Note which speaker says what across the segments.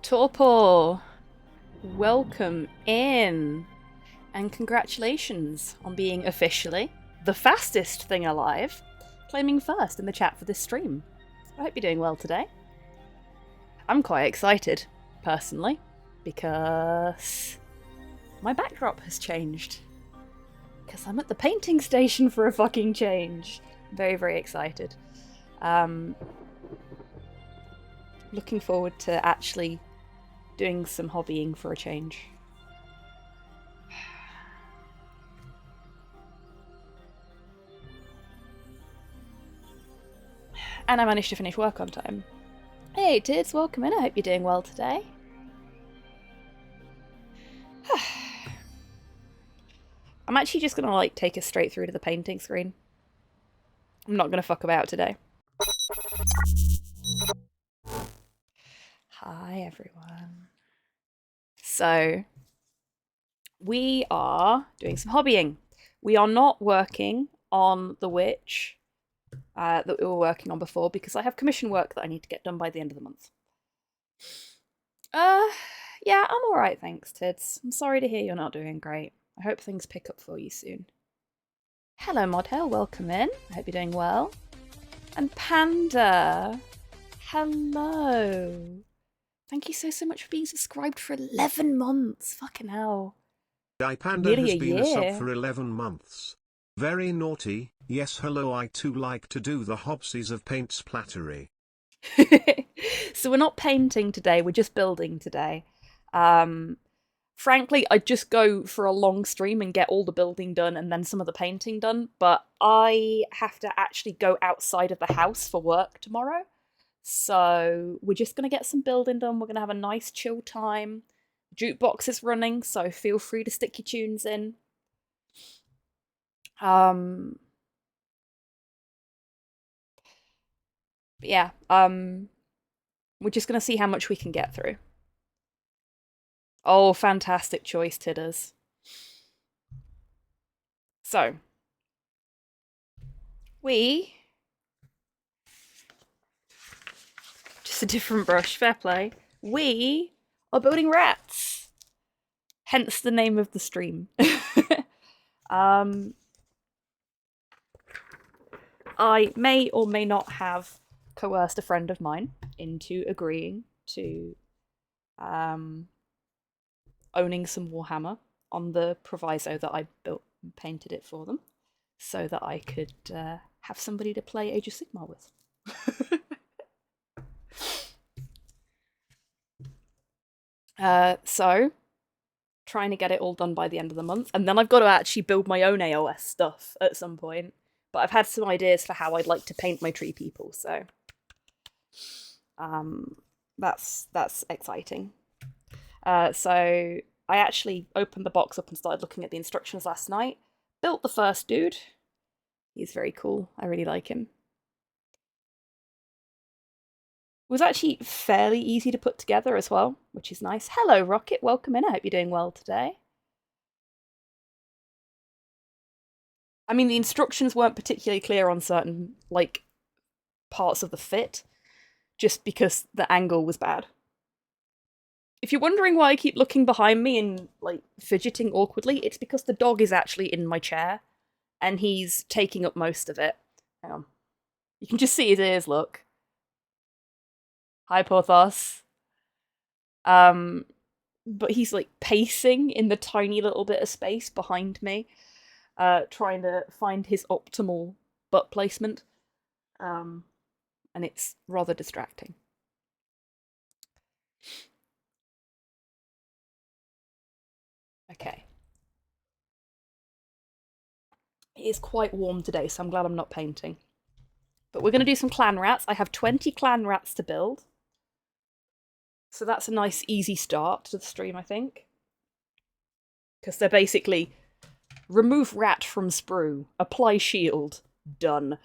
Speaker 1: Torpor, welcome in, and congratulations on being officially the fastest thing alive, claiming first in the chat for this stream. I hope you're doing well today. I'm quite excited, personally, because my backdrop has changed. Because I'm at the painting station for a fucking change. Very, very excited. Looking forward to actually doing some hobbying for a change. And I managed to finish work on time. Hey Tids, welcome in. I hope you're doing well today. I'm actually just gonna take us straight through to the painting screen. I'm not gonna fuck about today. Hi everyone. So, we are doing some hobbying. We are not working on the witch that we were working on before because I have commission work that I need to get done by the end of the month. Yeah, I'm alright, thanks, Tids. I'm sorry to hear you're not doing great. I hope things pick up for you soon. Hello, Modhell, welcome in. I hope you're doing well. And Panda, hello. Thank you so much for being subscribed for 11 months. Fucking hell.
Speaker 2: Panda
Speaker 1: Nearly
Speaker 2: has
Speaker 1: a
Speaker 2: been a sub
Speaker 1: year.
Speaker 2: for 11 months. Very naughty. Yes, hello, I too like to do the hobsies of paint splattery.
Speaker 1: So we're not painting today, we're just building today. Frankly, I'd just go for a long stream and get all the building done and then some of the painting done, but I have to actually go outside of the house for work tomorrow. So we're just going to get some building done. We're going to have a nice chill time. Jukebox is running, so feel free to stick your tunes in. But yeah, we're just going to see how much we can get through. Oh, fantastic choice, Tidders. So, just a different brush, fair play. We are building rats. Hence the name of the stream. I may or may not have coerced a friend of mine into agreeing to owning some Warhammer on the proviso that I built and painted it for them so that I could have somebody to play Age of Sigmar with. So, trying to get it all done by the end of the month, and then I've got to actually build my own AOS stuff at some point. But I've had some ideas for how I'd like to paint my tree people, so that's exciting. So I actually opened the box up and started looking at the instructions last night. Built the first dude. He's very cool. I really like him. It was actually fairly easy to put together as well, which is nice. Hello, Rocket. Welcome in. I hope you're doing well today. I mean, the instructions weren't particularly clear on certain, parts of the fit, just because the angle was bad. If you're wondering why I keep looking behind me and, fidgeting awkwardly, it's because the dog is actually in my chair, and he's taking up most of it. Hang on. You can just see his ears, look. Hi, Porthos. But he's, pacing in the tiny little bit of space behind me, trying to find his optimal butt placement. And it's rather distracting. Okay. It is quite warm today, so I'm glad I'm not painting. But we're going to do some clan rats. I have 20 clan rats to build. So that's a nice, easy start to the stream, I think. Because they're basically remove rat from sprue, apply shield, done.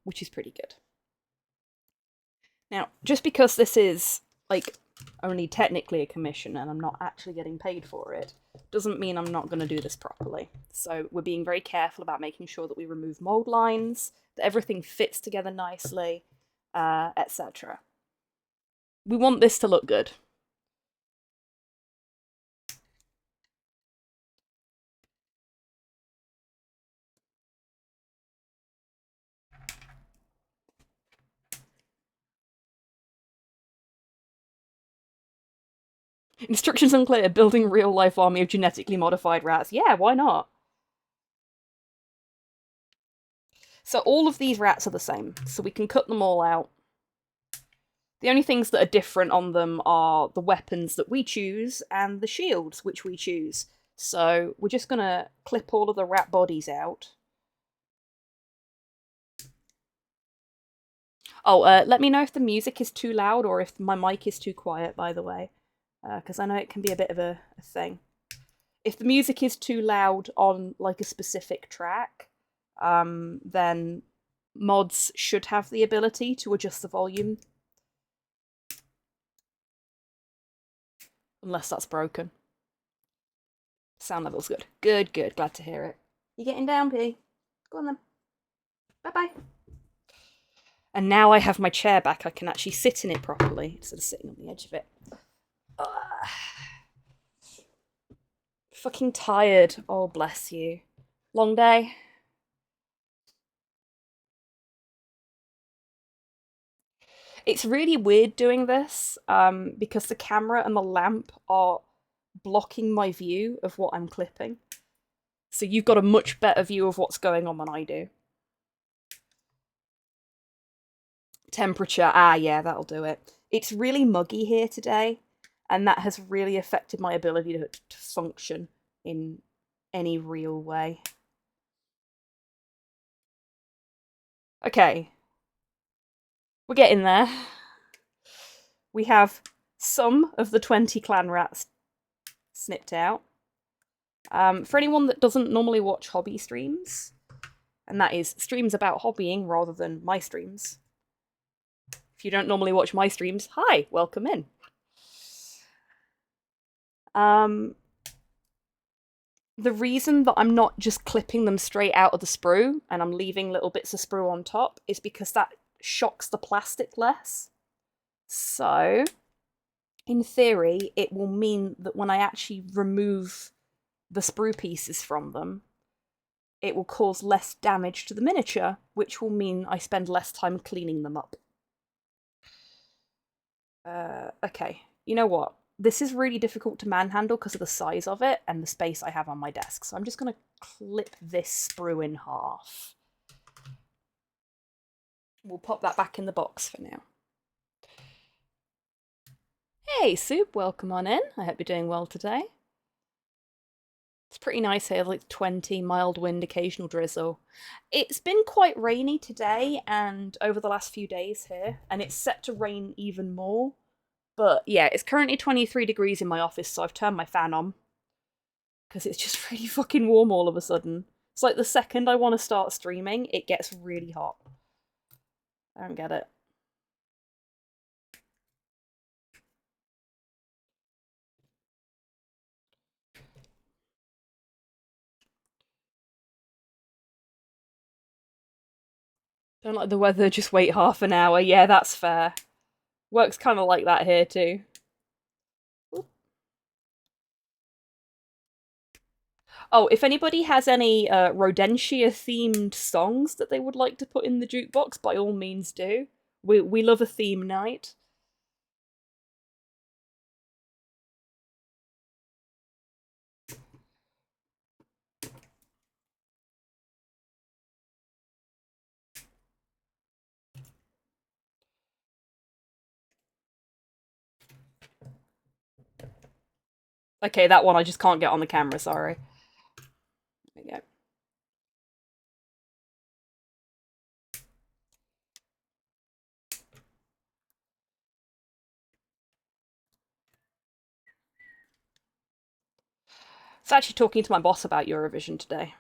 Speaker 1: Which is pretty good. Now, just because this is, only technically a commission and I'm not actually getting paid for it, doesn't mean I'm not going to do this properly. So we're being very careful about making sure that we remove mold lines, that everything fits together nicely, etc. We want this to look good. Instructions unclear. Building real-life army of genetically modified rats. Yeah, why not? So all of these rats are the same, so we can cut them all out. The only things that are different on them are the weapons that we choose and the shields which we choose. So we're just going to clip all of the rat bodies out. Oh, let me know if the music is too loud or if my mic is too quiet, by the way. Because I know it can be a bit of a thing. If the music is too loud on, like, a specific track, then mods should have the ability to adjust the volume. Unless that's broken. Sound level's good. Good, good. Glad to hear it. You getting down, P? Go on then. Bye-bye. And now I have my chair back, I can actually sit in it properly instead of sitting on the edge of it. Fucking tired. Oh, bless you. Long day? It's really weird doing this, because the camera and the lamp are blocking my view of what I'm clipping. So you've got a much better view of what's going on than I do. Temperature, yeah, that'll do it. It's really muggy here today, and that has really affected my ability to function in any real way. Okay. We're getting there. We have some of the 20 clan rats snipped out. For anyone that doesn't normally watch hobby streams, and that is streams about hobbying rather than my streams. If you don't normally watch my streams, hi, welcome in. The reason that I'm not just clipping them straight out of the sprue and I'm leaving little bits of sprue on top is because that shocks the plastic less. So, in theory, it will mean that when I actually remove the sprue pieces from them, it will cause less damage to the miniature, which will mean I spend less time cleaning them up. Okay, you know what? This is really difficult to manhandle because of the size of it and the space I have on my desk, so I'm just going to clip this sprue in half. We'll pop that back in the box for now. Hey, Soup, welcome on in. I hope you're doing well today. It's pretty nice here, like 20, mild wind, occasional drizzle. It's been quite rainy today and over the last few days here, and it's set to rain even more. But yeah, it's currently 23 degrees in my office, so I've turned my fan on. Because it's just really fucking warm all of a sudden. It's like the second I want to start streaming, it gets really hot. I don't get it. Don't like the weather, just wait half an hour. Yeah, that's fair. Works kind of like that here too. Oh, if anybody has any Rodentia-themed songs that they would like to put in the jukebox, by all means do. We love a theme night. Okay, that one I just can't get on the camera, sorry. There we go. I was actually talking to my boss about Eurovision today.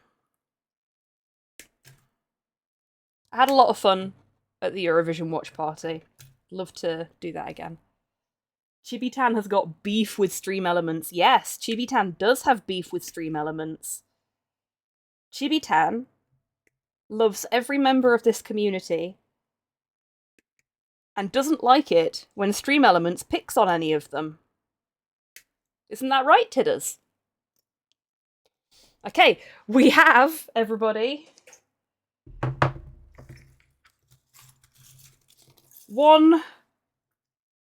Speaker 1: I had a lot of fun at the Eurovision watch party. Love to do that again. Chibitan has got beef with Stream Elements. Yes, Chibitan does have beef with Stream Elements. Chibitan loves every member of this community and doesn't like it when Stream Elements picks on any of them. Isn't that right, Tidders? Okay, we have, everybody, one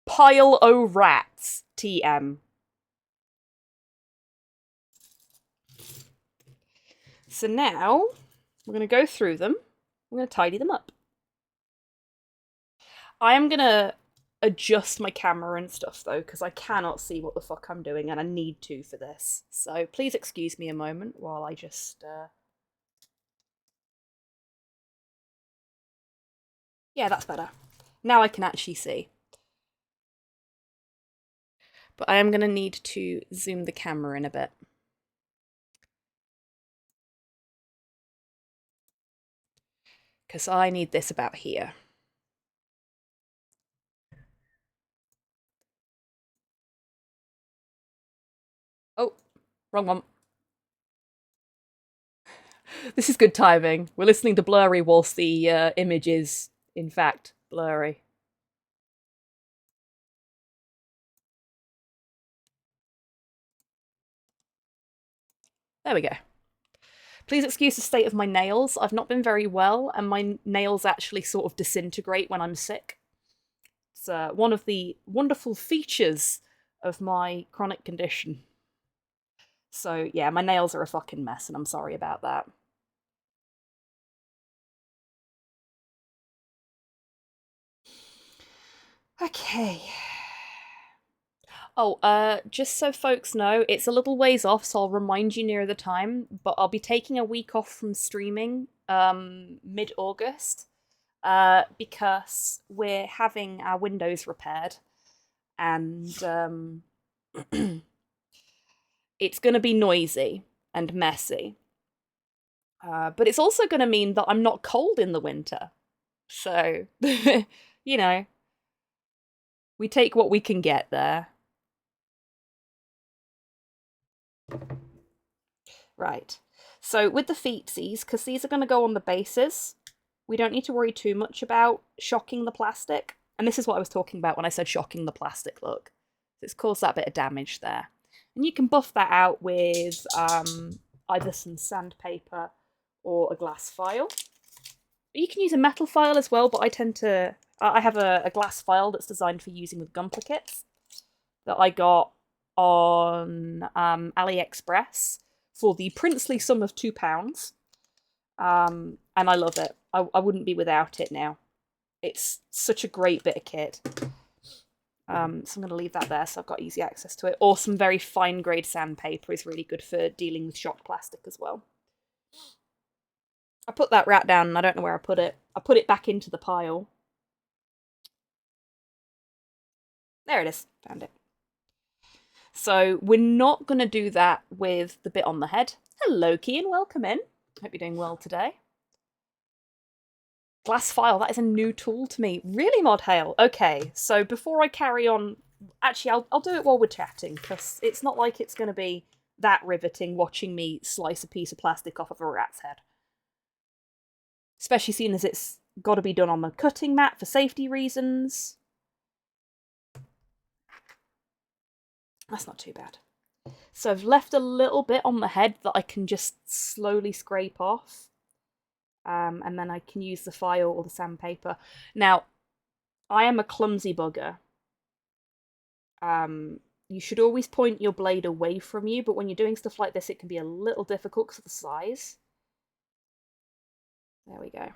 Speaker 1: pile o' rats, TM. So now, we're going to go through them. I'm going to tidy them up. I am going to adjust my camera and stuff, though, because I cannot see what the fuck I'm doing, and I need to for this. So please excuse me a moment while I just... Yeah, that's better. Now I can actually see. But I am going to need to zoom the camera in a bit. Because I need this about here. Oh, wrong one. This is good timing. We're listening to blurry whilst the image is, in fact, blurry. There we go. Please excuse the state of my nails. I've not been very well, and my nails actually sort of disintegrate when I'm sick. It's one of the wonderful features of my chronic condition. So, yeah, my nails are a fucking mess, and I'm sorry about that. Okay. Oh, just so folks know, it's a little ways off, so I'll remind you near the time, but I'll be taking a week off from streaming mid-August because we're having our windows repaired, and it's going to be noisy and messy. But it's also going to mean that I'm not cold in the winter. So, you know, we take what we can get there. Right. So with the feetsies, because these are going to go on the bases, we don't need to worry too much about shocking the plastic. And this is what I was talking about when I said shocking the plastic look. It's caused that bit of damage there. And you can buff that out with either some sandpaper or a glass file. You can use a metal file as well, but I have a glass file that's designed for using with gunpla kits that I got on AliExpress for the princely sum of £2. And I love it. I wouldn't be without it now. It's such a great bit of kit. So I'm going to leave that there so I've got easy access to it. Or some very fine grade sandpaper is really good for dealing with shocked plastic as well. I put that rat down and I don't know where I put it. I put it back into the pile. There it is. Found it. So we're not going to do that with the bit on the head. Hello, Kian. Welcome in. Hope you're doing well today. Glass file, that is a new tool to me. Really, Mod Hail? Okay, so before I carry on... Actually, I'll do it while we're chatting, because it's not like it's going to be that riveting watching me slice a piece of plastic off of a rat's head. Especially seeing as it's got to be done on the cutting mat for safety reasons. That's not too bad. So I've left a little bit on the head that I can just slowly scrape off. And then I can use the file or the sandpaper. Now, I am a clumsy bugger. You should always point your blade away from you, but when you're doing stuff like this, it can be a little difficult because of the size. There we go.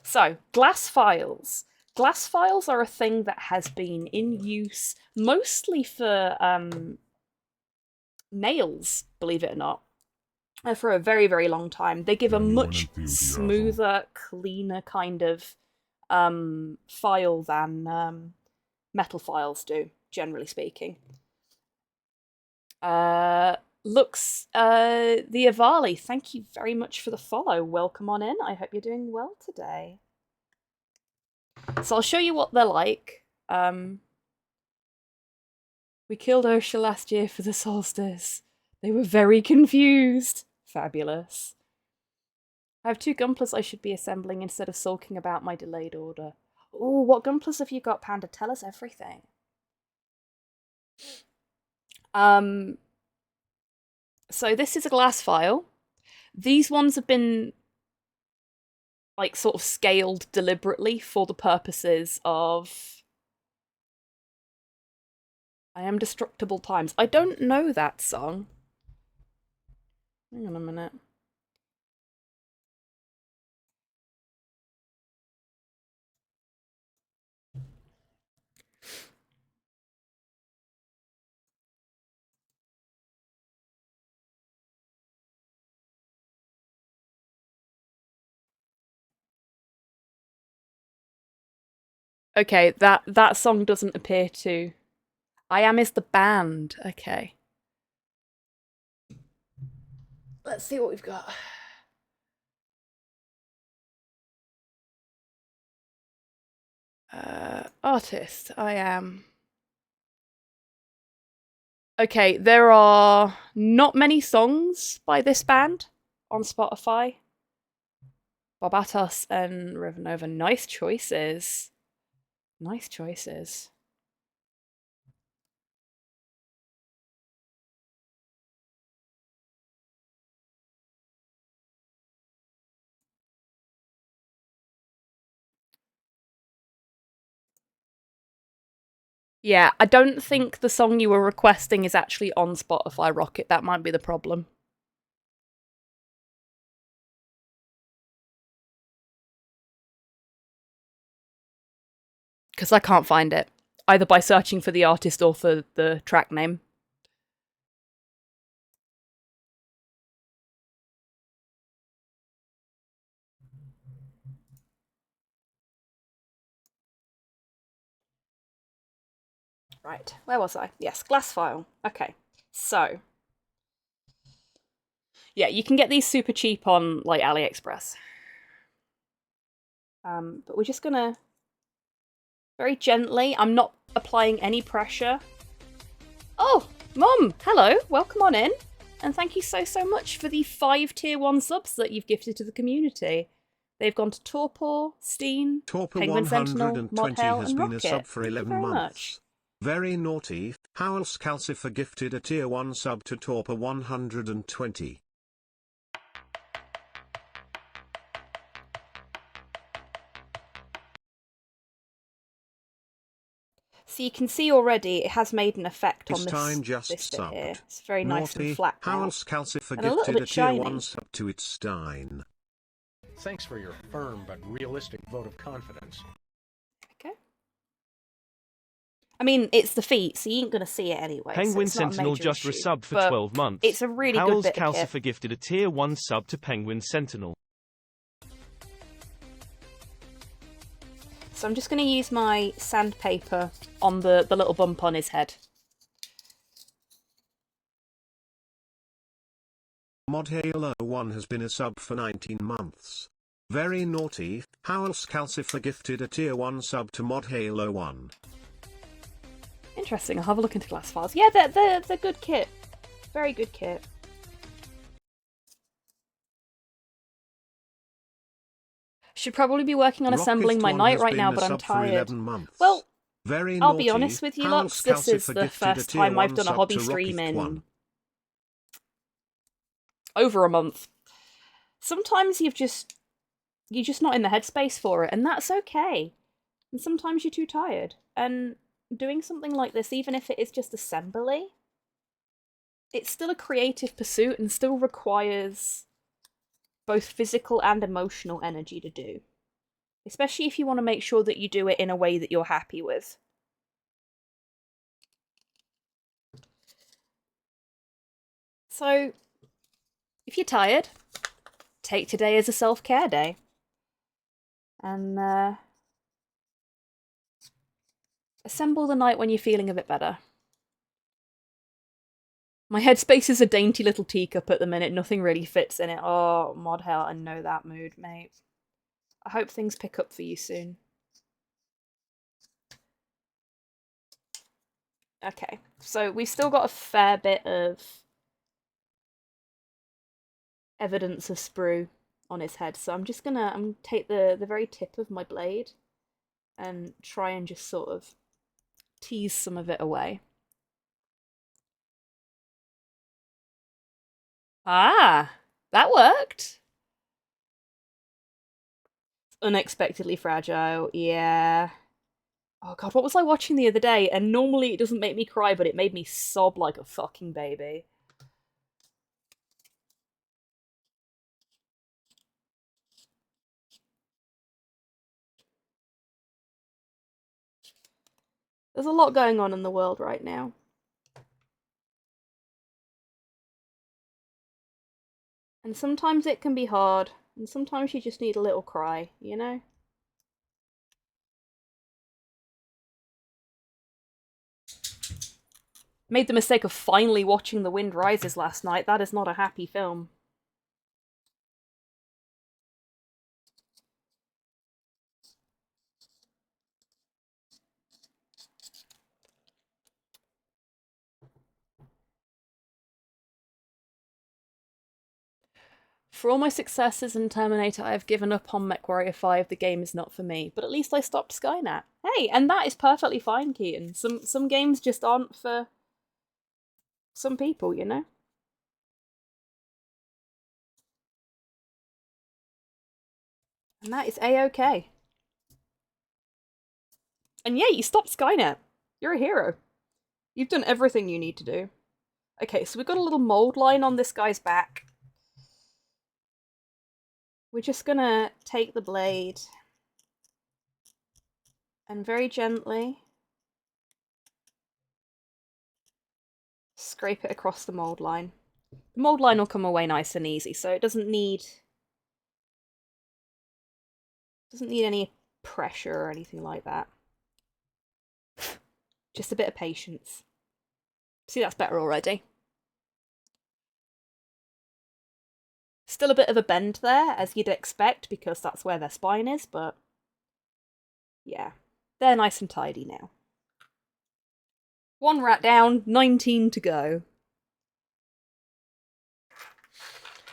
Speaker 1: So, glass files. Glass files are a thing that has been in use mostly for nails, believe it or not. For a very, very long time. They give a much smoother, cleaner kind of file than metal files do, generally speaking. Looks, the Avali, thank you very much for the follow. Welcome on in. I hope you're doing well today. So I'll show you what they're like. We killed Ursula last year for the solstice. They were very confused. Fabulous. I have 2 Gumplas I should be assembling instead of sulking about my delayed order. Oh, what gunplas have you got, Panda? Tell us everything. So this is a glass file. These ones have been like sort of scaled deliberately for the purposes of I Am Destructible Times. I don't know that song. Hang on a minute. Okay, that song doesn't appear to. I Am is the band. Okay. Let's see what we've got. Artist, I Am. Okay, there are not many songs by this band on Spotify. Barbatos and Rivenova. Nice choices. Nice choices. Yeah, I don't think the song you were requesting is actually on Spotify Rocket. That might be the problem. Because I can't find it, either by searching for the artist or for the track name. Right, where was I? Yes, glass file. Okay, so yeah, you can get these super cheap on like AliExpress. But we're just gonna very gently. I'm not applying any pressure. Oh, Mum! Hello, welcome on in, and thank you so much for the 5 tier 1 subs that you've gifted to the community. They've gone to Torpor, Steen,
Speaker 2: Torpor
Speaker 1: Penguin Sentinel,
Speaker 2: 120
Speaker 1: Modhale,
Speaker 2: has
Speaker 1: and
Speaker 2: been
Speaker 1: Rocket.
Speaker 2: a sub for
Speaker 1: Thank
Speaker 2: 11
Speaker 1: you very
Speaker 2: months.
Speaker 1: much.
Speaker 2: Very naughty. Howls Calcifer gifted a tier 1 sub to Torpor 120.
Speaker 1: So you can see already it has made an effect on
Speaker 2: Stein
Speaker 1: this bit
Speaker 2: just subbed.
Speaker 1: here. It's very nice and
Speaker 2: Naughty.
Speaker 1: flat now.
Speaker 2: Howls Calcifer
Speaker 1: And a little
Speaker 2: gifted a
Speaker 1: bit
Speaker 2: tier
Speaker 1: shiny.
Speaker 2: 1 sub to its Stein.
Speaker 3: Thanks for your firm but realistic vote of confidence.
Speaker 1: Okay. I mean, it's the feet, so you ain't gonna see it anyway.
Speaker 4: Penguin
Speaker 1: so it's
Speaker 4: Sentinel
Speaker 1: not a
Speaker 4: just
Speaker 1: issue,
Speaker 4: resubbed for
Speaker 1: but
Speaker 4: 12 months.
Speaker 1: it's a really
Speaker 4: Howls
Speaker 1: good bit of kit.
Speaker 4: Calcifer gifted a tier 1 sub to Penguin Sentinel.
Speaker 1: So I'm just going to use my sandpaper on the little bump on his head.
Speaker 2: Modhalo 1 has been a sub for 19 months. Very naughty. Howls Calcifer gifted a tier 1 sub to Modhalo 1.
Speaker 1: Interesting, I'll have a look into glass files. Yeah, they're good kit. Very good kit. Should probably be working on assembling my knight right now, but I'm tired. Well,
Speaker 2: very
Speaker 1: I'll be honest with you, Lux, this is the first time I've done a hobby stream in over a month. Sometimes you're just not in the headspace for it, and that's okay. And sometimes you're too tired. And doing something like this, even if it is just assembly, it's still a creative pursuit and still requires both physical and emotional energy to do. Especially if you want to make sure that you do it in a way that you're happy with. So, if you're tired, take today as a self-care day. And assemble the night when you're feeling a bit better. My headspace is a dainty little teacup at the minute, nothing really fits in it. Oh, mod hell, I know that mood, mate. I hope things pick up for you soon. Okay, so we've still got a fair bit of evidence of sprue on his head, so I'm just gonna take the very tip of my blade and try and just sort of tease some of it away. Ah, that worked. Unexpectedly fragile, yeah. Oh god, what was I watching the other day? And normally it doesn't make me cry, but it made me sob like a fucking baby. There's a lot going on in the world right now. And sometimes it can be hard, and sometimes you just need a little cry, you know? Made the mistake of finally watching The Wind Rises last night. That is not a happy film. For all my successes in Terminator, I have given up on MechWarrior 5. The game is not for me. But at least I stopped Skynet. Hey, and that is perfectly fine, Keaton. Some games just aren't for some people, you know? And that is A-okay. And yeah, you stopped Skynet. You're a hero. You've done everything you need to do. Okay, so we've got a little mold line on this guy's back. We're just gonna take the blade and very gently scrape it across the mold line. The mold line will come away nice and easy, so it doesn't need any pressure or anything like that. Just a bit of patience. See, that's better already. Still a bit of a bend there, as you'd expect, because that's where their spine is, but yeah, they're nice and tidy now. One rat down, 19 to go.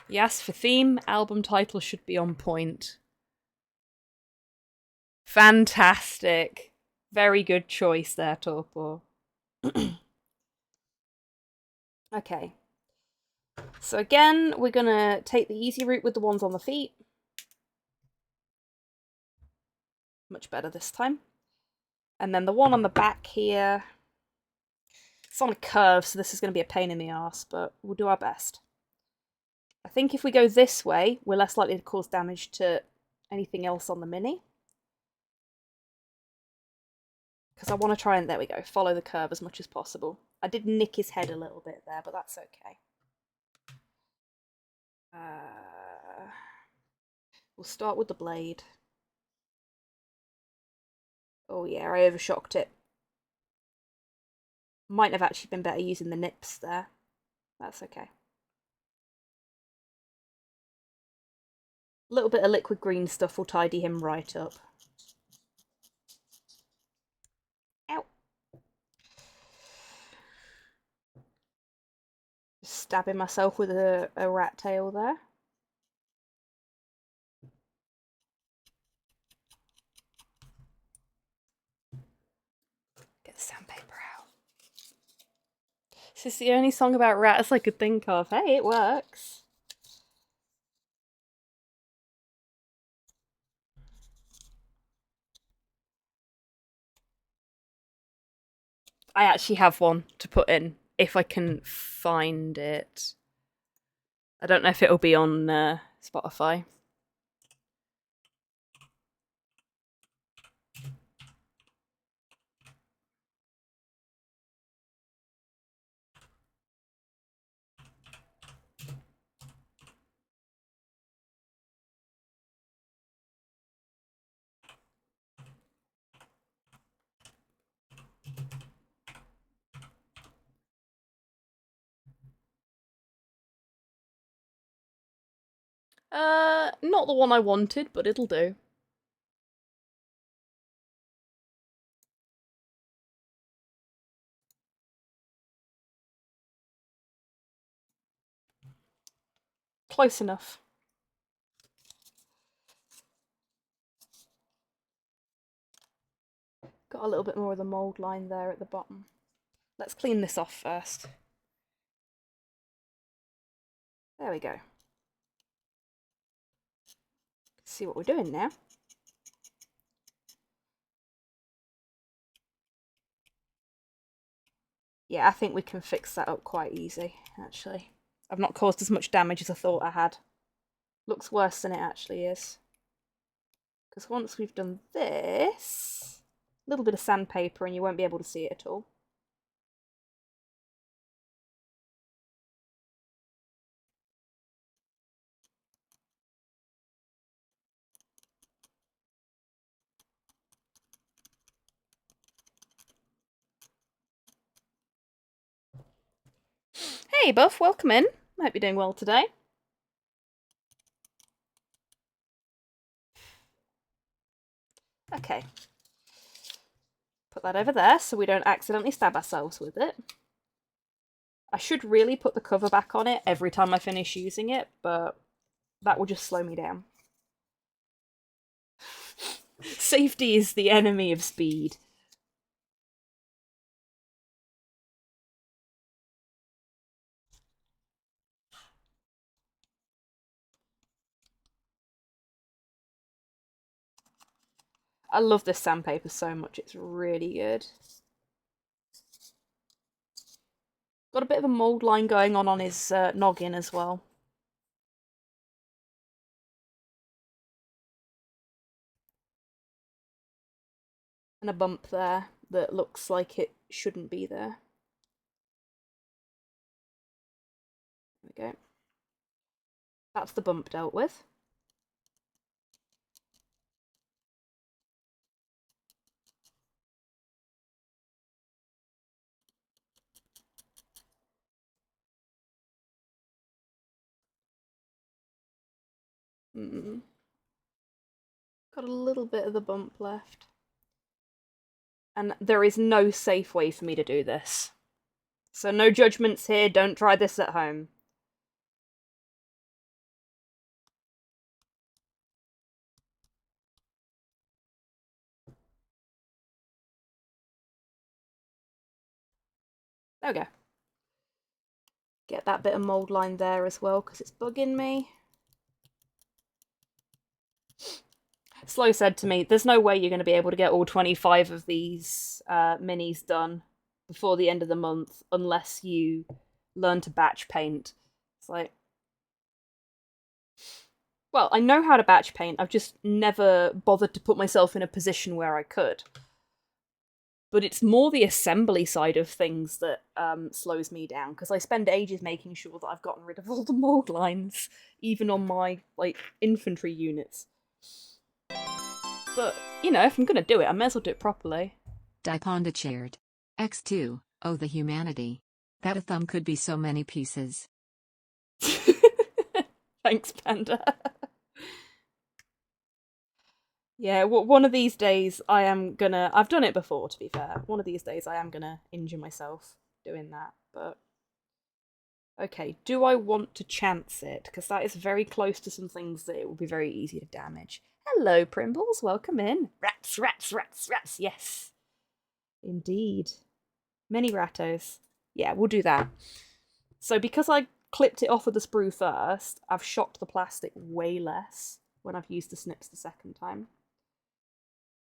Speaker 1: Yes, for theme, album title should be on point. Fantastic. Very good choice there, Torpor. Okay. So again, we're gonna take the easy route with the ones on the feet. Much better this time. And then the one on the back here. It's on a curve, so this is going to be a pain in the arse, but we'll do our best. I think if we go this way, we're less likely to cause damage to anything else on the Mini. Because I want to try and, there we go, follow the curve as much as possible. I did nick his head a little bit there, but that's okay. We'll start with the blade. Oh yeah, I overshocked it. Might have actually been better using the nips there. That's okay. A little bit of liquid green stuff will tidy him right up. Ow. Just stabbing myself with a rat tail there. Get the sandpaper out. This is the only song about rats I could think of. Hey, it works. I actually have one to put in, if I can find it. I don't know if it'll be on Spotify. Not the one I wanted, but it'll do. Close enough. Got a little bit more of the mould line there at the bottom. Let's clean this off first. There we go. See what we're doing now. Yeah, I think we can fix that up quite easy, actually. I've not caused as much damage as I thought I had. Looks worse than it actually is. Because once we've done this, a little bit of sandpaper and you won't be able to see it at all. Hey Buff, welcome in. Hope you're doing well today. Okay. Put that over there so we don't accidentally stab ourselves with it. I should really put the cover back on it every time I finish using it, but that will just slow me down. Safety is the enemy of speed. I love this sandpaper so much, it's really good. Got a bit of a mould line going on his noggin as well. And a bump there that looks like it shouldn't be there. There we go. That's the bump dealt with. Got a little bit of the bump left. And there is no safe way for me to do this. So no judgments here, don't try this at home. There we go. Get that bit of mould line there as well, because it's bugging me. Slow said to me, there's no way you're going to be able to get all 25 of these minis done before the end of the month unless you learn to batch paint. It's like, well, I know how to batch paint, I've just never bothered to put myself in a position where I could. But it's more the assembly side of things that slows me down, because I spend ages making sure that I've gotten rid of all the mould lines, even on my, like, infantry units. But, you know, if I'm gonna do it, I may as well do it properly.
Speaker 5: Diponda cheered. X2, oh the humanity. That a thumb could be so many pieces.
Speaker 1: Thanks, Panda. Yeah, one of these days I am gonna... I've done it before, to be fair. One of these days I am gonna injure myself doing that, but... Okay, do I want to chance it? Because that is very close to some things that it will be very easy to damage. Hello, Primbles, welcome in. Rats, rats, rats, rats, yes. Indeed. Many rattos. Yeah, we'll do that. So because I clipped it off with the sprue first, I've shocked the plastic way less when I've used the snips the second time.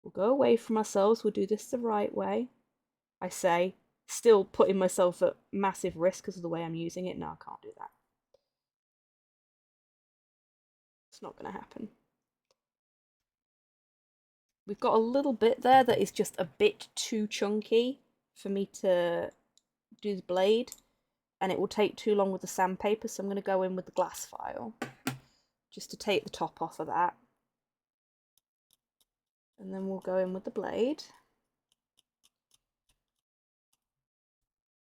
Speaker 1: We'll go away from ourselves, we'll do this the right way. I say, still putting myself at massive risk because of the way I'm using it. No, I can't do that. It's not going to happen. We've got a little bit there that is just a bit too chunky for me to do the blade, and it will take too long with the sandpaper, so I'm going to go in with the glass file just to take the top off of that. And then we'll go in with the blade.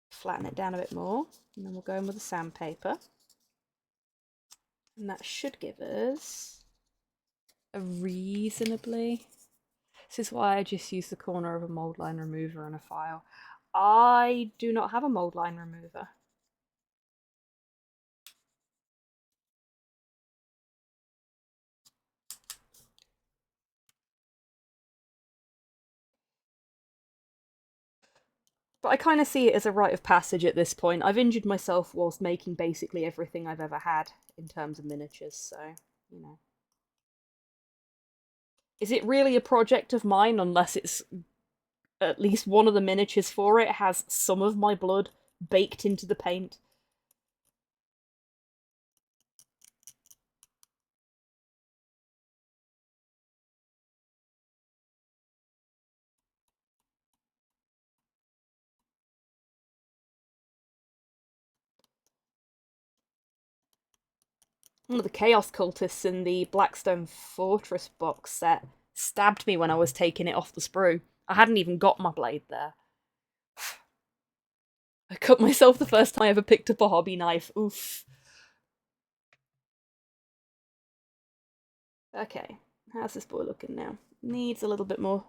Speaker 1: Flatten it down a bit more, and then we'll go in with the sandpaper. And that should give us a reasonably... This is why I just use the corner of a mould line remover and a file. I do not have a mould line remover. But I kind of see it as a rite of passage at this point. I've injured myself whilst making basically everything I've ever had in terms of miniatures, so, you know. Is it really a project of mine unless it's at least one of the miniatures for it has some of my blood baked into the paint? One of the Chaos Cultists in the Blackstone Fortress box set stabbed me when I was taking it off the sprue. I hadn't even got my blade there. I cut myself the first time I ever picked up a hobby knife. Oof. Okay, how's this boy looking now? Needs a little bit more.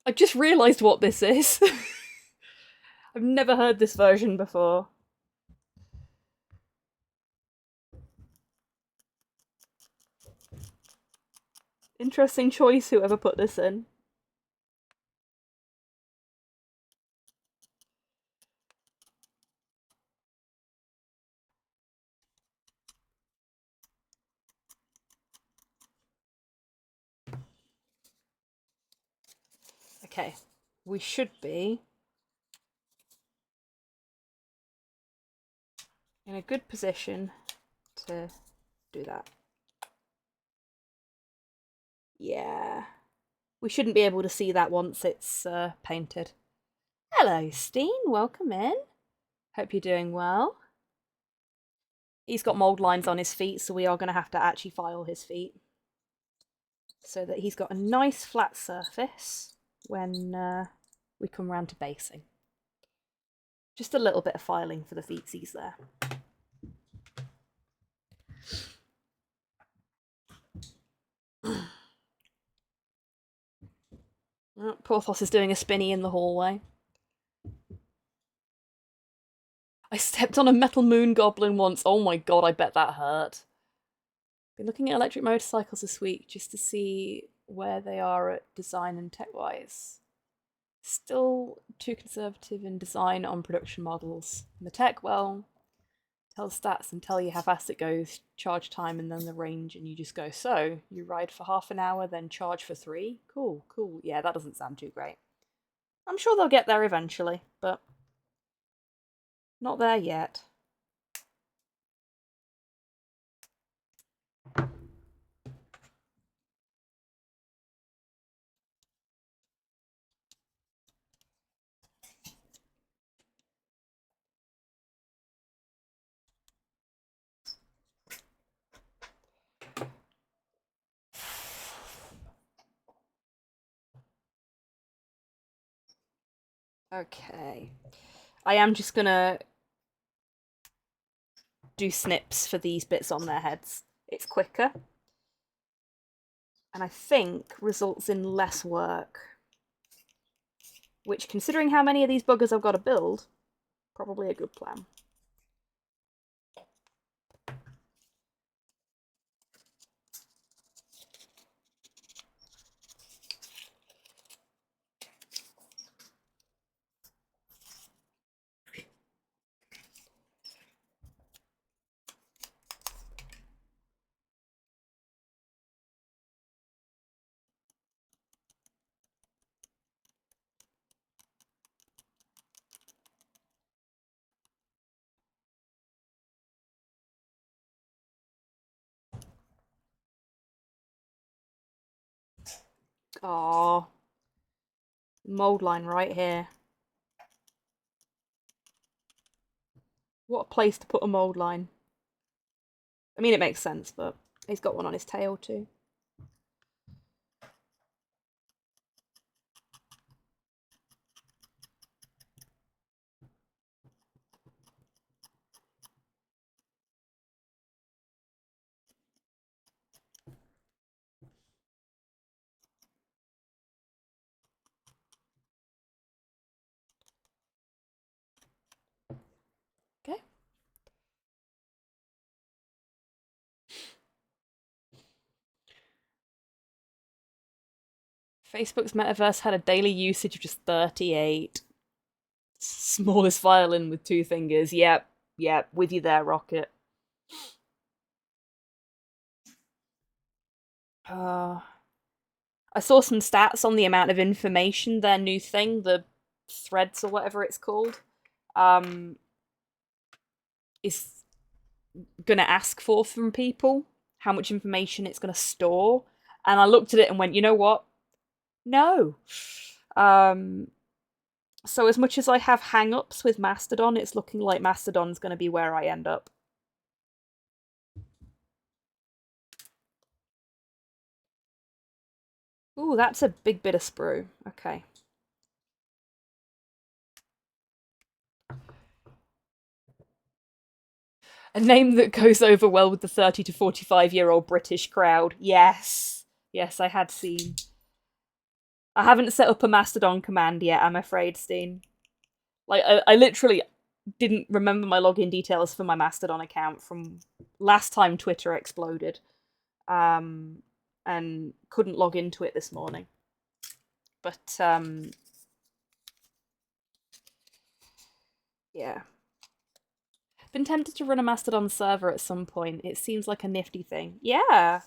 Speaker 1: I just realised what this is. I've never heard this version before. Interesting choice, whoever put this in. Okay, we should be in a good position to do that. Yeah. We shouldn't be able to see that once it's painted. Hello, Steen. Welcome in. Hope you're doing well. He's got mould lines on his feet, so we are going to have to actually file his feet so that he's got a nice flat surface when we come round to basing. Just a little bit of filing for the feetsies there. Oh, Porthos is doing a spinny in the hallway. I stepped on a metal moon goblin once. Oh my god, I bet that hurt. Been looking at electric motorcycles this week just to see where they are at design and tech-wise. Still too conservative in design on production models. And the tech, well, tell the stats and tell you how fast it goes, charge time, and then the range, and you just go, so, you ride for half an hour, then charge for 3? Cool, cool. Yeah, that doesn't sound too great. I'm sure they'll get there eventually, but not there yet. Okay. I am just gonna do snips for these bits on their heads. It's quicker. And I think results in less work. Which, considering how many of these buggers I've got to build, probably a good plan. Oh, mold line right here. What a place to put a mold line. I mean, it makes sense, but he's got one on his tail too. Okay. Facebook's metaverse had a daily usage of just 38. Smallest violin with 2 fingers. Yep, with you there, Rocket. I saw some stats on the amount of information their new thing, the threads or whatever it's called, is gonna ask for from people. How much information it's gonna store. And I looked at it and went, you know what? No. So as much as I have hang-ups with Mastodon, it's looking like Mastodon's going to be where I end up. Ooh, that's a big bit of sprue. Okay. A name that goes over well with the 30 to 45-year-old British crowd. Yes. Yes, I had seen. I haven't set up a Mastodon command yet, I'm afraid, Steen. Like, I literally didn't remember my login details for my Mastodon account from last time Twitter exploded. And couldn't log into it this morning. But, yeah. Been tempted to run a Mastodon server at some point. It seems like a nifty thing. Yeah!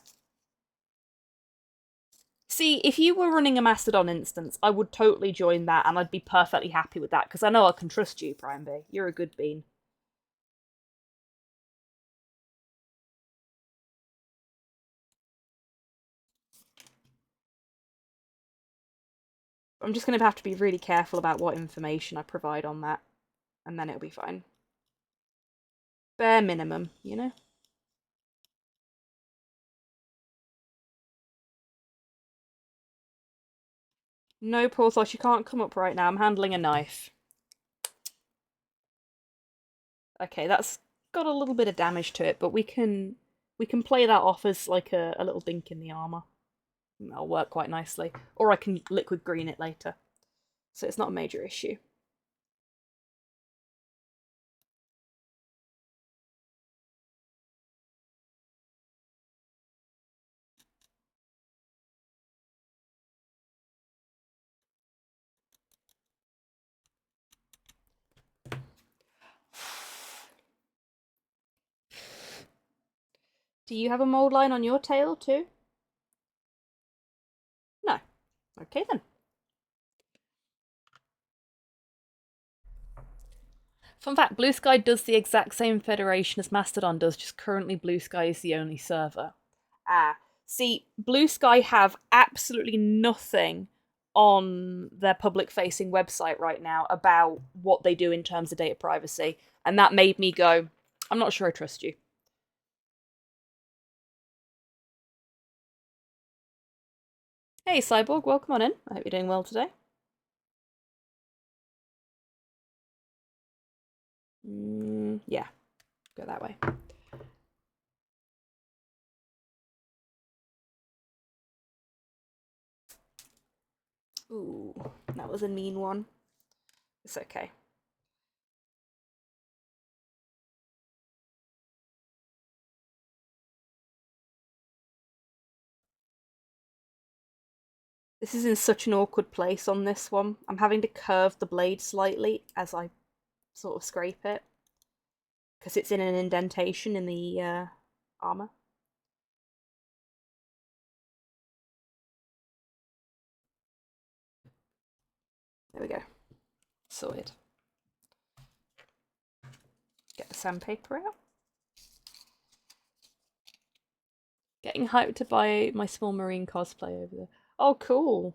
Speaker 1: See, if you were running a Mastodon instance, I would totally join that, and I'd be perfectly happy with that, because I know I can trust you, Prime B. You're a good bean. I'm just going to have to be really careful about what information I provide on that, and then it'll be fine. Bare minimum, you know? No, Porthos, you can't come up right now. I'm handling a knife. Okay, that's got a little bit of damage to it, but we can play that off as like a little dink in the armor. That'll work quite nicely. Or I can liquid green it later. So it's not a major issue. Do you have a mold line on your tail too? No. Okay then. Fun fact, Blue Sky does the exact same federation as Mastodon does, just currently Blue Sky is the only server. See, Blue Sky have absolutely nothing on their public-facing website right now about what they do in terms of data privacy, and that made me go, I'm not sure I trust you. Hey, Cyborg, welcome on in. I hope you're doing well today. Yeah, go that way. Ooh, that was a mean one. It's okay. This is in such an awkward place on this one. I'm having to curve the blade slightly as I sort of scrape it. Because it's in an indentation in the armor. There we go. Sorted. Get the sandpaper out. Getting hyped to buy my small marine cosplay over there. Oh, cool.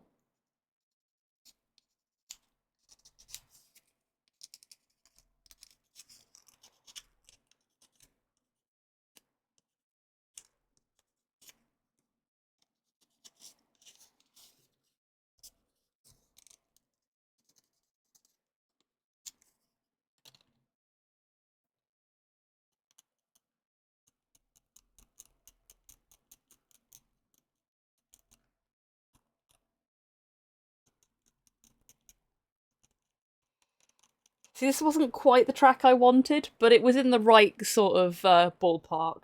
Speaker 1: See, this wasn't quite the track I wanted, but it was in the right sort of ballpark.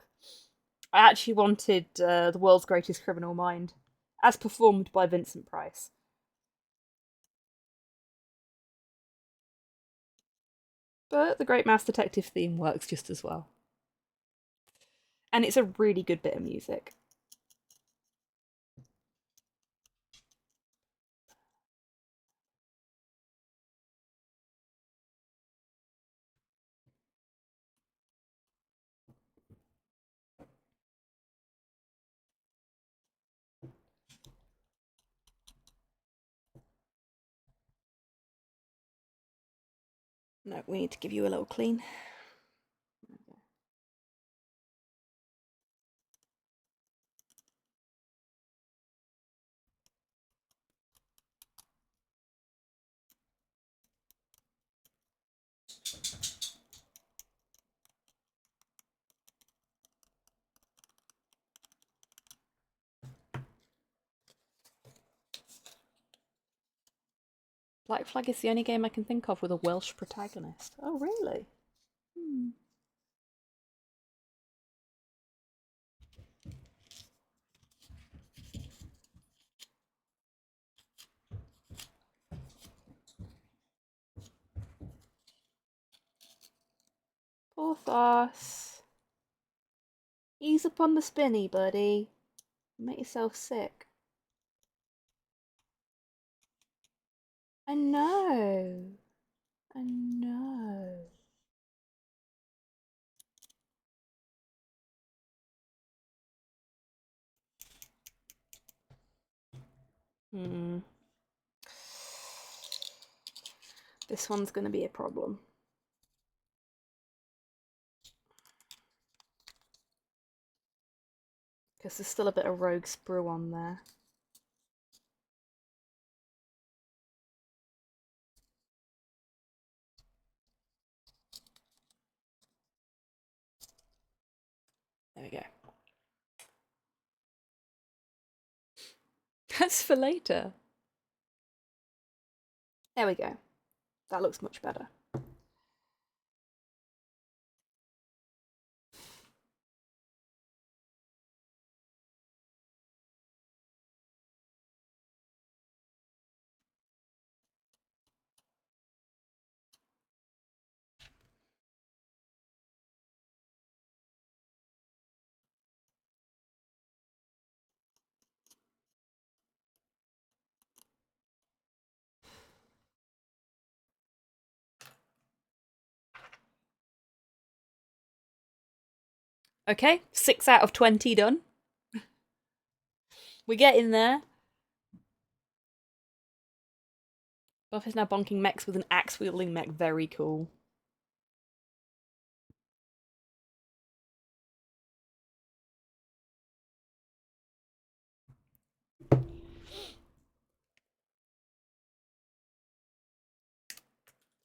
Speaker 1: I actually wanted The World's Greatest Criminal Mind, as performed by Vincent Price. But the Great Mouse Detective theme works just as well. And it's a really good bit of music. No, we need to give you a little clean. Black Flag is the only game I can think of with a Welsh protagonist. Oh, really? Hmm. Porthos. Ease up on the spinny, buddy. Make yourself sick. I know. I know. Hmm. This one's going to be a problem. Because there's still a bit of rogue sprue on there. There we go. That's for later. There we go. That looks much better. Okay, 6 out of 20 done. We're getting there. Buff is now bonking mechs with an axe-wielding mech. Very cool.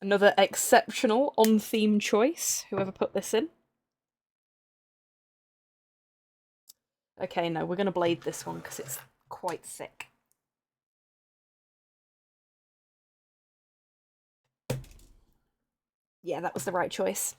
Speaker 1: Another exceptional on-theme choice, whoever put this in. Okay, no, we're going to blade this one because it's quite thick. Yeah, that was the right choice.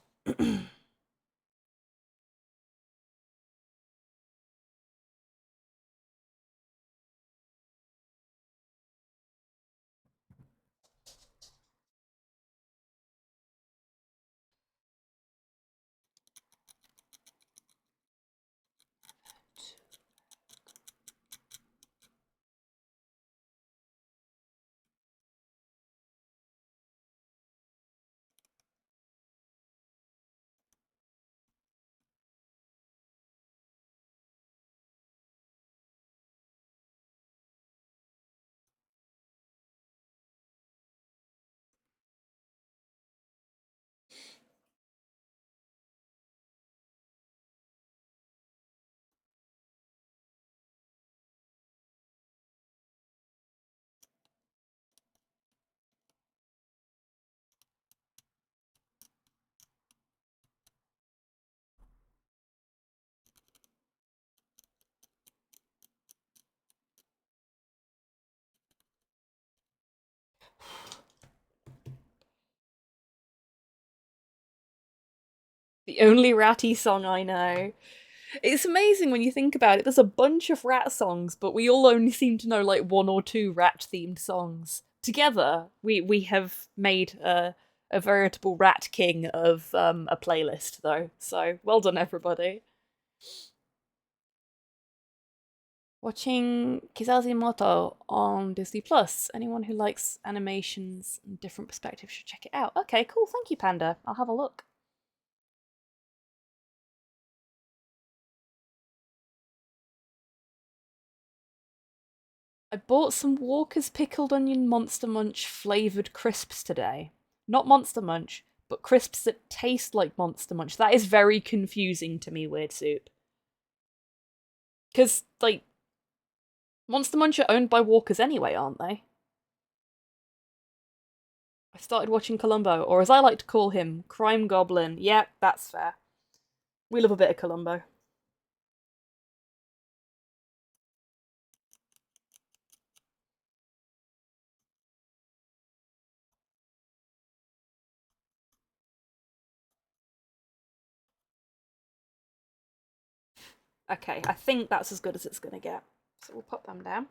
Speaker 1: The only ratty song I know. It's amazing when you think about it. There's a bunch of rat songs, but we all only seem to know like one or two rat-themed songs. Together, we have made a veritable rat king of a playlist, though. So well done, everybody. Watching Kizazi Moto on Disney Plus. Anyone who likes animations and different perspectives should check it out. Okay, cool. Thank you, Panda. I'll have a look. I bought some Walker's Pickled Onion Monster Munch flavoured crisps today. Not Monster Munch, but crisps that taste like Monster Munch. That is very confusing to me, Weird Soup. Because, like, Monster Munch are owned by Walkers anyway, aren't they? I started watching Columbo, or as I like to call him, Crime Goblin. Yep, that's fair. We love a bit of Columbo. Okay, I think that's as good as it's gonna get. So we'll put them down.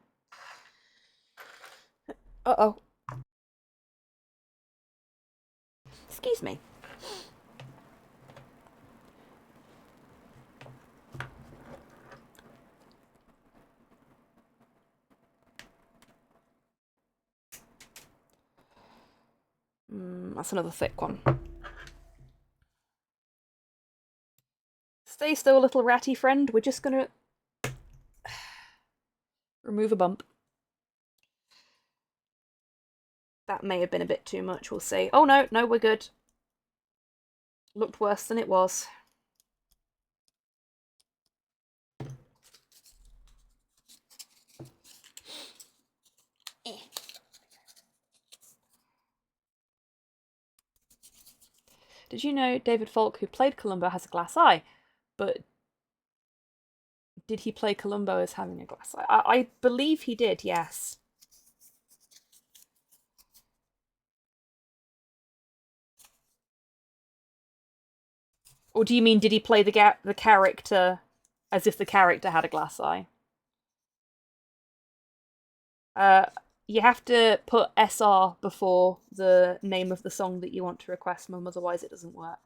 Speaker 1: Uh-oh. Excuse me. That's another thick one. Stay still, little ratty friend. We're just gonna remove a bump. That may have been a bit too much, we'll see. Oh no, no, we're good. Looked worse than it was. Did you know David Falk, who played Columbo, has a glass eye? But did he play Columbo as having a glass eye? I believe he did, yes. Or do you mean, did he play the character as if the character had a glass eye? You have to put SR before the name of the song that you want to request, Mum, otherwise it doesn't work.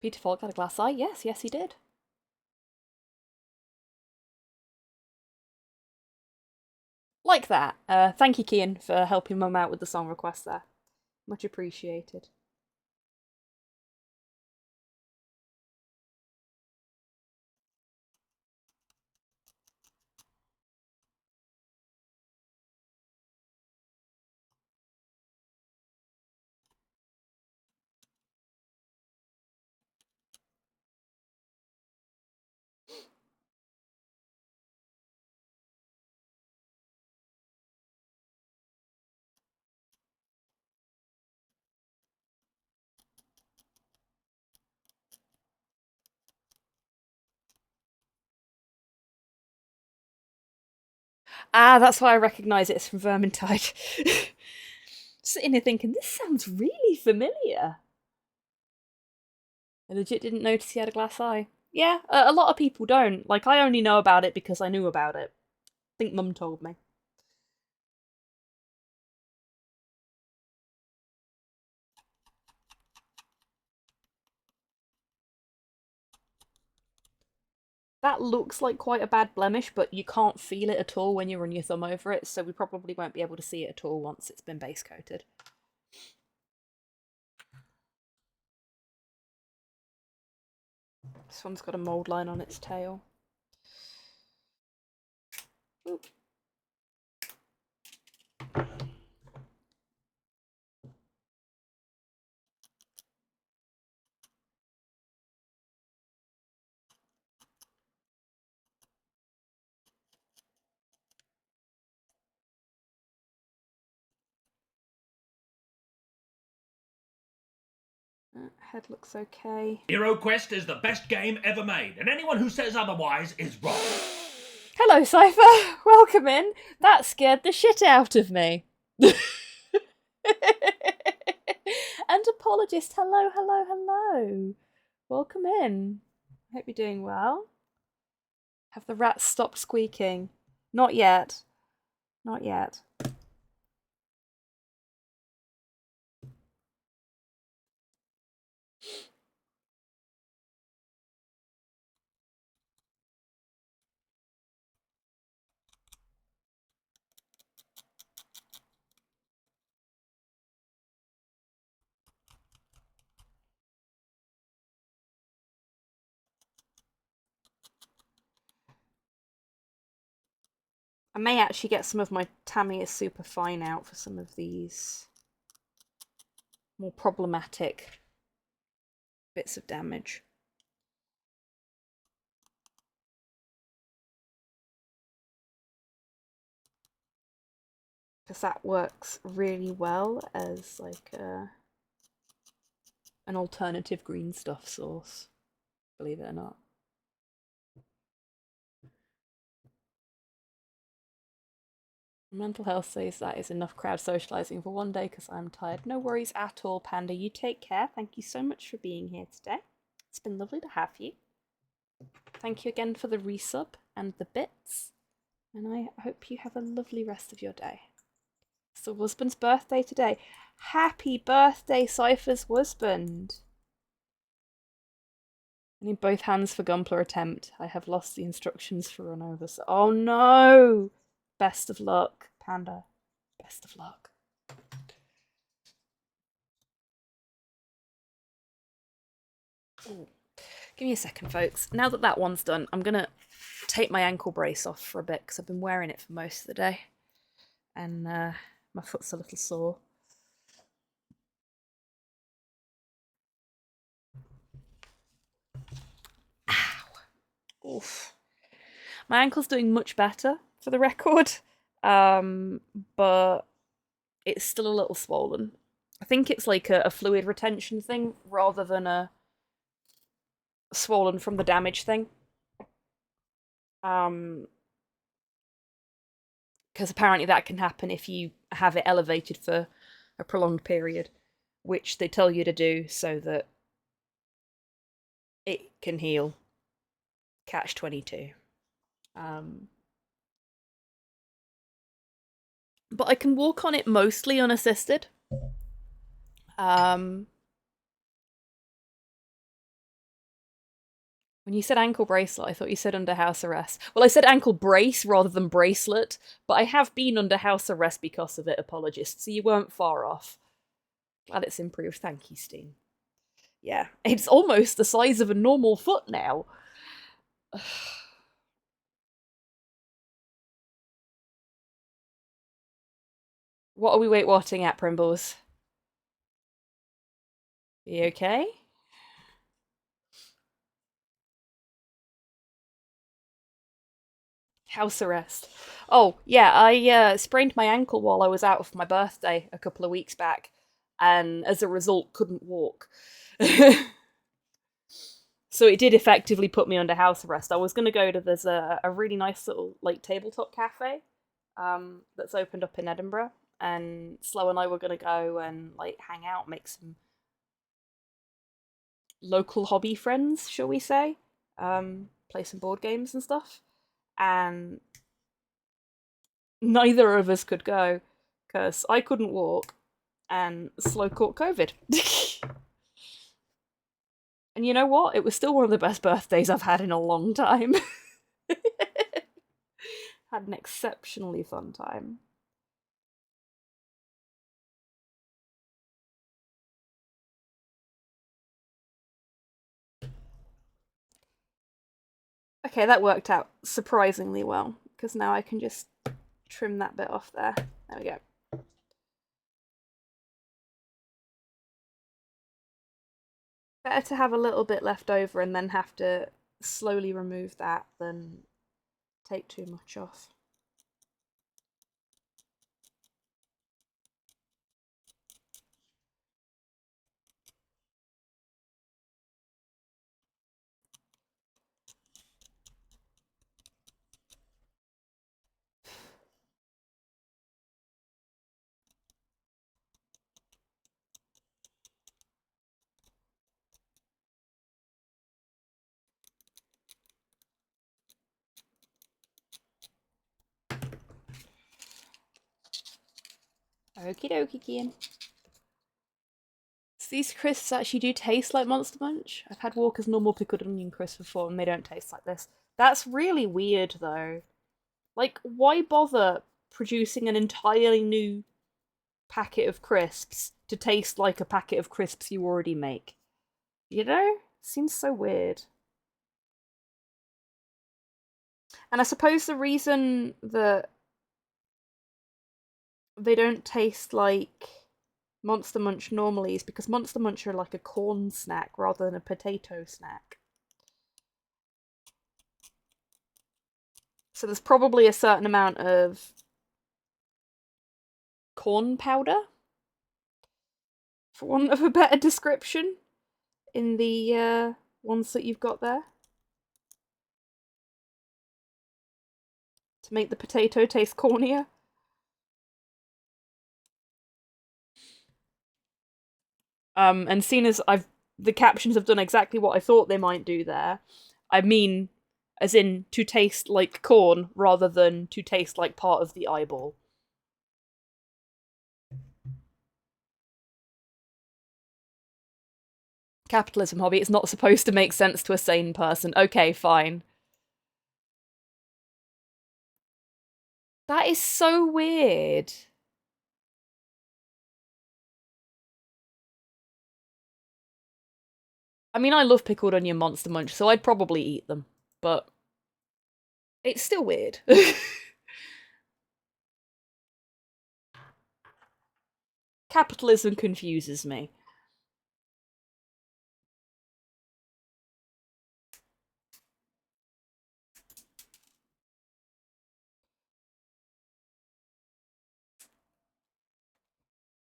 Speaker 1: Peter Falk had a glass eye? Yes, yes he did. Like that. Thank you, Kian, for helping Mum out with the song request there. Much appreciated. Ah, that's why I recognise it. It's from Vermintide. Sitting here thinking, this sounds really familiar. I legit didn't notice he had a glass eye. Yeah, a lot of people don't. Like, I only know about it because I knew about it. I think Mum told me. That looks like quite a bad blemish, but you can't feel it at all when you run your thumb over it, so we probably won't be able to see it at all once it's been base coated. This one's got a mould line on its tail. Ooh. Head looks okay.
Speaker 6: Hero Quest is the best game ever made, and anyone who says otherwise is wrong.
Speaker 1: Hello, Cypher. Welcome in. That scared the shit out of me. And apologist, hello, hello, hello. Welcome in. Hope you're doing well. Have the rats stopped squeaking? Not yet. Not yet. I may actually get some of my Tamiya Super Fine out for some of these more problematic bits of damage. Because that works really well as like an alternative green stuff source, believe it or not. Mental health says that is enough crowd socializing for one day because I'm tired. No worries at all, Panda. You take care. Thank you so much for being here today. It's been lovely to have you. Thank you again for the resub and the bits. And I hope you have a lovely rest of your day. It's the husband's birthday today. Happy birthday, Cypher's husband. I need both hands for Gumpler attempt. I have lost the instructions for run over. So oh no! Best of luck, Panda. Best of luck. Ooh. Give me a second, folks. Now that that one's done, I'm going to take my ankle brace off for a bit because I've been wearing it for most of the day. And my foot's a little sore. Ow. Oof. My ankle's doing much better, for the record, but it's still a little swollen. I think it's like a fluid retention thing rather than a swollen from the damage thing. Because apparently that can happen if you have it elevated for a prolonged period, which they tell you to do so that it can heal. Catch 22. But I can walk on it mostly unassisted. When you said ankle bracelet, I thought you said under house arrest. Well, I said ankle brace rather than bracelet, but I have been under house arrest because of it, apologist, so you weren't far off. Glad it's improved. Thank you, Steen. Yeah, it's almost the size of a normal foot now. What are we wait-watching at, Primbles? You okay? House arrest. Oh, yeah, I sprained my ankle while I was out for my birthday a couple of weeks back, and as a result, couldn't walk. So it did effectively put me under house arrest. I was going to go to, there's a really nice little, like, tabletop cafe that's opened up in Edinburgh, and Slow and I were going to go and, like, hang out, make some local hobby friends, shall we say, play some board games and stuff, and neither of us could go because I couldn't walk and Slow caught COVID. And you know what? It was still one of the best birthdays I've had in a long time. Had an exceptionally fun time. Okay, that worked out surprisingly well, because now I can just trim that bit off there. There we go. Better to have a little bit left over and then have to slowly remove that than take too much off. Okie dokie, Kian. So these crisps actually do taste like Monster Munch. I've had Walker's normal pickled onion crisps before and they don't taste like this. That's really weird though. Like, why bother producing an entirely new packet of crisps to taste like a packet of crisps you already make? You know? Seems so weird. And I suppose the reason that they don't taste like Monster Munch normally is because Monster Munch are like a corn snack rather than a potato snack. So there's probably a certain amount of corn powder, for want of a better description, in the ones that you've got there. To make the potato taste cornier. And seeing as the captions have done exactly what I thought they might do there, I mean, as in to taste like corn rather than to taste like part of the eyeball. Capitalism, hobby. It's not supposed to make sense to a sane person. Okay, fine. That is so weird. I mean, I love pickled onion Monster Munch, so I'd probably eat them, but it's still weird. Capitalism confuses me.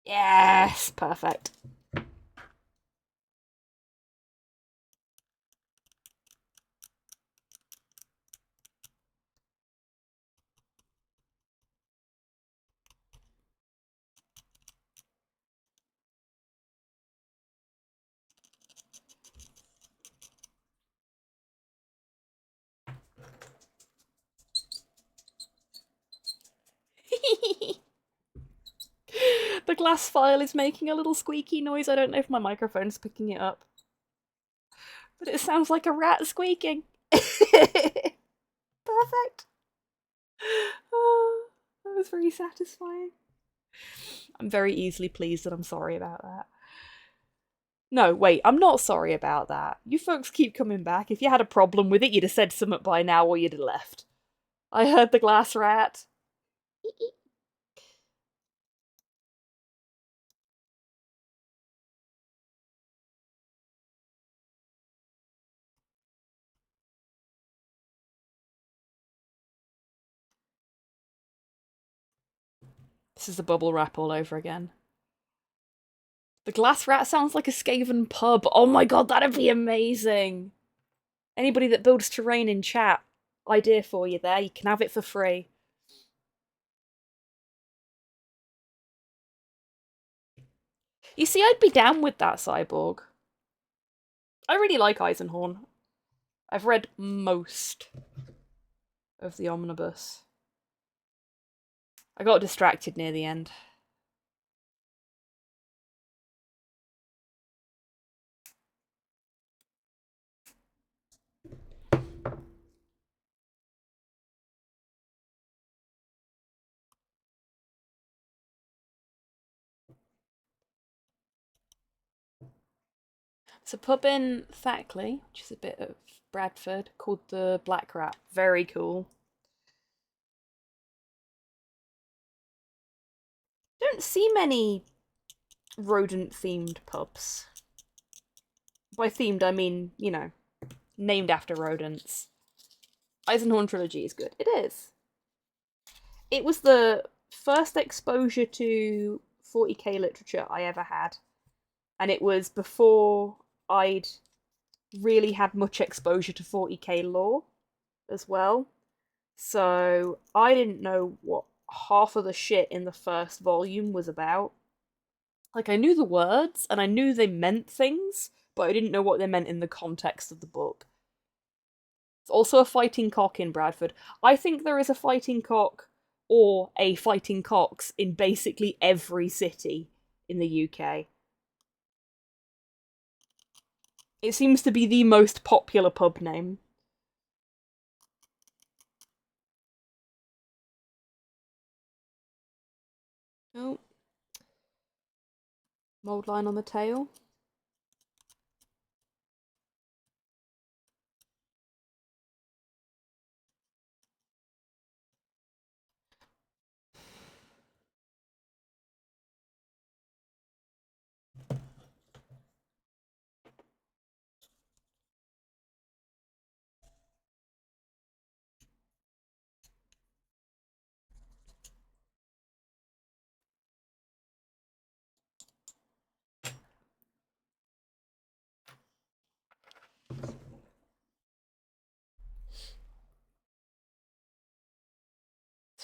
Speaker 1: Yes, perfect. The glass file is making a little squeaky noise. I don't know if my microphone's picking it up. But it sounds like a rat squeaking. Perfect. Oh, that was very satisfying. I'm very easily pleased and I'm sorry about that. No, wait, I'm not sorry about that. You folks keep coming back. If you had a problem with it, you'd have said something by now or you'd have left. I heard the glass rat. This is the bubble wrap all over again. The glass rat sounds like a Skaven pub. Oh my god, that'd be amazing. Anybody that builds terrain in chat, idea for you there. You can have it for free. You see, I'd be down with that, Cyborg. I really like Eisenhorn. I've read most of the omnibus. I got distracted near the end. It's a pub in Thackley, which is a bit of Bradford, called the Black Rat. Very cool. Don't see many rodent-themed pubs. By themed, I mean, you know, named after rodents. Eisenhorn Trilogy is good. It is. It was the first exposure to 40k literature I ever had. And it was before I'd really had much exposure to 40k lore as well. So I didn't know what half of the shit in the first volume was about. Like, I knew the words, and I knew they meant things, but I didn't know what they meant in the context of the book. It's also a fighting cock in Bradford. I think there is a fighting cock or a Fighting Cocks in basically every city in the UK. It seems to be the most popular pub name. Oh. Mold line on the tail.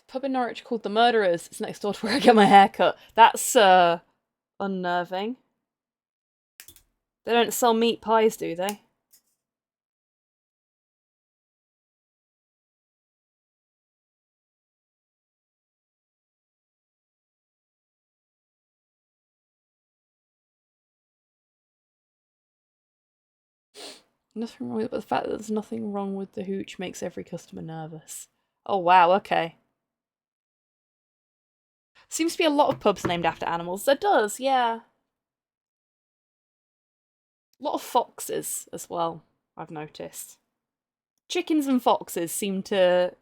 Speaker 1: Pub in Norwich called The Murderers. It's next door to where I get my hair cut. That's, unnerving. They don't sell meat pies, do they? Nothing wrong with it, but the fact that there's nothing wrong with the hooch makes every customer nervous. Oh wow, okay. Seems to be a lot of pubs named after animals. There does, yeah. A lot of foxes as well, I've noticed. Chickens and foxes seem to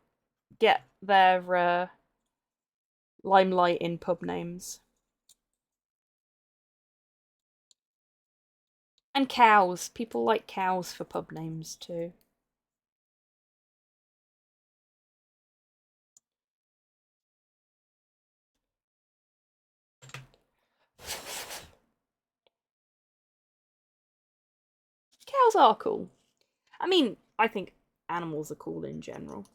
Speaker 1: get their limelight in pub names. And cows. People like cows for pub names too. Cows are cool. I mean, I think animals are cool in general.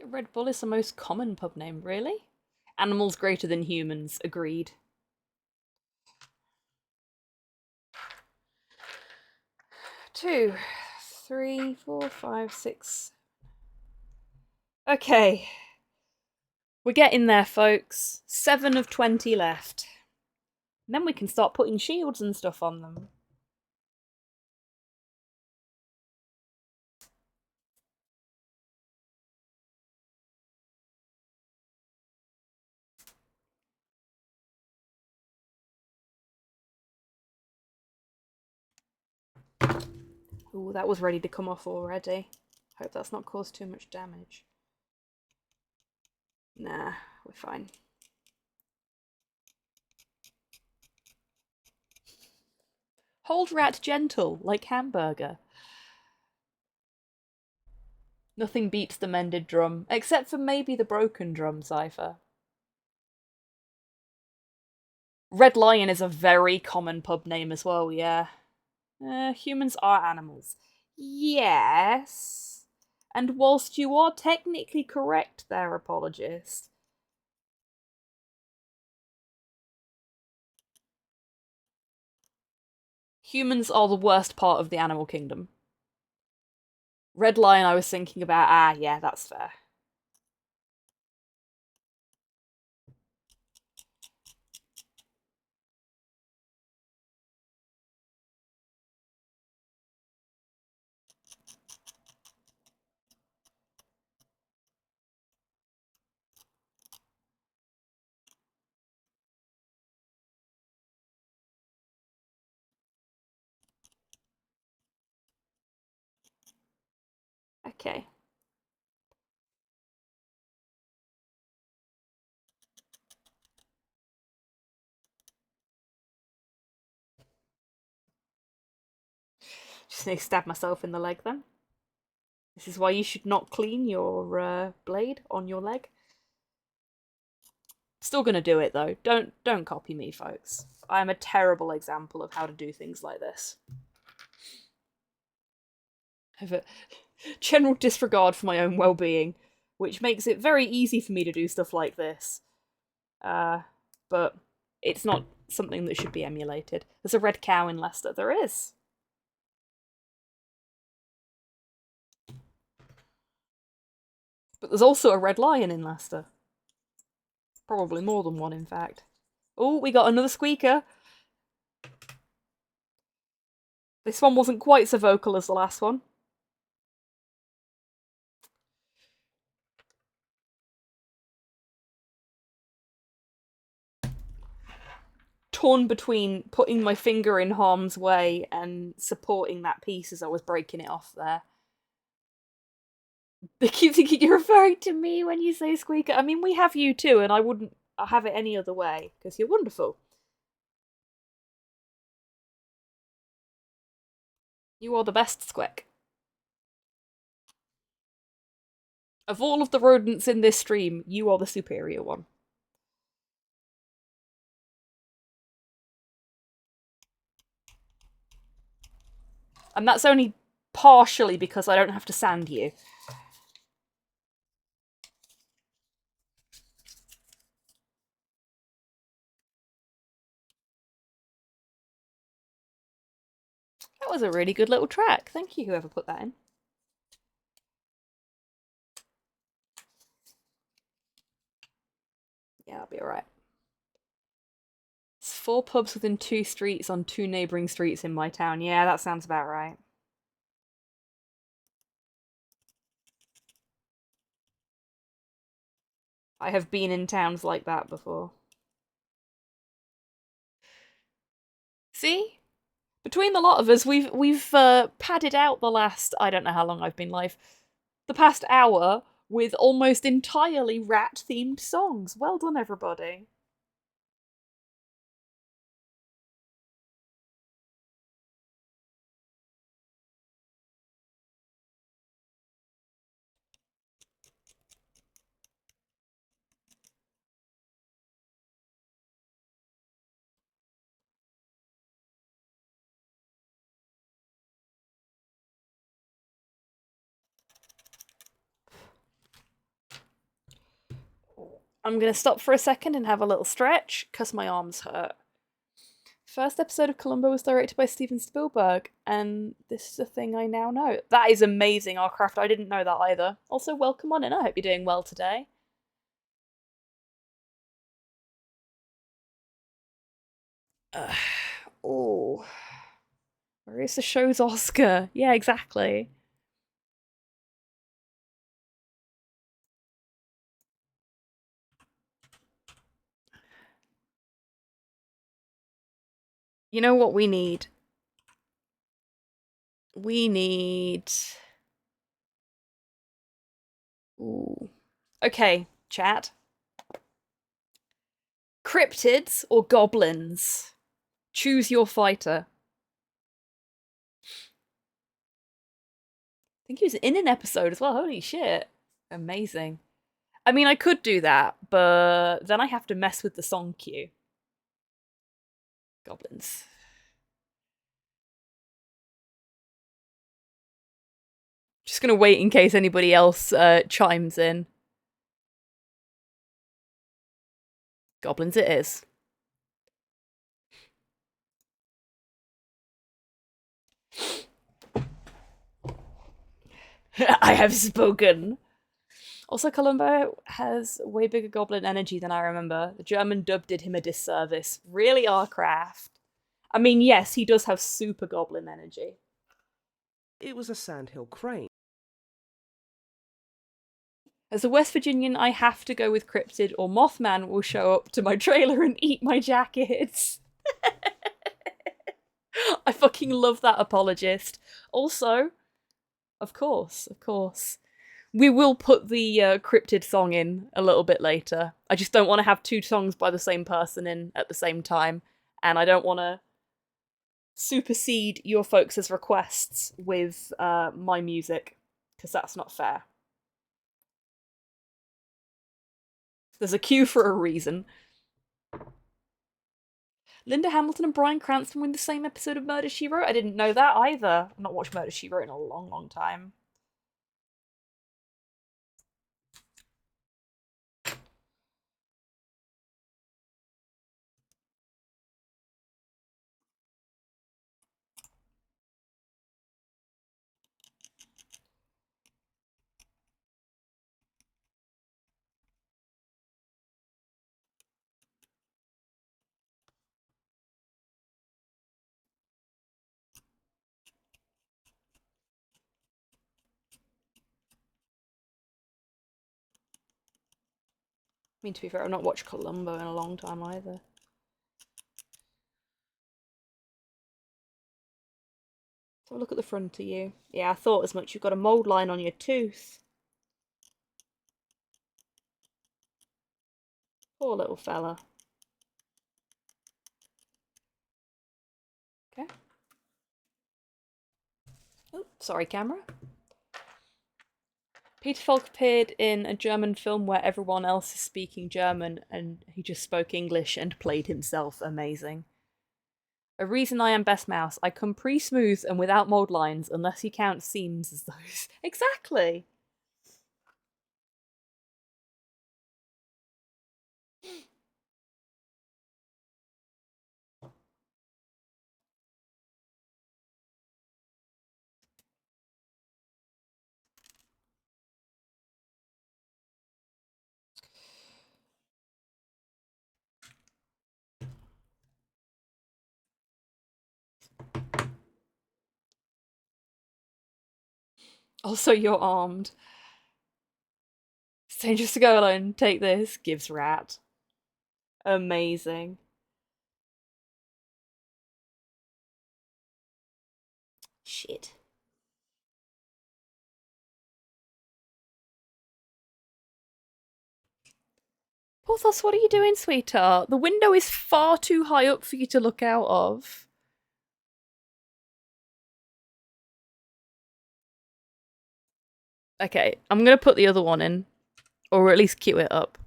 Speaker 1: Red Bull is the most common pub name, really? Animals greater than humans, agreed. Two, three, four, five, six. Okay. We're getting there, folks. 7 of 20 left. And then we can start putting shields and stuff on them. Ooh, that was ready to come off already. Hope that's not caused too much damage. Nah, we're fine. Hold rat gentle, like hamburger. Nothing beats the mended drum, except for maybe the broken drum, Cypher. Red Lion is a very common pub name as well, yeah. Humans are animals. Yes. And whilst you are technically correct there, apologist, humans are the worst part of the animal kingdom. Red Lion I was thinking about, yeah, that's fair. Okay. Just need to stab myself in the leg then. This is why you should not clean your blade on your leg. Still gonna do it though. Don't copy me, folks. I am a terrible example of how to do things like this. I have a general disregard for my own well-being, which makes it very easy for me to do stuff like this. But it's not something that should be emulated. There's a red cow in Leicester. There is. But there's also a red lion in Leicester. Probably more than one, in fact. Oh, we got another squeaker. This one wasn't quite so vocal as the last one. Torn between putting my finger in harm's way and supporting that piece as I was breaking it off there. They keep thinking you're referring to me when you say squeaker. I mean, we have you too, and I wouldn't have it any other way, because you're wonderful. You are the best, Squeak. Of all of the rodents in this stream, you are the superior one. And that's only partially because I don't have to sand you. That was a really good little track. Thank you, whoever put that in. Yeah, I'll be alright. It's 4 pubs within 2 streets on 2 neighbouring streets in my town. Yeah, that sounds about right. I have been in towns like that before. See? Between the lot of us, we've padded out the last, I don't know how long I've been live, the past hour with almost entirely rat-themed songs. Well done, everybody. I'm going to stop for a second and have a little stretch, because my arms hurt. First episode of Columbo was directed by Steven Spielberg, and this is a thing I now know. That is amazing, Arcraft. I didn't know that either. Also, welcome on in. I hope you're doing well today. Oh. Where is the show's Oscar? Yeah, exactly. You know what we need? We need... Ooh. Okay, chat. Cryptids or goblins? Choose your fighter. I think he was in an episode as well. Holy shit. Amazing. I mean, I could do that, but then I have to mess with the song queue. Goblins. Just gonna wait in case anybody else chimes in. Goblins it is. I have spoken. Also, Columbo has way bigger goblin energy than I remember. The German dub did him a disservice. Really, Arcraft? I mean, yes, he does have super goblin energy.
Speaker 7: It was a sandhill crane.
Speaker 1: As a West Virginian, I have to go with Cryptid or Mothman will show up to my trailer and eat my jackets. I fucking love that apologist. Also, of course. We will put the Cryptid song in a little bit later. I just don't want to have 2 songs by the same person in at the same time. And I don't want to supersede your folks' requests with my music, because that's not fair. There's a queue for a reason. Linda Hamilton and Bryan Cranston were in the same episode of Murder, She Wrote? I didn't know that either. I've not watched Murder, She Wrote in a long, long time. I mean, to be fair, I've not watched Columbo in a long time either. Let's have a look at the front of you. Yeah, I thought as much. You've got a mould line on your tooth. Poor little fella. Okay. Oh, sorry, camera. Peter Falk appeared in a German film where everyone else is speaking German and he just spoke English and played himself. Amazing. A reason I am best mouse. I come pre-smooth and without mold lines unless you count seams as those. Exactly. Also, you're armed. It's dangerous to go alone. Take this. Gives rat. Amazing. Shit. Porthos, what are you doing, sweetheart? The window is far too high up for you to look out of. Okay, I'm gonna put the other one in. Or at least queue it up.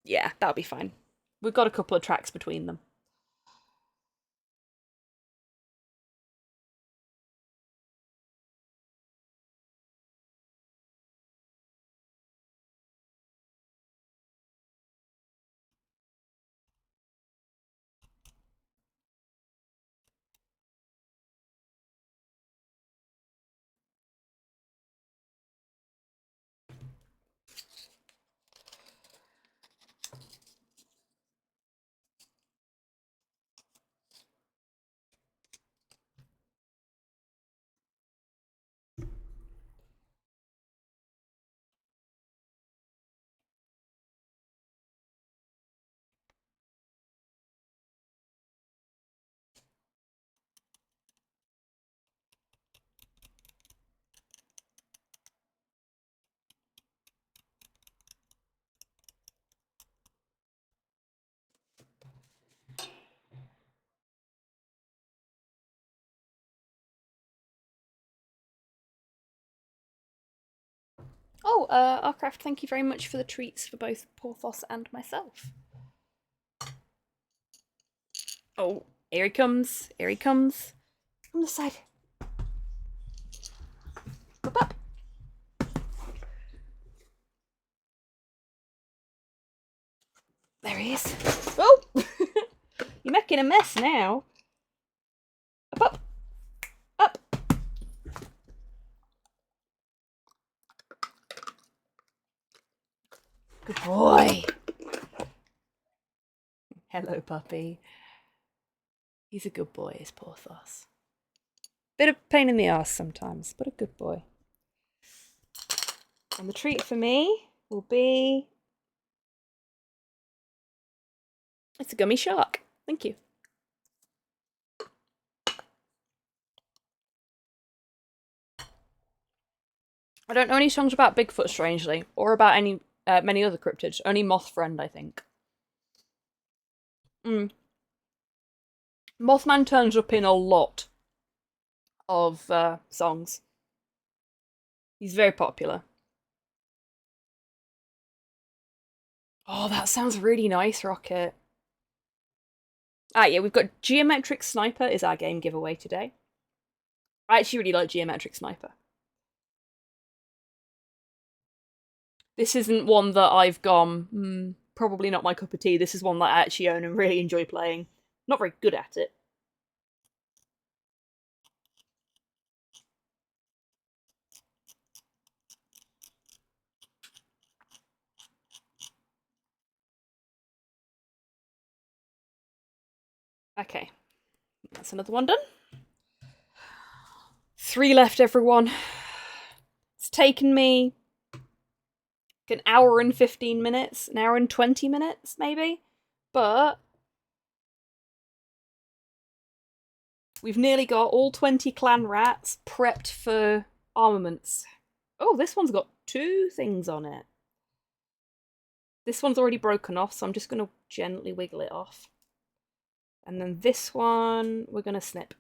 Speaker 1: Yeah, that'll be fine. We've got a couple of tracks between them. Oh, Arcraft, thank you very much for the treats for both Porthos and myself. Oh, here he comes. Here he comes. On the side. Up, up. There he is. Oh! You're making a mess now. Up, up. Up. Good boy. Hello, puppy. He's a good boy, is Porthos. Bit of pain in the ass sometimes, but a good boy. And the treat for me will be... It's a gummy shark. Thank you. I don't know any songs about Bigfoot, strangely, or about any many other cryptids. Only Mothfriend, I think. Mothman turns up in a lot of songs. He's very popular. Oh, that sounds really nice, Rocket. Yeah, we've got Geometric Sniper is our game giveaway today. I actually really like Geometric Sniper. This isn't one that I've gone, probably not my cup of tea. This is one that I actually own and really enjoy playing. Not very good at it. Okay, that's another one done. 3 left, everyone. It's taken me an hour and 15 minutes, an hour and 20 minutes, maybe? But we've nearly got all 20 clan rats prepped for armaments. Oh, this one's got 2 things on it. This one's already broken off, so I'm just going to gently wiggle it off. And then this one, we're going to snip.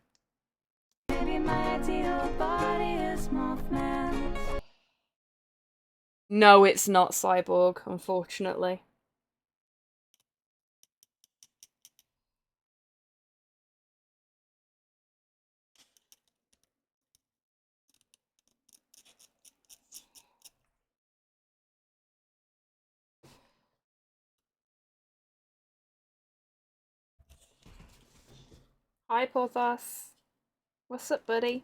Speaker 1: No, it's not Cyborg, unfortunately. Hi, Porthos. What's up, buddy?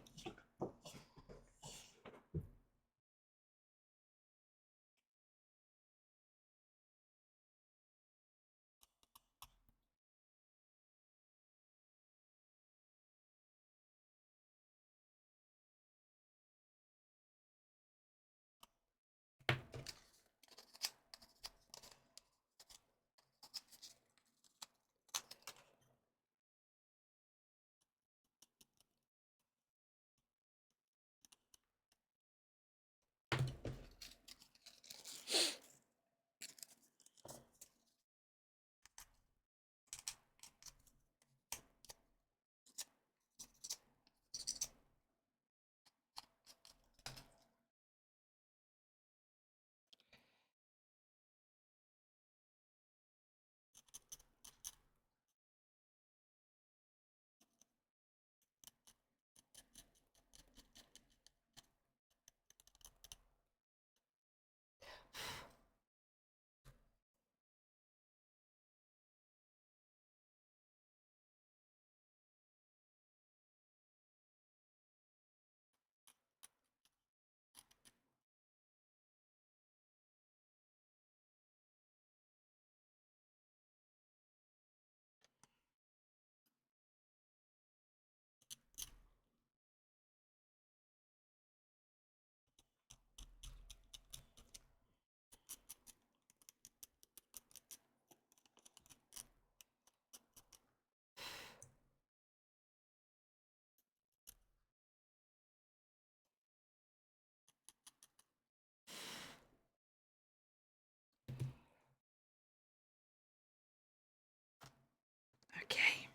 Speaker 1: Okay.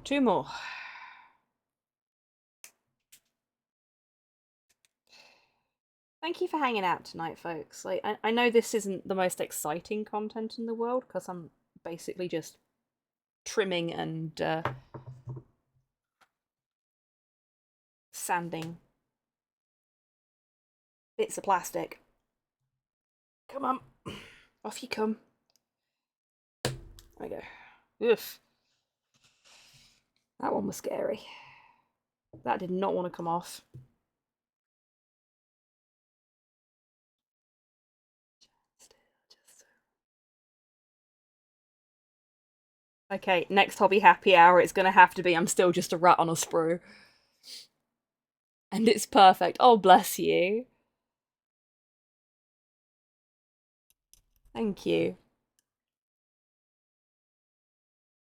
Speaker 1: 2 more. Thank you for hanging out tonight, folks. Like, I know this isn't the most exciting content in the world, because I'm basically just trimming and sanding bits of plastic. Come on. Off you come. There we go. Oof. That one was scary. That did not want to come off. Okay, next hobby happy hour, it's gonna have to be I'm still just a rat on a sprue. And it's perfect. Oh, bless you. Thank you.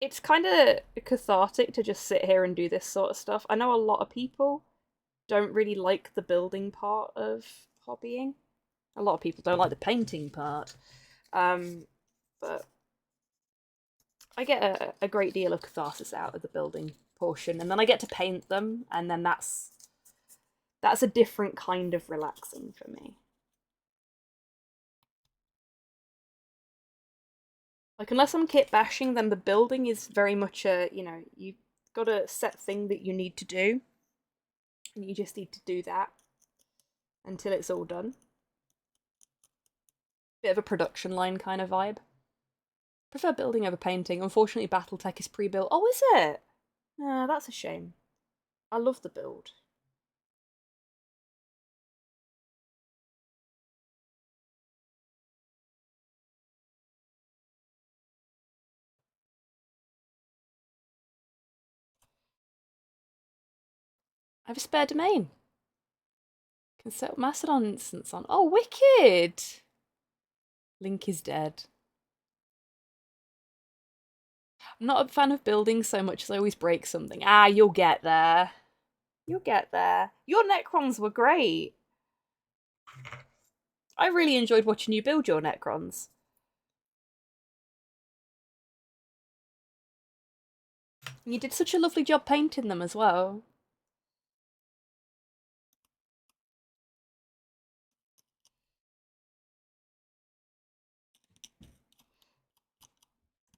Speaker 1: It's kind of cathartic to just sit here and do this sort of stuff. I know a lot of people don't really like the building part of hobbying. A lot of people don't like the painting part. But I get a great deal of catharsis out of the building portion, and then I get to paint them, and then that's a different kind of relaxing for me. Like, unless I'm kit bashing, then the building is very much a, you know, you've got a set thing that you need to do, and you just need to do that until it's all done. Bit of a production line kind of vibe. Prefer building over painting. Unfortunately, Battletech is pre-built. Oh, is it? That's a shame. I love the build. I have a spare domain. Can set up Mastodon instance on. Oh, wicked! Link is dead. I'm not a fan of building so much as I always break something. Ah, you'll get there. You'll get there. Your Necrons were great. I really enjoyed watching you build your Necrons. And you did such a lovely job painting them as well.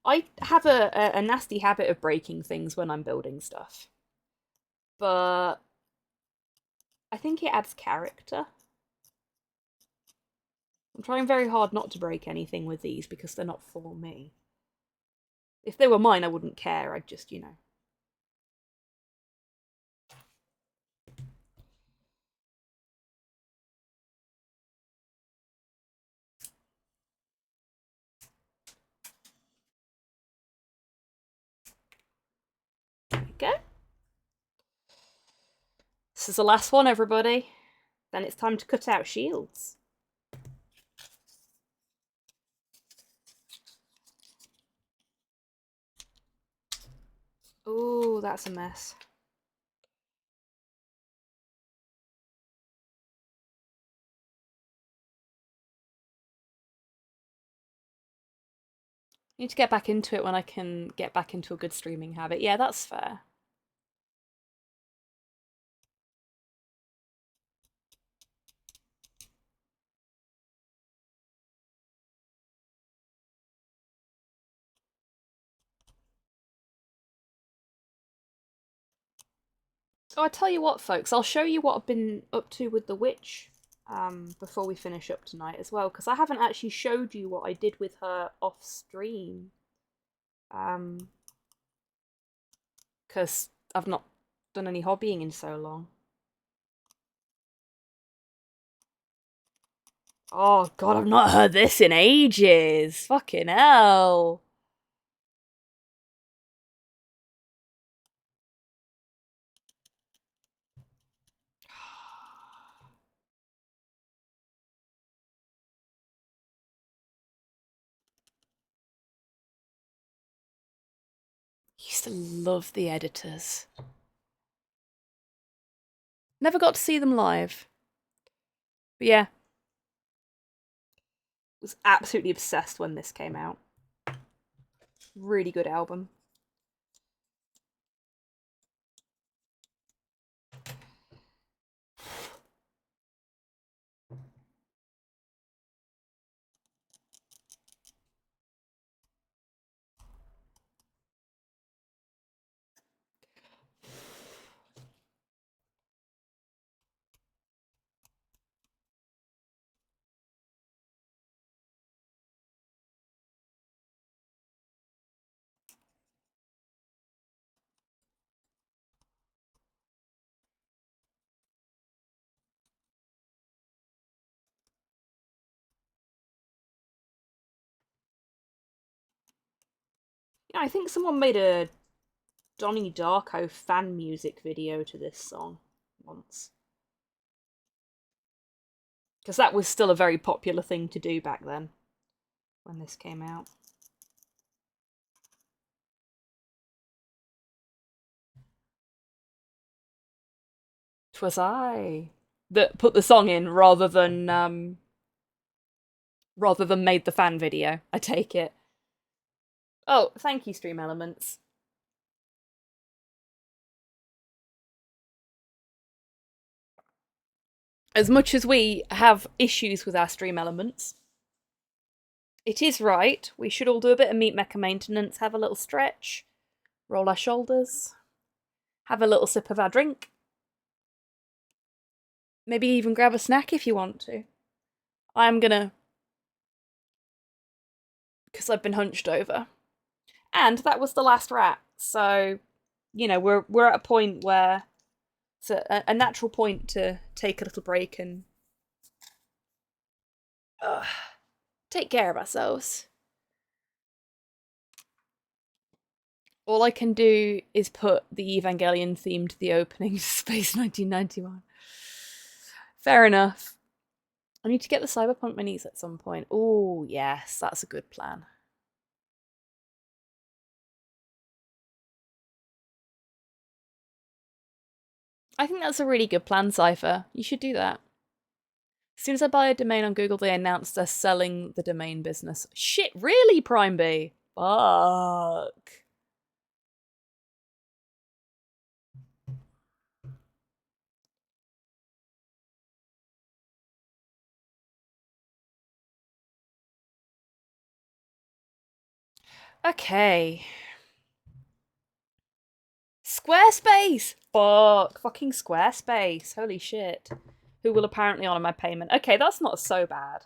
Speaker 1: I have a nasty habit of breaking things when I'm building stuff. But I think it adds character. I'm trying very hard not to break anything with these because they're not for me. If they were mine, I wouldn't care. I'd just, you know. There we go. This is the last one, everybody. Then it's time to cut out shields. Oh, that's a mess. I need to get back into it when I can get back into a good streaming habit. Yeah, that's fair. Oh, I tell you what, folks, I'll show you what I've been up to with the witch before we finish up tonight as well, because I haven't actually showed you what I did with her off stream. Because I've not done any hobbying in so long. Oh god, I've not heard this in ages. Fucking hell. Used to love the editors. Never got to see them live. But yeah. Was absolutely obsessed when this came out. Really good album. Yeah, I think someone made a Donnie Darko fan music video to this song once. Because that was still a very popular thing to do back then, when this came out. 'Twas I that put the song in rather than made the fan video. I take it. Oh, thank you, Stream Elements. As much as we have issues with our Stream Elements, it is right. We should all do a bit of meat mecha maintenance, have a little stretch, roll our shoulders, have a little sip of our drink. Maybe even grab a snack if you want to. I'm gonna, because I've been hunched over. And that was the last rat, so, you know, we're at a point where it's a natural point to take a little break and take care of ourselves. All I can do is put the Evangelion theme to the opening to Space 1991. Fair enough. I need to get the Cyberpunk minis at some point. Oh, yes, that's a good plan. I think that's a really good plan, Cypher. You should do that. As soon as I buy a domain on Google, they announce they're selling the domain business. Shit, really, Prime B? Fuck. Okay. Squarespace! Fuck. Fucking Squarespace. Holy shit. Who will apparently honour my payment. Okay, that's not so bad.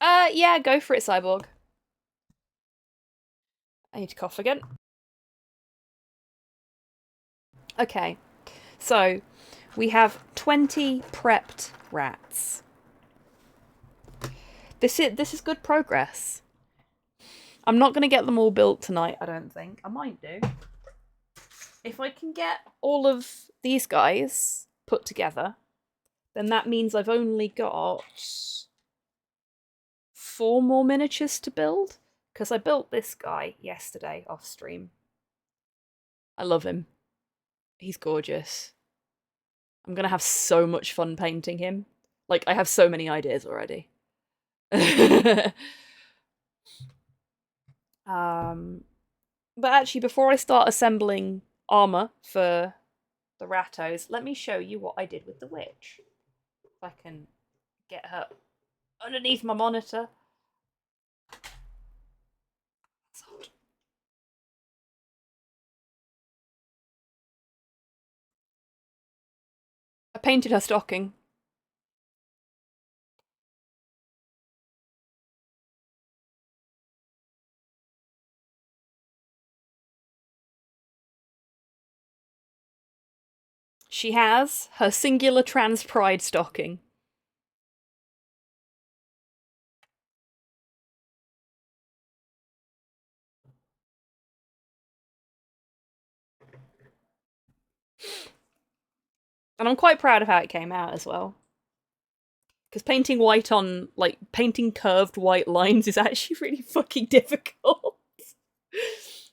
Speaker 1: Yeah, go for it, Cyborg. I need to cough again. Okay, so we have 20 prepped rats. This is good progress. I'm not going to get them all built tonight, I don't think. I might do. If I can get all of these guys put together, then that means I've only got 4 more miniatures to build. Because I built this guy yesterday off stream. I love him. He's gorgeous. I'm going to have so much fun painting him. Like, I have so many ideas already. But actually, before I start assembling armor for the Rattos, let me show you what I did with the witch. If I can get her underneath my monitor. I painted her stocking. She has her singular trans pride stocking. And I'm quite proud of how it came out as well. Because painting white on, like, painting curved white lines is actually really fucking difficult.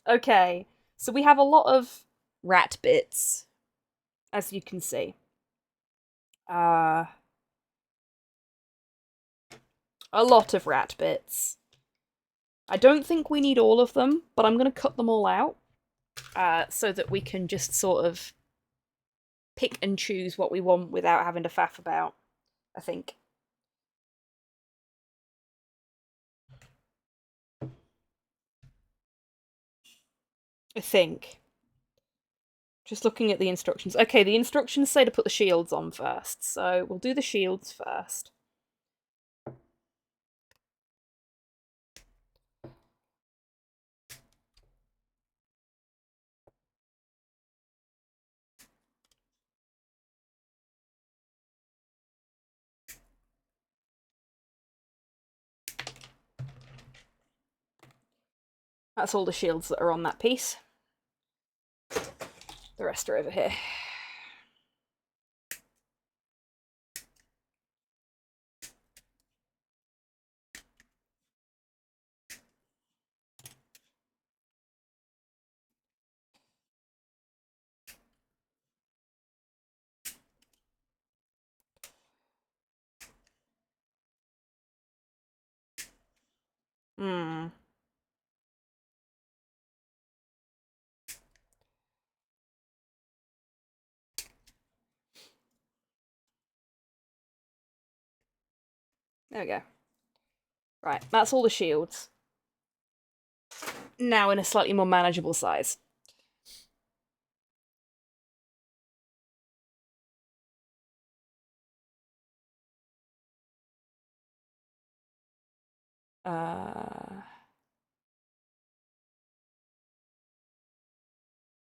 Speaker 1: Okay, so we have a lot of rat bits, as you can see. A lot of rat bits. I don't think we need all of them, but I'm going to cut them all out so that we can just sort of pick and choose what we want without having to faff about, I think. Just looking at the instructions. Okay, the instructions say to put the shields on first, so we'll do the shields first. That's all the shields that are on that piece. The rest are over here. Hmm. There we go. Right, that's all the shields. Now in a slightly more manageable size.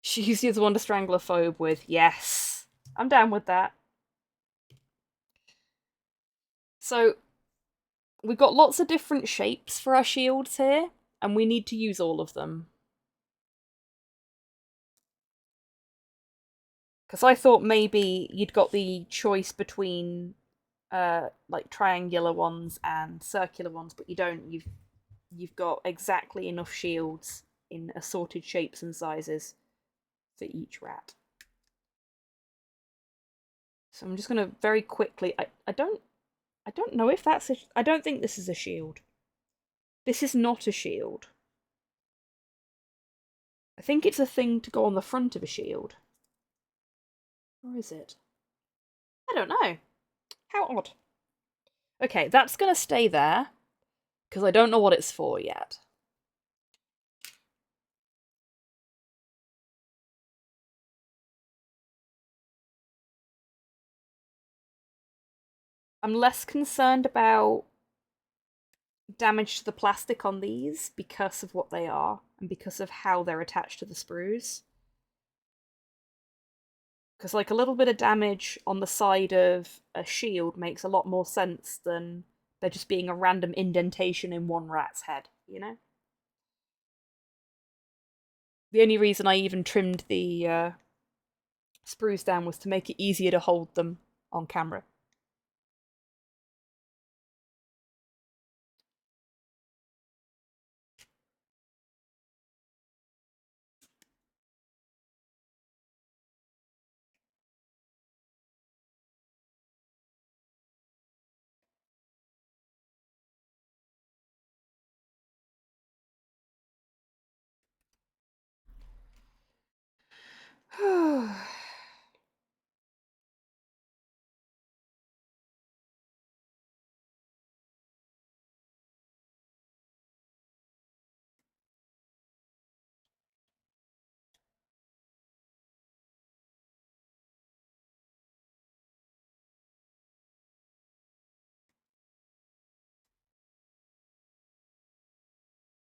Speaker 1: She's the one to strangle a phobe with. Yes. I'm down with that. So, we've got lots of different shapes for our shields here, and we need to use all of them. Because I thought maybe you'd got the choice between like triangular ones and circular ones, but you don't. You've got exactly enough shields in assorted shapes and sizes for each rat. So I'm just gonna very quickly. I don't know if that's a. I don't think this is a shield. This is not a shield. I think it's a thing to go on the front of a shield. Or is it? I don't know. How odd. Okay, that's gonna stay there, because I don't know what it's for yet. I'm less concerned about damage to the plastic on these because of what they are, and because of how they're attached to the sprues. Because, like, a little bit of damage on the side of a shield makes a lot more sense than there just being a random indentation in one rat's head, you know? The only reason I even trimmed the sprues down was to make it easier to hold them on camera.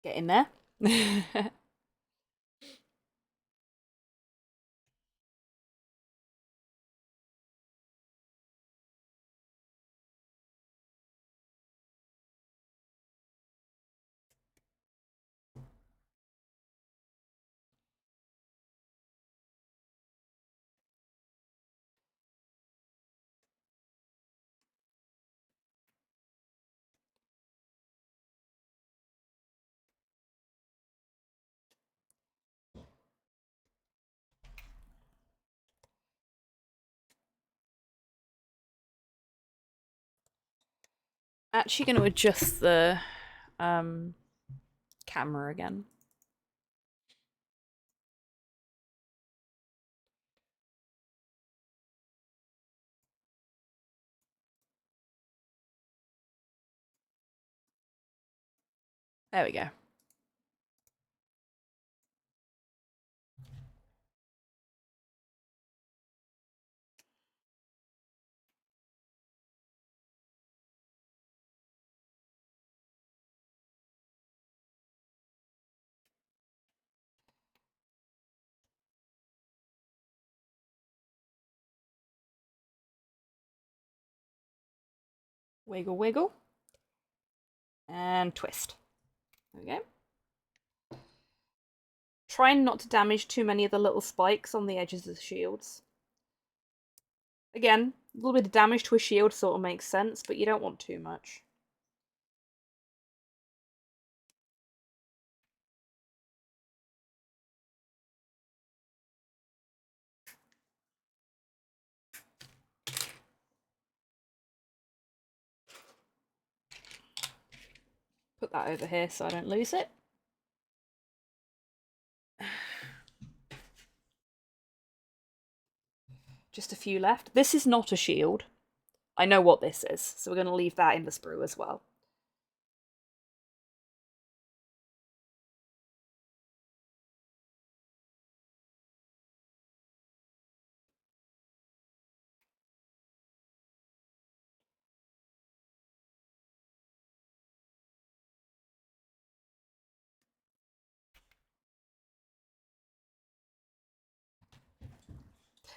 Speaker 1: Get in there. Actually going to adjust the camera again. There we go. Wiggle, wiggle. And twist. There we go. Trying not to damage too many of the little spikes on the edges of the shields. Again, a little bit of damage to a shield sort of makes sense, but you don't want too much. Put put that over here so I don't lose it. Just a few left. This is not a shield. I know what this is, so we're going to leave that in the sprue as well.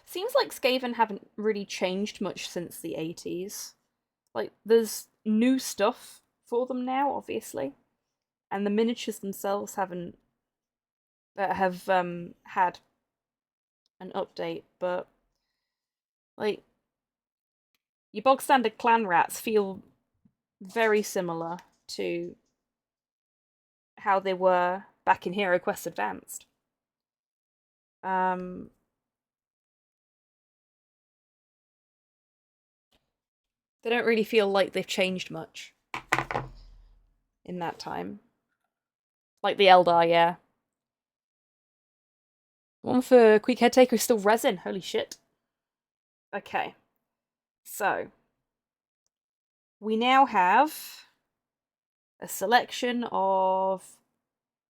Speaker 1: Seems like Skaven haven't really changed much since the 80s. Like, there's new stuff for them now, obviously. And the miniatures themselves have had an update, but like your bog standard clan rats feel very similar to how they were back in Hero Quest Advanced. They don't really feel like they've changed much in that time. Like the Eldar, yeah. One for Quick Head Taker is still resin. Holy shit. Okay. So, we now have a selection of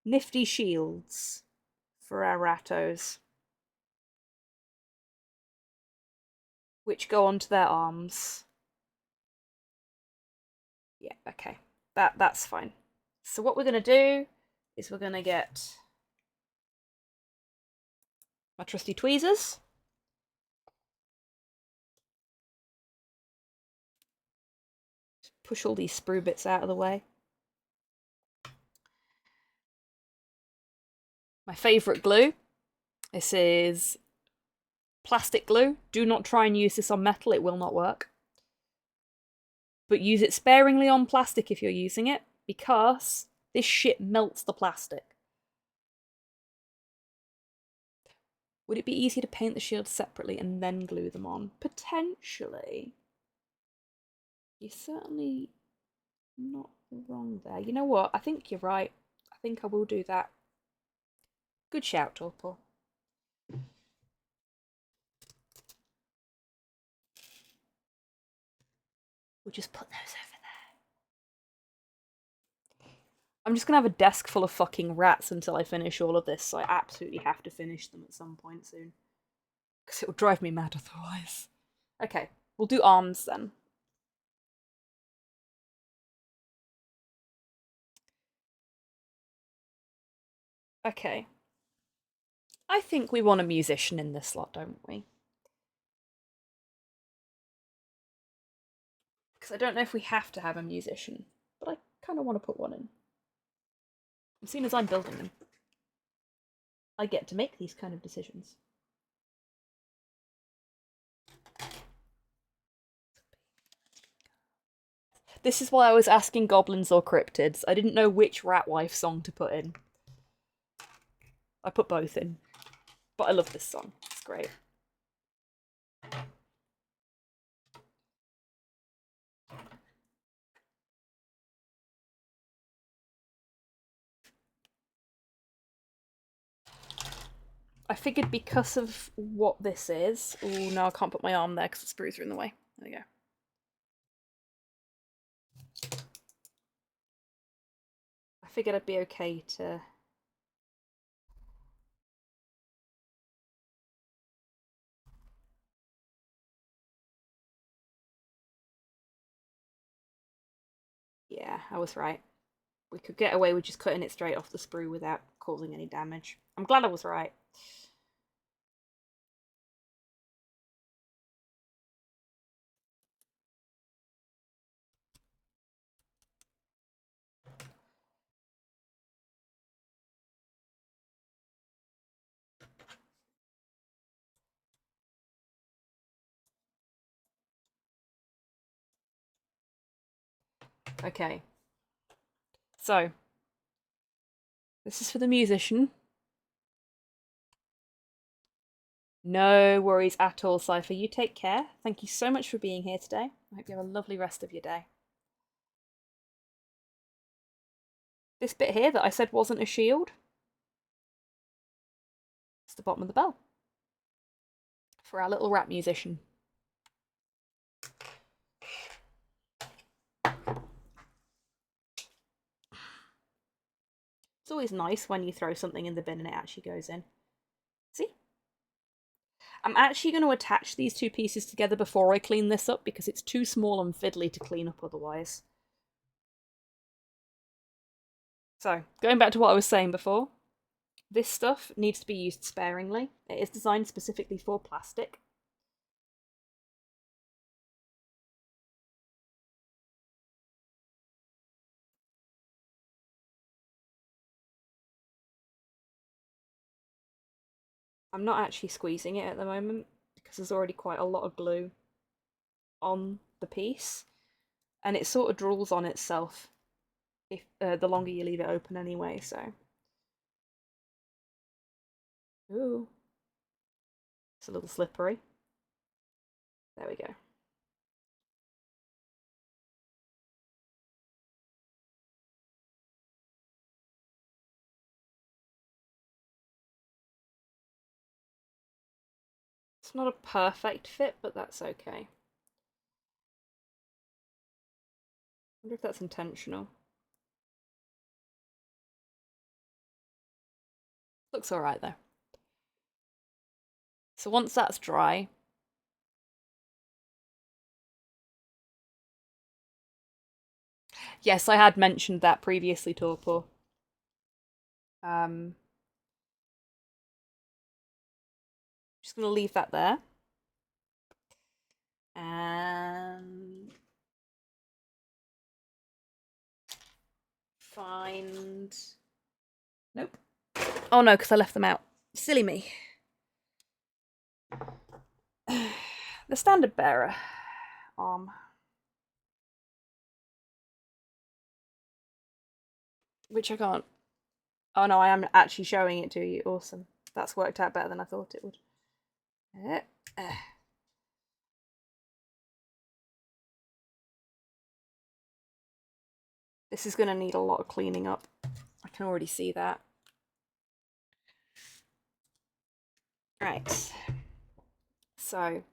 Speaker 1: nifty shields for our Rattos, which go onto their arms. Yeah, okay. That's fine. So what we're going to do is we're going to get my trusty tweezers. Just push all these sprue bits out of the way. My favourite glue. This is plastic glue. Do not try and use this on metal, it will not work. But use it sparingly on plastic if you're using it, because this shit melts the plastic. Would it be easy to paint the shields separately and then glue them on? Potentially. You're certainly not wrong there. You know what? I think you're right. I think I will do that. Good shout, Torpor. We'll just put those over there. I'm just gonna have a desk full of fucking rats until I finish all of this, so I absolutely have to finish them at some point soon. Because it will drive me mad otherwise. Okay, we'll do arms then. Okay. I think we want a musician in this slot, don't we? Because I don't know if we have to have a musician, but I kind of want to put one in. As soon as I'm building them, I get to make these kind of decisions. This is why I was asking goblins or cryptids. I didn't know which Ratwife song to put in. I put both in. But I love this song. It's great. I figured because of what this is... Oh, no, I can't put my arm there because the sprues are in the way. There we go. I figured I'd be okay to... Yeah, I was right. We could get away with just cutting it straight off the sprue without causing any damage. I'm glad I was right. Okay. So, this is for the musician. No worries at all, Cypher. You take care. Thank you so much for being here today. I hope you have a lovely rest of your day. this bit here that I said wasn't a shield. It's the bottom of the bell. For our little rap musician. It's always nice when you throw something in the bin and it actually goes in. See? I'm actually going to attach these two pieces together before I clean this up because it's too small and fiddly to clean up otherwise. So, going back to what I was saying before, this stuff needs to be used sparingly. It is designed specifically for plastic. I'm not actually squeezing it at the moment because there's already quite a lot of glue on the piece, and it sort of drools on itself if the longer you leave it open anyway, so. Ooh. It's a little slippery. There we go. It's not a perfect fit, but that's okay. I wonder if that's intentional. Looks alright though. So once that's dry, yes, I had mentioned that previously, Torpor. Just going to leave that there. And find... Nope. Oh no, because I left them out. Silly me. The standard bearer arm. Which I can't. Oh no, I am actually showing it to you. Awesome. That's worked out better than I thought it would. This is going to need a lot of cleaning up. I can already see that. Right. So,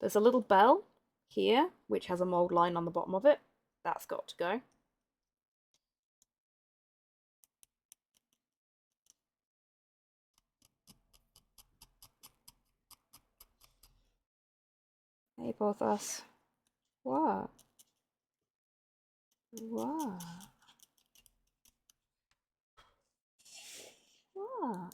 Speaker 1: there's a little bell here, which has a mould line on the bottom of it. That's got to go. Hey, Porthos. What? What? What?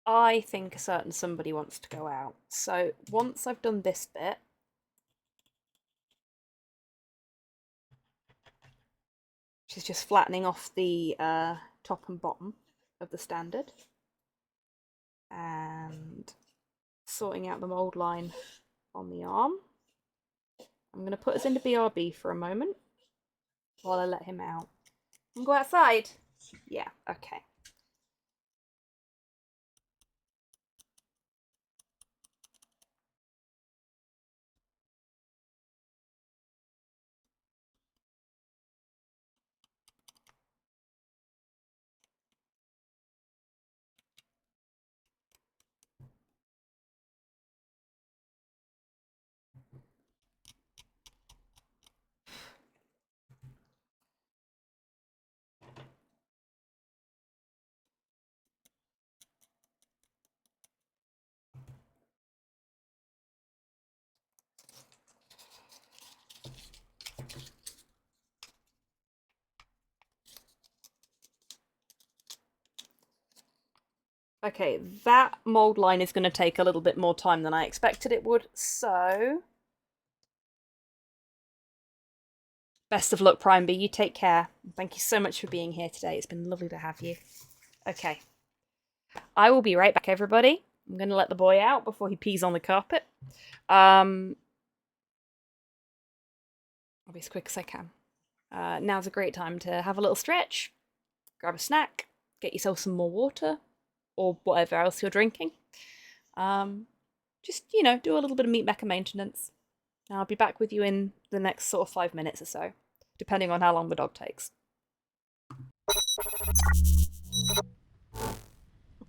Speaker 1: I think a certain somebody wants to go out. So once I've done this bit, which is just flattening off the top and bottom of the standard, and sorting out the mould line on the arm, I'm going to put us into BRB for a moment while I let him out. And go outside? Yeah, okay. Okay, that mould line is going to take a little bit more time than I expected it would, so... Best of luck, Prime B. You take care. Thank you so much for being here today. It's been lovely to have you. Okay. I will be right back, everybody. I'm going to let the boy out before he pees on the carpet. I'll be as quick as I can. Now's a great time to have a little stretch, grab a snack, get yourself some more water, or whatever else you're drinking. Just, do a little bit of meat mecha maintenance. I'll be back with you in the next sort of 5 minutes or so, depending on how long the dog takes.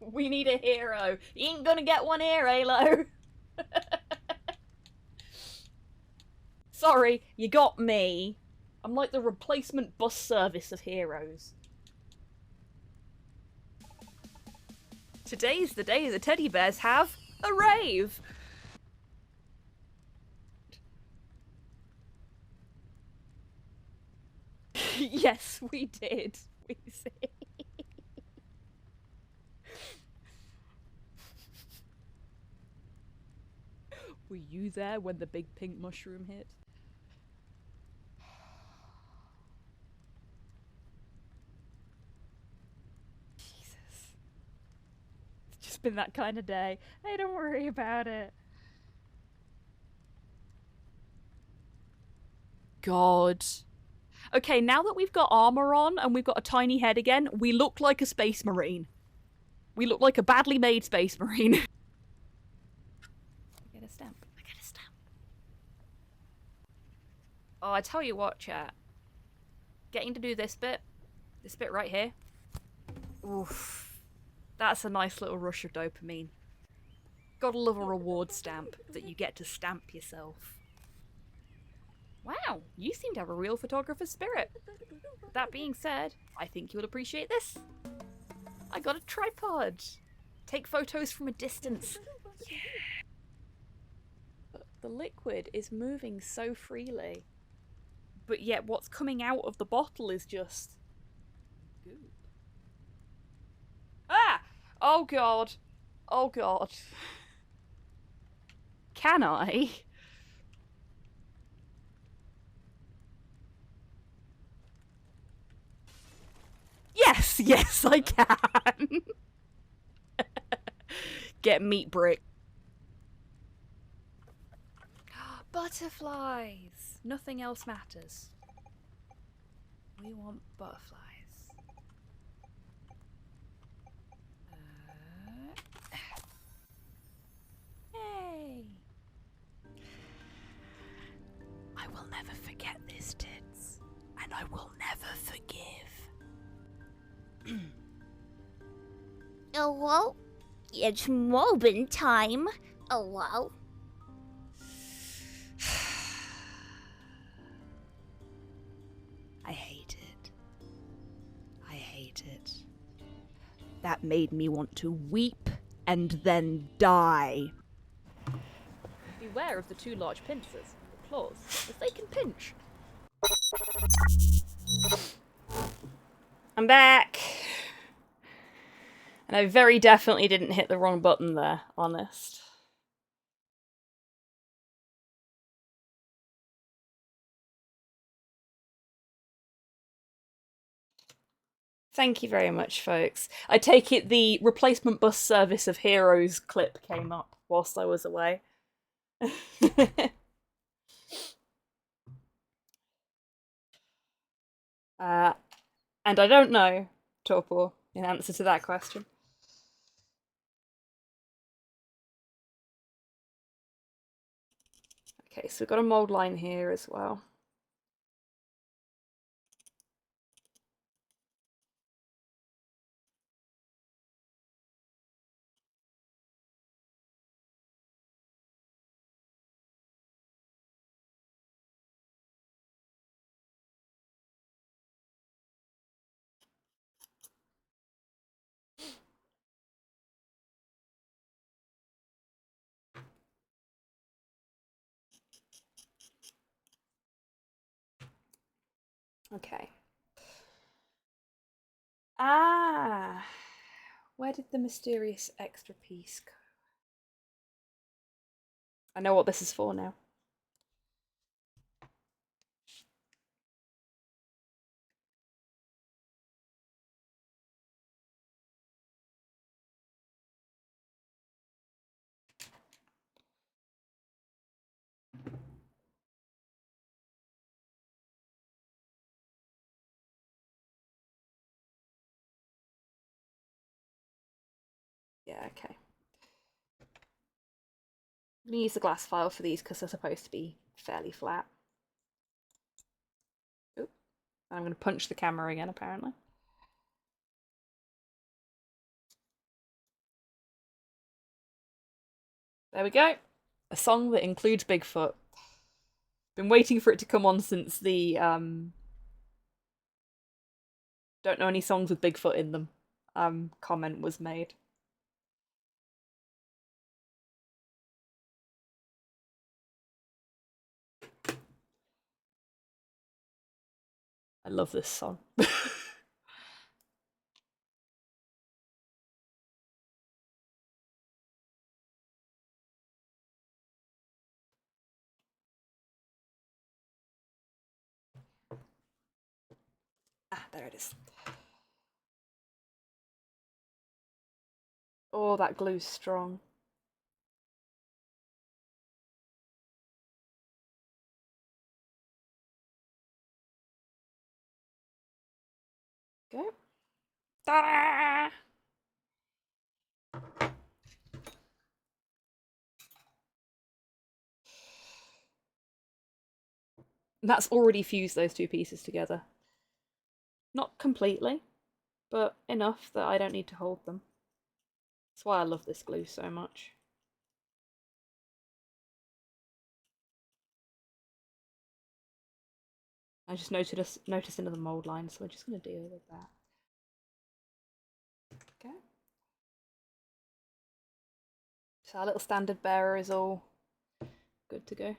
Speaker 1: We need a hero. You ain't gonna get one here, Halo. Sorry, you got me. I'm like the replacement bus service of heroes. Today's the day the teddy bears have a rave. Yes, we did. We see. Were you there when the big pink mushroom hit? Jesus. It's just been that kind of day. Hey, don't worry about it. God. Okay, now that we've got armor on and we've got a tiny head again, we look like a space marine. We look like a badly made space marine. I get a stamp. I get a stamp. Oh, I tell you what, chat. Getting to do this bit right here. Oof. That's a nice little rush of dopamine. Gotta love a reward stamp that you get to stamp yourself. Wow, you seem to have a real photographer's spirit. That being said, I think you'll appreciate this. I got a tripod. Take photos from a distance. Yeah. The liquid is moving so freely. But yet what's coming out of the bottle is just goop. Ah! Oh god. Oh god. Can I? Yes, yes, I can. Get meat brick. Butterflies. Nothing else matters. We want butterflies. Hey. I will never forget this, Tits. And I will never forgive.
Speaker 8: Hello? It's Robin time. Hello?
Speaker 1: I hate it. I hate it. That made me want to weep and then die. Beware of the two large pincers, claws, as they can pinch. I'm back. And I very definitely didn't hit the wrong button there, honest. Thank you very much, folks. I take it the replacement bus service of heroes clip came up whilst I was away. And I don't know, Torpor, in answer to that question. Okay, so we've got a mold line here as well. Okay. Ah, where did the mysterious extra piece go? I know what this is for now. Yeah, okay. I'm going to use the glass file for these because they're supposed to be fairly flat. Oop. I'm going to punch the camera again, apparently. There we go. A song that includes Bigfoot. Been waiting for it to come on since the don't know any songs with Bigfoot in them comment was made. I love this song. Ah, there it is. Oh, that glue's strong. Go. Ta-da! That's already fused those two pieces together. Not completely, but enough that I don't need to hold them. That's why I love this glue so much. I just noticed another mold line, so we're just going to deal with that. Okay. So our little standard bearer is all good to go.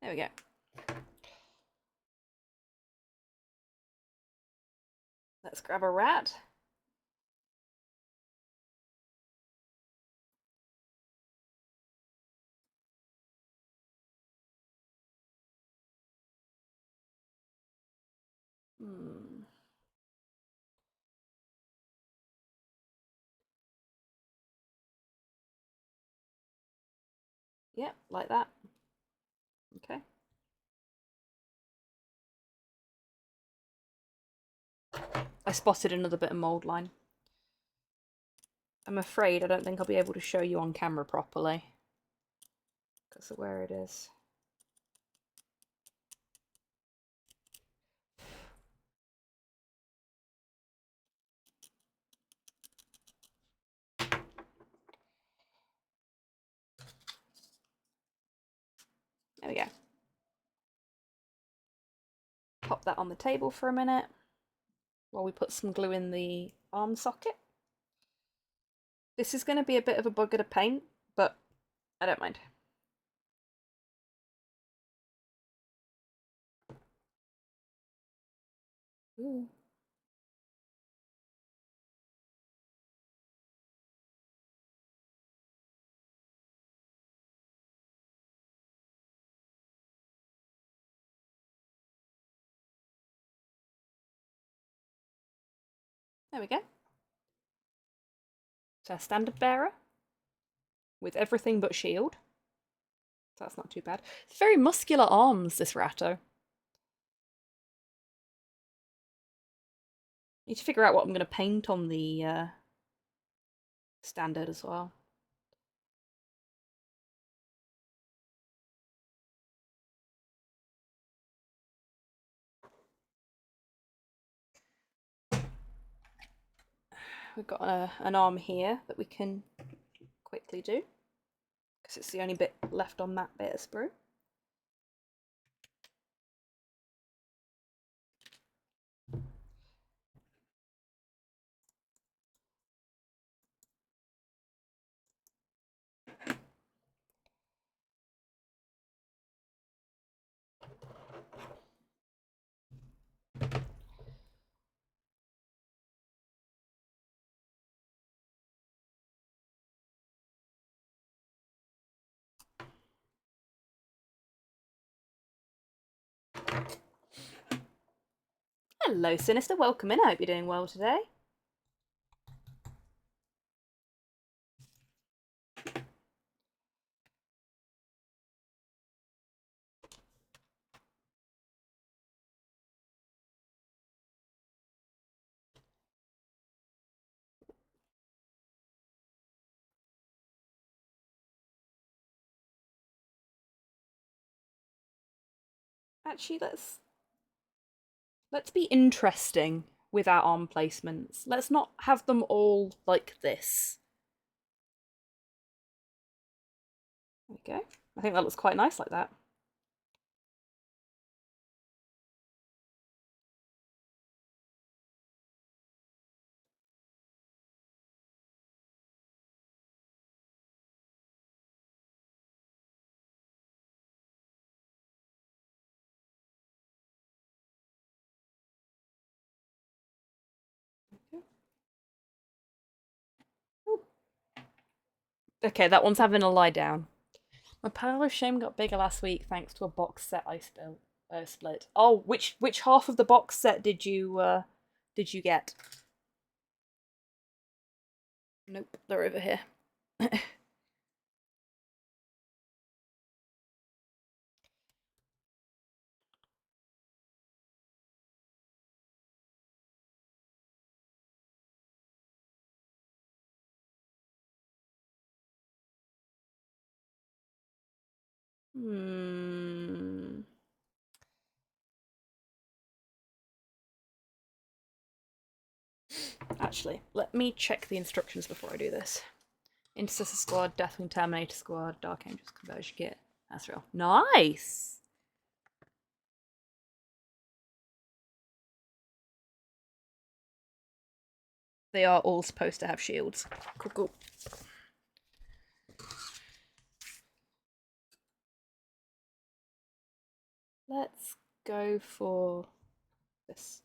Speaker 1: There we go. Let's grab a rat. Hmm. Yep, like that. Okay. I spotted another bit of mold line. I'm afraid I don't think I'll be able to show you on camera properly because of where it is. There we go. Pop that on the table for a minute while we put some glue in the arm socket. This is going to be a bit of a bugger to paint, but I don't mind. Ooh. There we go. So a standard bearer with everything but shield. So that's not too bad. It's very muscular arms, this ratto. Need to figure out what I'm going to paint on the standard as well. We've got an arm here that we can quickly do because it's the only bit left on that bit of sprue. Hello, Sinister. Welcome in. I hope you're doing well today. Actually, let's be interesting with our arm placements. Let's not have them all like this. There we go. I think that looks quite nice like that. Okay, that one's having a lie down. My pile of shame got bigger last week thanks to a box set I split. Oh, which half of the box set did you get? Nope, they're over here. Hmm. Actually, let me check the instructions before I do this. Intercessor Squad, Deathwing Terminator Squad, Dark Angels Conversion Kit. That's real. Nice! They are all supposed to have shields. Cool, cool. Let's go for this.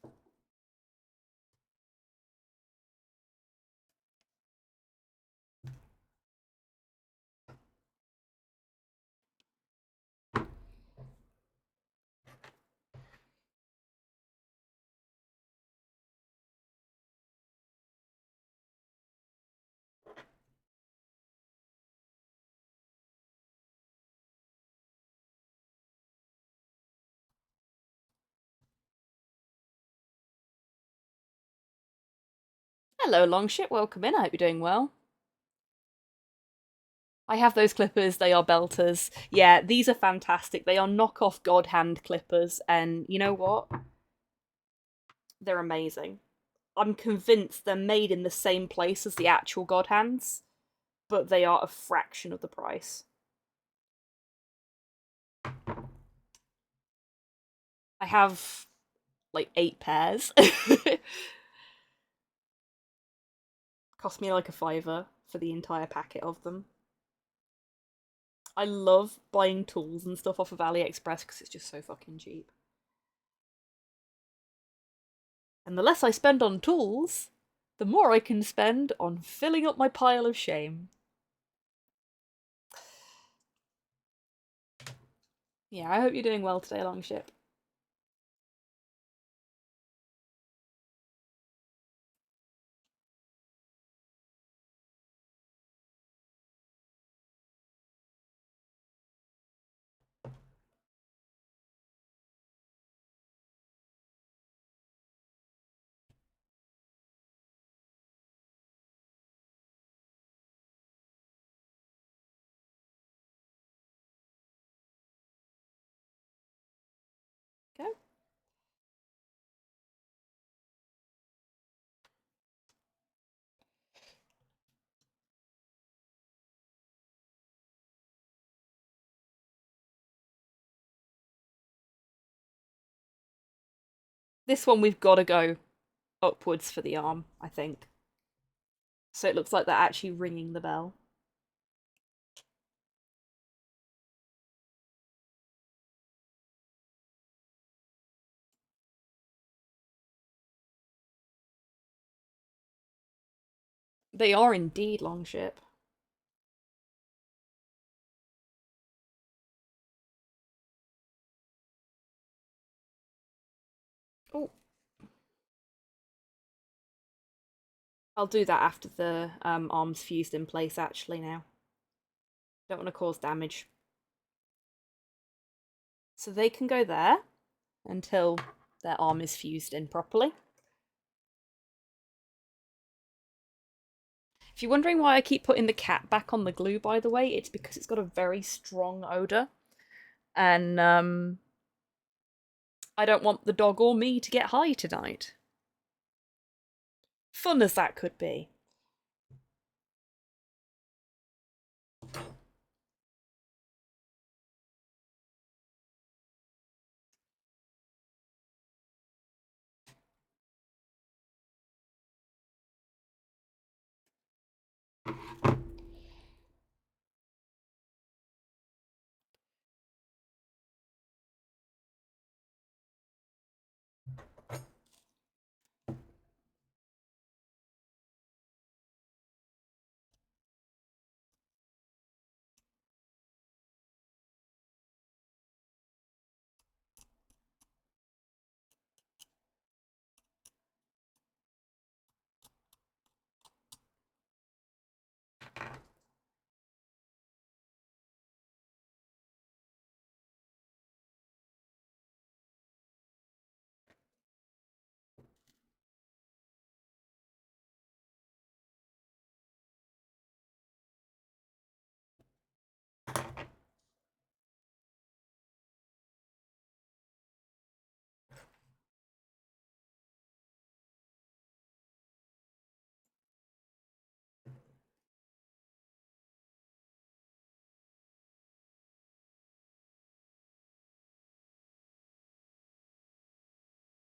Speaker 1: Hello, Longship. Welcome in. I hope you're doing well. I have those clippers. They are belters. Yeah, these are fantastic. They are knockoff God Hand clippers, and you know what? They're amazing. I'm convinced they're made in the same place as the actual God Hands, but they are a fraction of the price. I have like 8 pairs. Cost me like a £5 for the entire packet of them. I love buying tools and stuff off of AliExpress because it's just so fucking cheap. And the less I spend on tools, the more I can spend on filling up my pile of shame. Yeah, I hope you're doing well today, Longship. Okay. This one we've got to go upwards for the arm, I think. So it looks like they're actually ringing the bell. They are indeed, Longship. Oh. I'll do that after the arm's fused in place, actually, now. Don't want to cause damage. So they can go there until their arm is fused in properly. If you're wondering why I keep putting the cat back on the glue, by the way, it's because it's got a very strong odour. And I don't want the dog or me to get high tonight. Fun as that could be.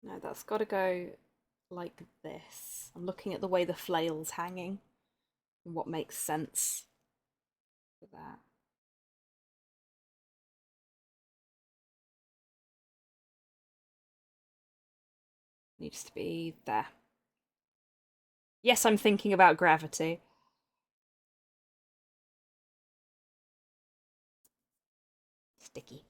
Speaker 1: No, that's got to go like this. I'm looking at the way the flail's hanging and what makes sense for that. Needs to be there. Yes, I'm thinking about gravity. Sticky.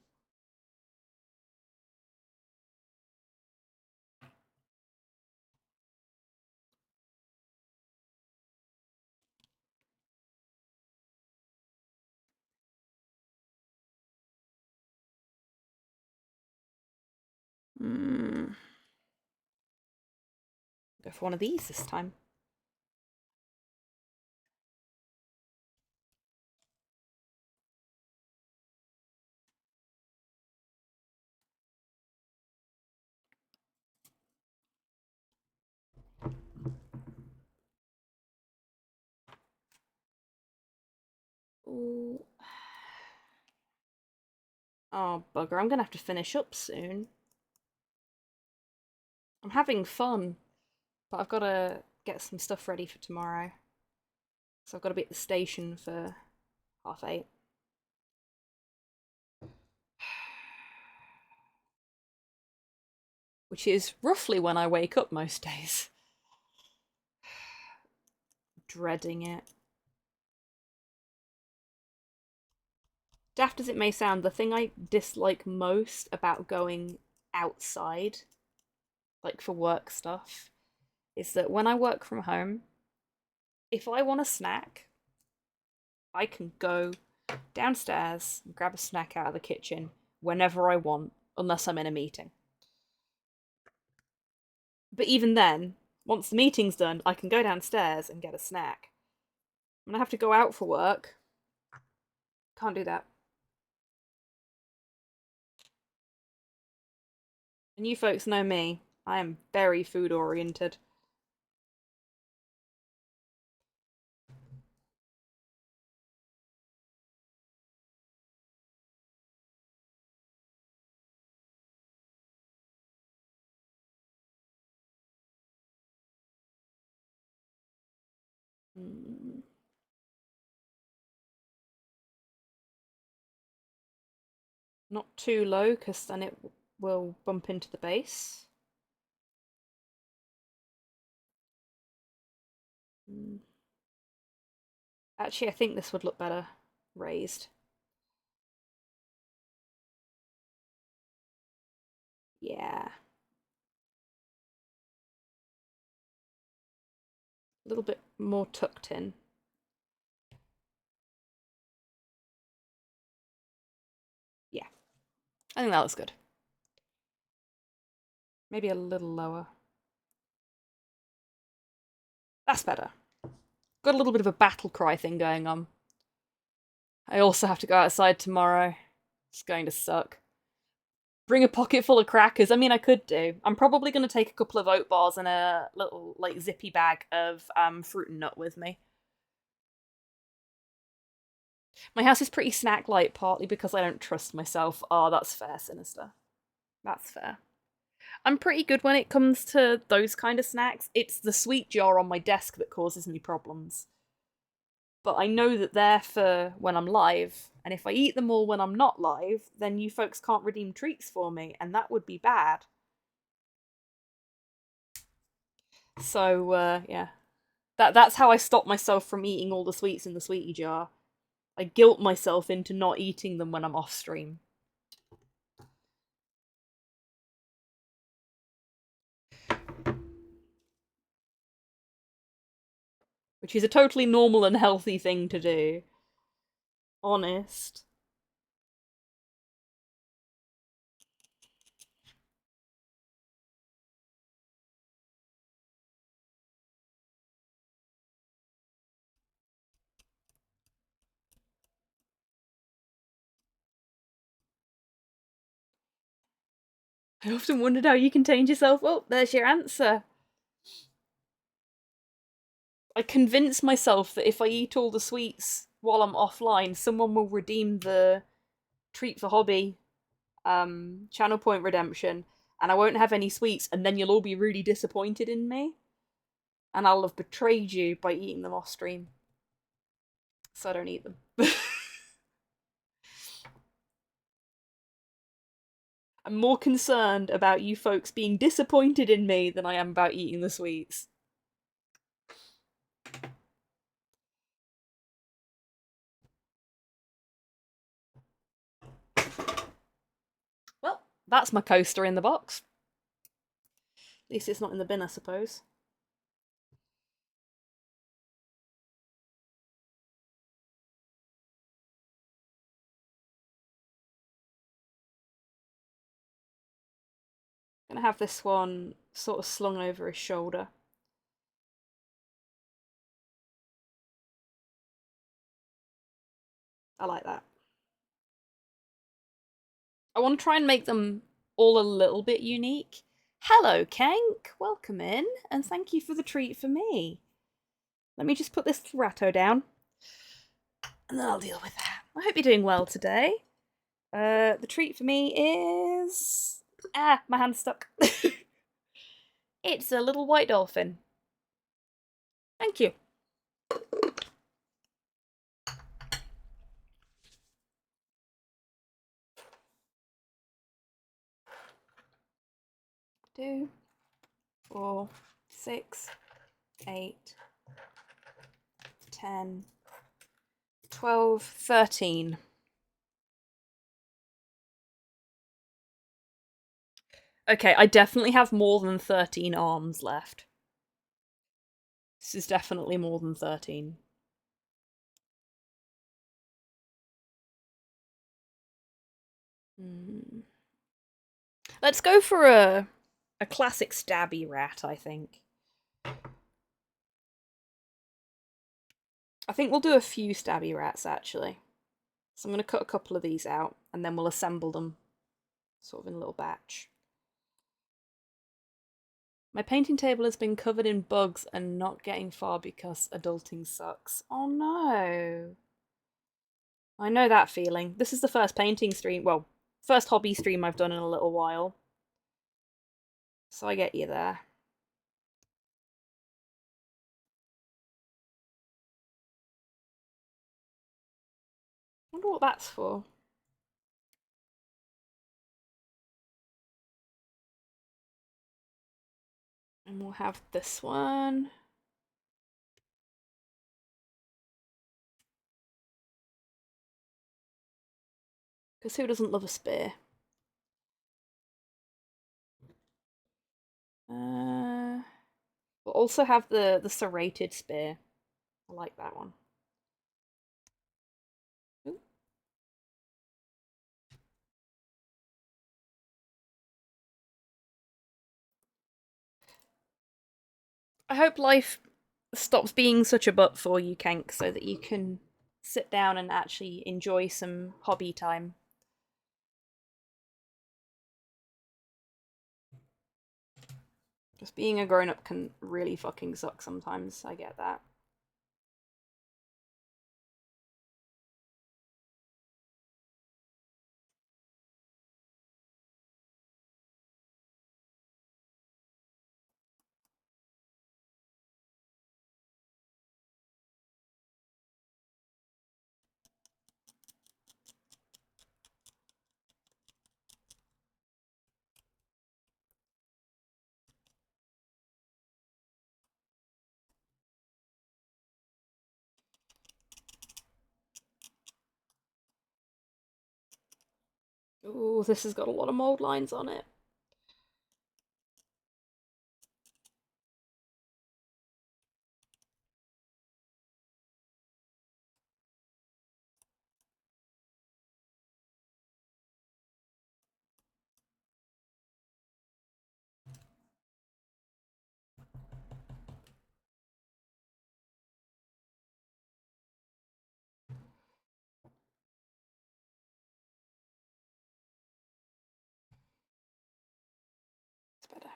Speaker 1: Go for one of these this time. Ooh. Oh, bugger, I'm gonna have to finish up soon. I'm having fun, but I've got to get some stuff ready for tomorrow. So I've got to be at the station for 8:30. Which is roughly when I wake up most days. Dreading it. Daft as it may sound, the thing I dislike most about going outside, like for work stuff, is that when I work from home, if I want a snack, I can go downstairs and grab a snack out of the kitchen whenever I want, unless I'm in a meeting. But even then, once the meeting's done, I can go downstairs and get a snack. When I have to go out for work, can't do that. And you folks know me, I am very food oriented. Not too low, because then it will bump into the base. Actually, I think this would look better raised. Yeah. little bit more tucked in. Yeah, I think that looks good. Maybe a little lower. That's better. Got a little bit of a battle cry thing going on. I also have to go outside tomorrow. It's going to suck. Bring a pocket full of crackers. I mean, I could do. I'm probably going to take a couple of oat bars and a little, like, zippy bag of fruit and nut with me. My house is pretty snack light, partly because I don't trust myself. Oh, that's fair, Sinister. That's fair. I'm pretty good when it comes to those kind of snacks. It's the sweet jar on my desk that causes me problems. But I know that they're for when I'm live, and if I eat them all when I'm not live, then you folks can't redeem treats for me, and that would be bad. So, yeah. That's how I stop myself from eating all the sweets in the sweetie jar. I guilt myself into not eating them when I'm off stream. Which is a totally normal and healthy thing to do. Honest. I often wondered how you contained yourself. Oh, there's your answer. I convince myself that if I eat all the sweets while I'm offline, someone will redeem the treat for hobby channel point redemption, and I won't have any sweets, and then you'll all be really disappointed in me. And I'll have betrayed you by eating them off stream. So I don't eat them. I'm more concerned about you folks being disappointed in me than I am about eating the sweets. Well, that's my coaster in the box. At least it's not in the bin, I suppose. I'm gonna have this one sort of slung over his shoulder. I like that. I want to try and make them all a little bit unique. Hello, Kenk! Welcome in, and thank you for the treat for me. Let me just put this ratto down, and then I'll deal with that. I hope you're doing well today. The treat for me is... Ah, my hand's stuck. It's a little white dolphin. Thank you. Two, 4, 6, 8, 10, 12, 13. Okay, I definitely have more than 13 arms left. This is definitely more than 13. Let's go for a classic stabby rat, I think. I think we'll do a few stabby rats, actually. So I'm going to cut a couple of these out, and then we'll assemble them sort of in a little batch. My painting table has been covered in bugs and not getting far because adulting sucks. Oh no. I know that feeling. This is the first painting stream, well, first hobby stream I've done in a little while. So I get you there. I wonder what that's for. And we'll have this one. Because who doesn't love a spear? We'll also have the serrated spear. I like that one. Ooh. I hope life stops being such a butt for you, Kenk, so that you can sit down and actually enjoy some hobby time. Just being a grown-up can really fucking suck sometimes, I get that. Ooh, this has got a lot of mold lines on it. It's better.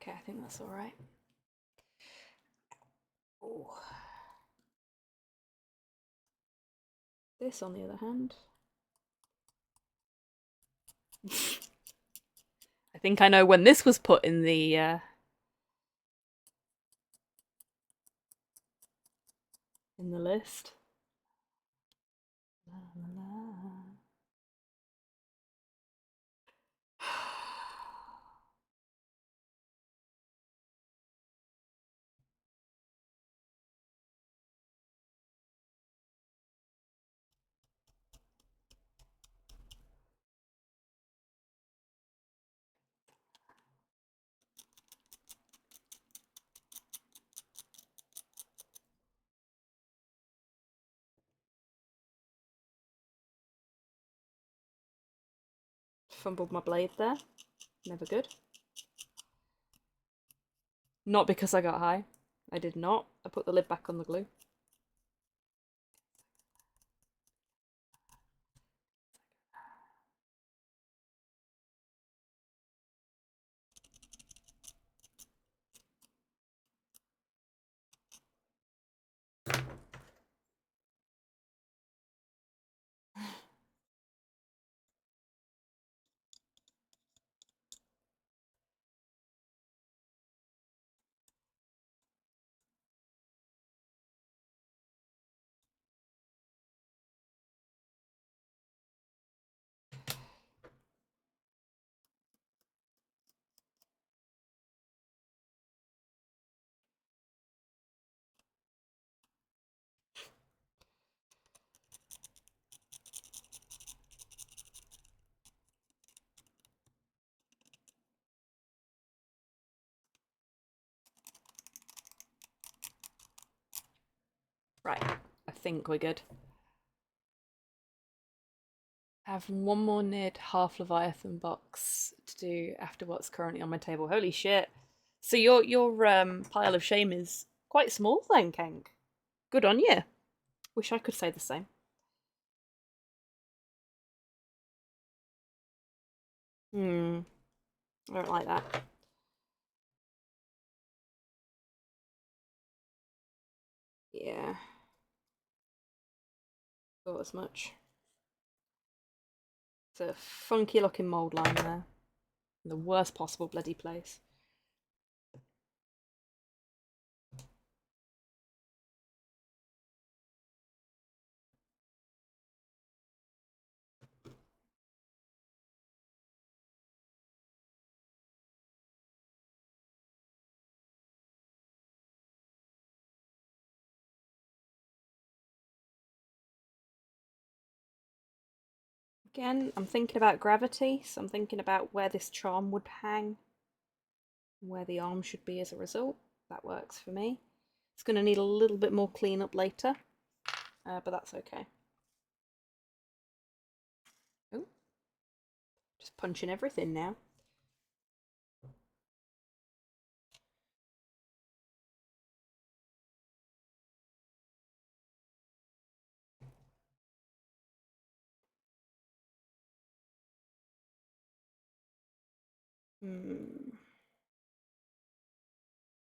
Speaker 1: Okay, I think that's alright. Ooh. This, on the other hand. I think I know when this was put in the list. La, la, la. Fumbled my blade there. Never good. Not because I got high. I did not. I put the lid back on the glue. Right, I think we're good. I have one more Nid half Leviathan box to do after what's currently on my table. Holy shit! So your pile of shame is quite small then, Kang. Good on you. Wish I could say the same. I don't like that. Yeah. Thought as much. It's a funky looking mould line there. In the worst possible bloody place. Again, I'm thinking about gravity, so I'm thinking about where this charm would hang, where the arm should be as a result. That works for me. It's going to need a little bit more cleanup later, but that's okay. Oh, just punching everything now.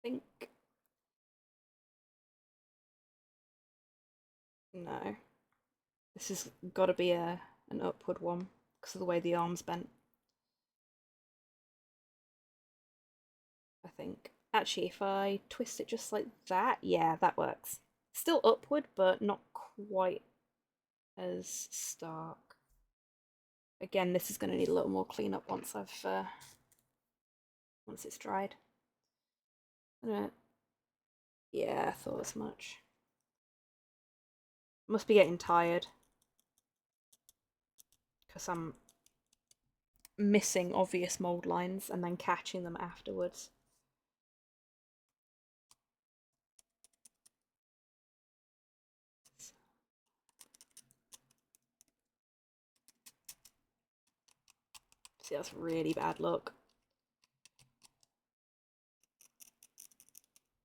Speaker 1: Think. No. This has got to be an upward one because of the way the arm's bent. I think. Actually, if I twist it just like that, yeah, that works. Still upward, but not quite as stark. Again, this is going to need a little more cleanup once once it's dried. Yeah, I thought as much. Must be getting tired because I'm missing obvious mold lines and then catching them afterwards. See, that's really bad luck.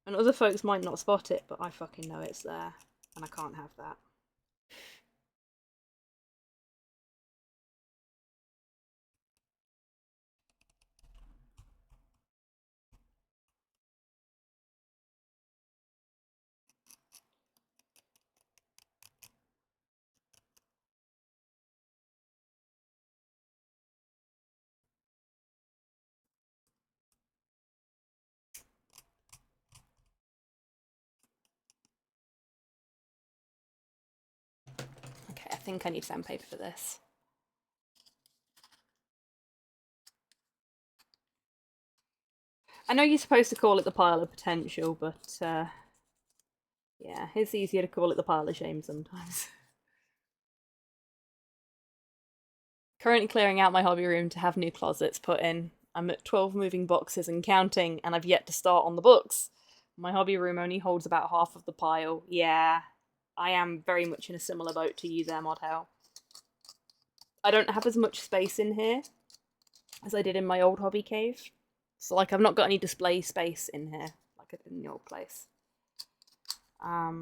Speaker 1: And other folks might not spot it, but I fucking know it's there, and I can't have that. Okay, I think I need sandpaper for this. I know you're supposed to call it the pile of potential, but yeah, it's easier to call it the pile of shame sometimes. Currently clearing out my hobby room to have new closets put in. I'm at 12 moving boxes and counting, and I've yet to start on the books. My hobby room only holds about half of the pile. Yeah, I am very much in a similar boat to you there, Modhell. I don't have as much space in here as I did in my old hobby cave. So, like, I've not got any display space in here, like I did in the old place. A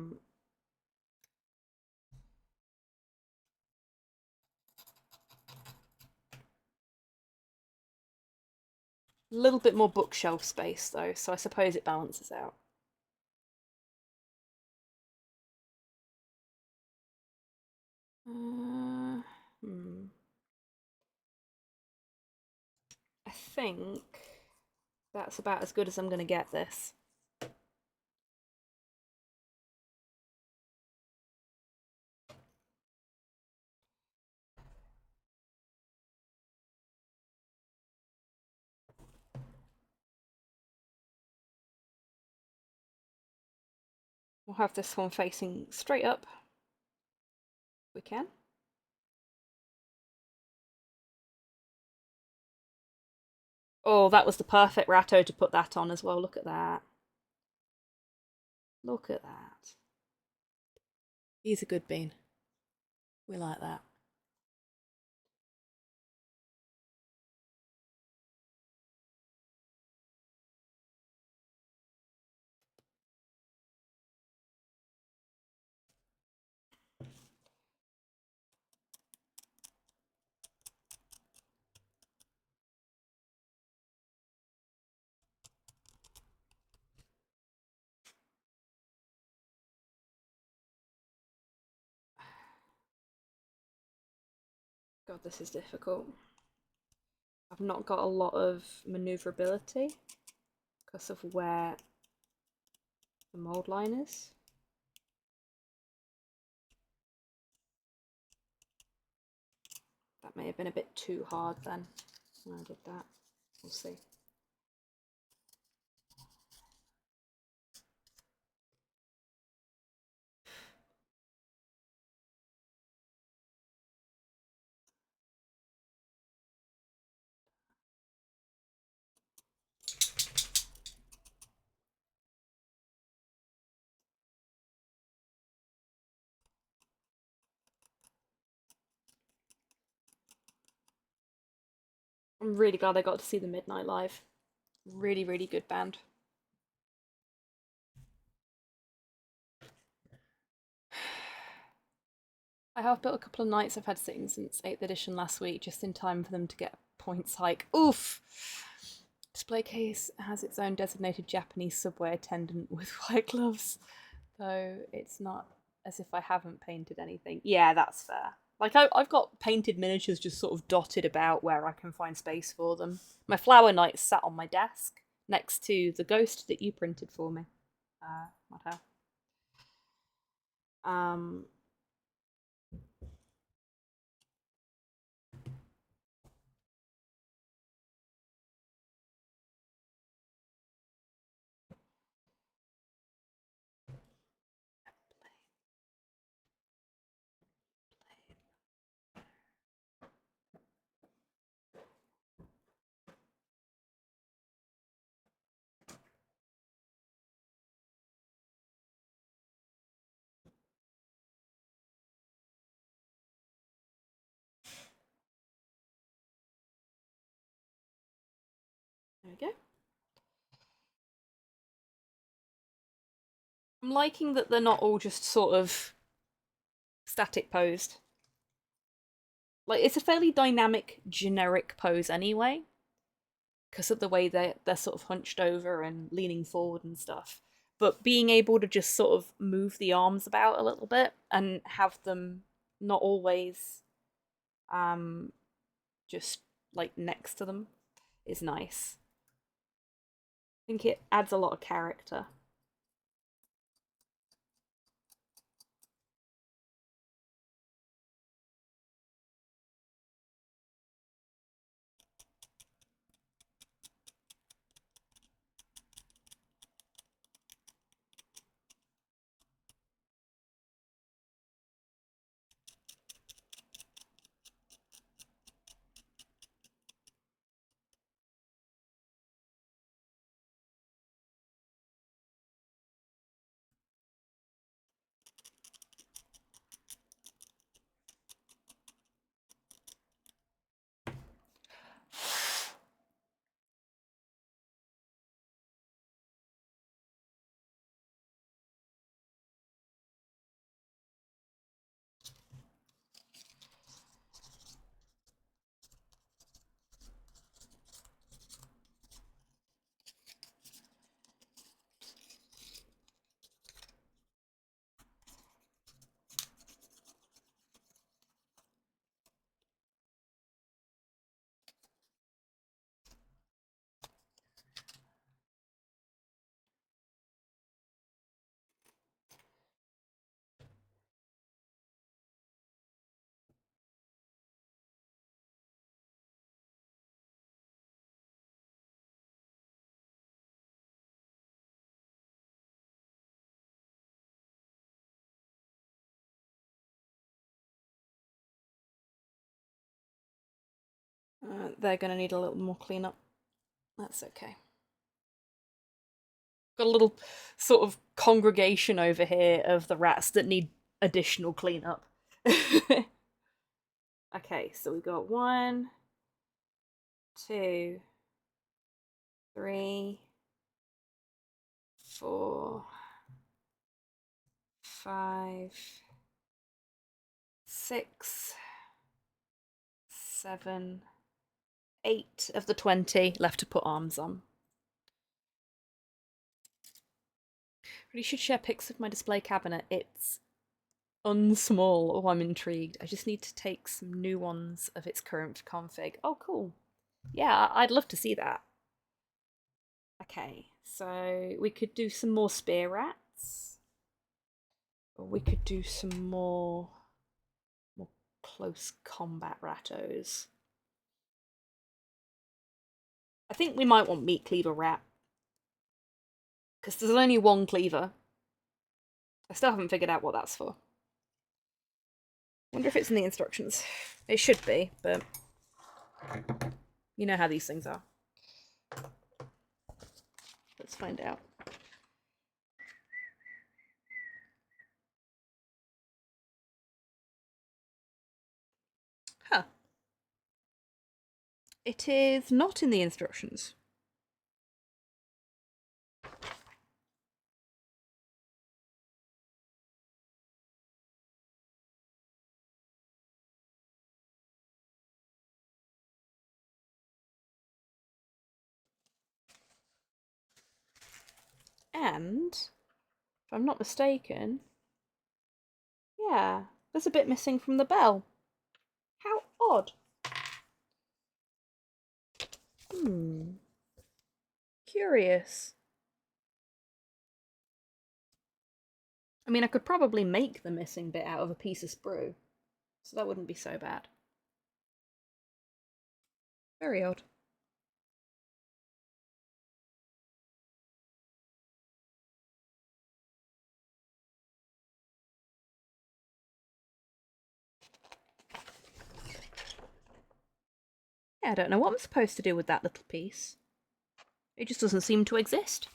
Speaker 1: little bit more bookshelf space, though, so I suppose it balances out. I think that's about as good as I'm going to get this. We'll have this one facing straight up. We can. Oh, that was the perfect ratto to put that on as well. Look at that. Look at that. He's a good bean. We like that. God, this is difficult. I've not got a lot of maneuverability because of where the mold line is. That may have been a bit too hard then when I did that. We'll see. I'm really glad I got to see the Midnight live. Really, really good band. I have built a couple of knights I've had sitting since 8th edition last week, just in time for them to get a points hike. Oof! Display case has its own designated Japanese subway attendant with white gloves, though it's not as if I haven't painted anything. Yeah, that's fair. Like, I've got painted miniatures just sort of dotted about where I can find space for them. My flower knight sat on my desk next to the ghost that you printed for me. Not her. There we go. I'm liking that they're not all just sort of static posed. Like, it's a fairly dynamic, generic pose anyway, because of the way they're sort of hunched over and leaning forward and stuff. But being able to just sort of move the arms about a little bit and have them not always just like next to them is nice. I think it adds a lot of character. They're gonna need a little more cleanup. That's okay. Got a little sort of congregation over here of the rats that need additional cleanup. Okay, so we got 1, 2, 3, 4, 5, 6, 7, 8 of the 20 left to put arms on. Really should share pics of my display cabinet. It's Unsmall. Oh, I'm intrigued. I just need to take some new ones of its current config. Oh, cool. Yeah, I'd love to see that. Okay, so we could do some more spear rats. Or we could do some more close combat rattos. I think we might want meat cleaver rat. Because there's only one cleaver. I still haven't figured out what that's for. Wonder if it's in the instructions. It should be, but you know how these things are. Let's find out. Huh. It is not in the instructions. And, if I'm not mistaken, yeah, there's a bit missing from the bell. How odd. Curious. I mean, I could probably make the missing bit out of a piece of sprue, so that wouldn't be so bad. Very odd. Yeah, I don't know what I'm supposed to do with that little piece. It just doesn't seem to exist.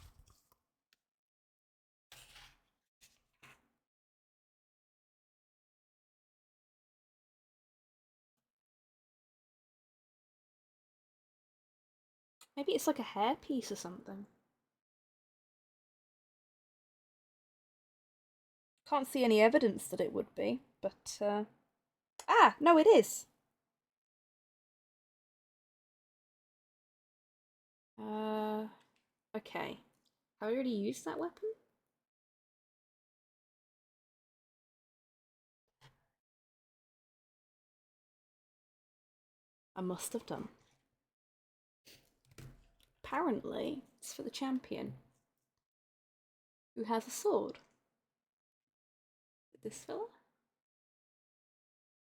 Speaker 1: Maybe it's like a hair piece or something. Can't see any evidence that it would be, but ah, no, it is. Okay. Have I already used that weapon? I must have done. Apparently, it's for the champion, who has a sword. This fella?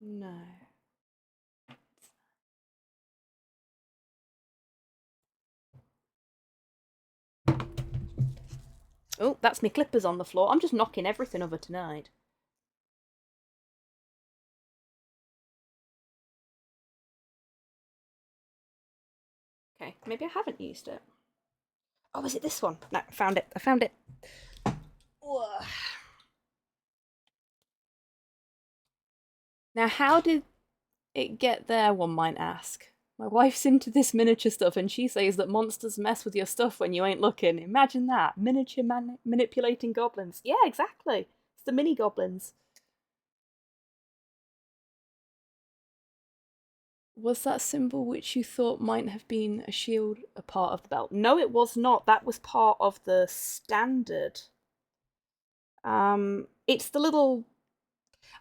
Speaker 1: No. Oh, that's me clippers on the floor. I'm just knocking everything over tonight. Okay, maybe I haven't used it. Oh, is it this one? No, I found it. I found it. Ugh. Now, how did it get there, one might ask? My wife's into this miniature stuff, and she says that monsters mess with your stuff when you ain't looking. Imagine that. Miniature manipulating goblins. Yeah, exactly. It's the mini goblins. Was that symbol which you thought might have been a shield a part of the belt? No, it was not. That was part of the standard. It's the little...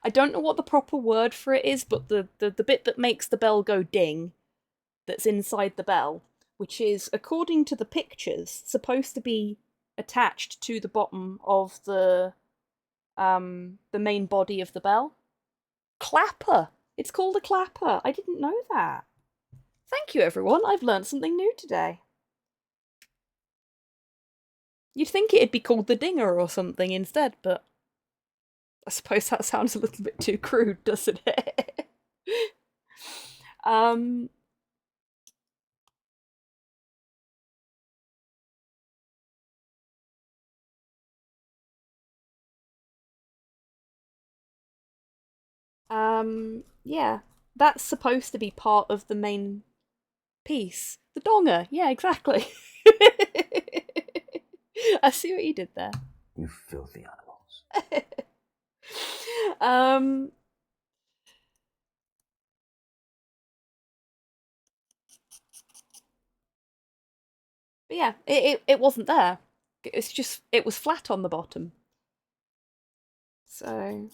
Speaker 1: I don't know what the proper word for it is, but the bit that makes the bell go ding, that's inside the bell, which is, according to the pictures, supposed to be attached to the bottom of the main body of the bell. Clapper! It's called a clapper. I didn't know that. Thank you, everyone. I've learned something new today. You'd think it'd be called the dinger or something instead, but I suppose that sounds a little bit too crude, doesn't it? Yeah, that's supposed to be part of the main piece. The donger, yeah, exactly. I see what you did there.
Speaker 9: You filthy animals.
Speaker 1: But yeah, it wasn't there. It's just, it was flat on the bottom. So,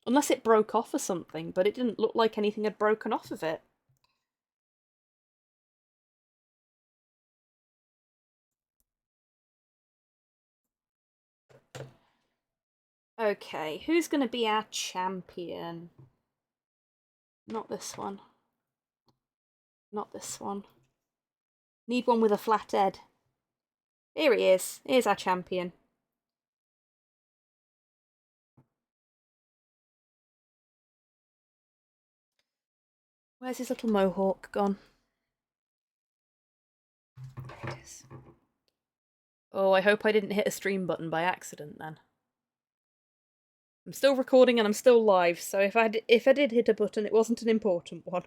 Speaker 1: Unless it broke off or something, but it didn't look like anything had broken off of it. Okay, who's going to be our champion? Not this one. Not this one. Need one with a flat head. Here he is. Here's our champion. Where's his little mohawk gone? There it is. Oh, I hope I didn't hit a stream button by accident then. I'm still recording and I'm still live, so if I did hit a button, it wasn't an important one.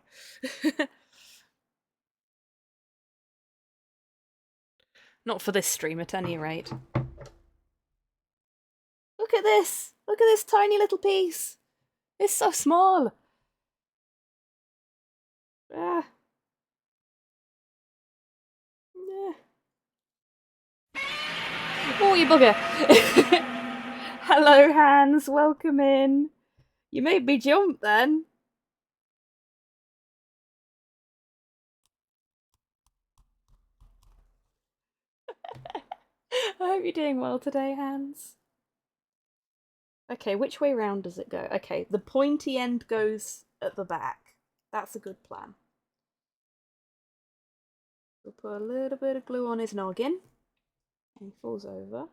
Speaker 1: Not for this stream, at any rate. Look at this! Look at this tiny little piece! It's so small! Ah. Yeah. Oh, you bugger! Hello, Hans. Welcome in. You made me jump then. I hope you're doing well today, Hans. Okay, which way round does it go? Okay, the pointy end goes at the back. That's a good plan. We'll put a little bit of glue on his noggin. And he falls over.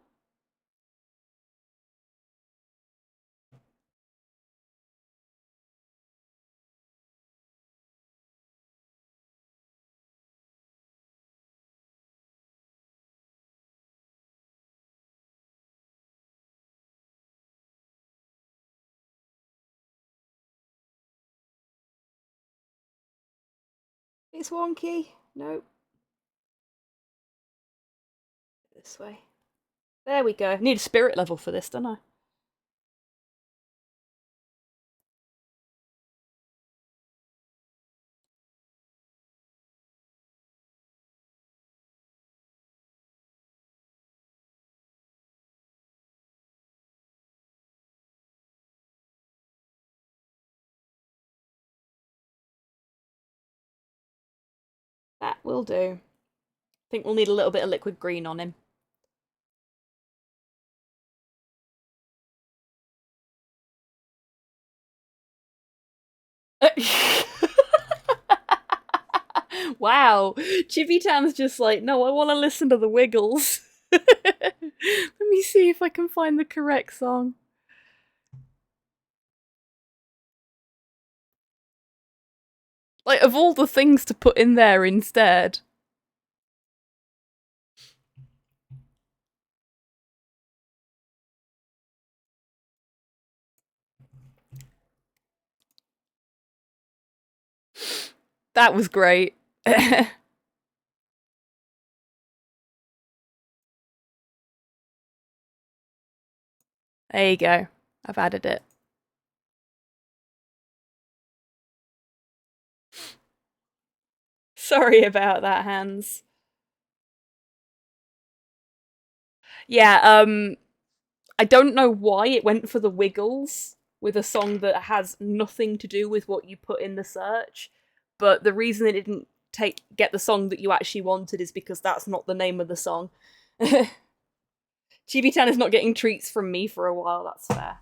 Speaker 1: It's wonky. Nope. This way. There we go. Need a spirit level for this, don't I? That will do. I think we'll need a little bit of liquid green on him. Wow, Chibi Tan's just like, no, I want to listen to the Wiggles. Let me see if I can find the correct song. Like, of all the things to put in there instead. That was great. There you go. I've added it. Sorry about that, Hans. Yeah, I don't know why it went for the Wiggles with a song that has nothing to do with what you put in the search, but the reason it didn't get the song that you actually wanted is because that's not the name of the song. Chibi-tan is not getting treats from me for a while, that's fair.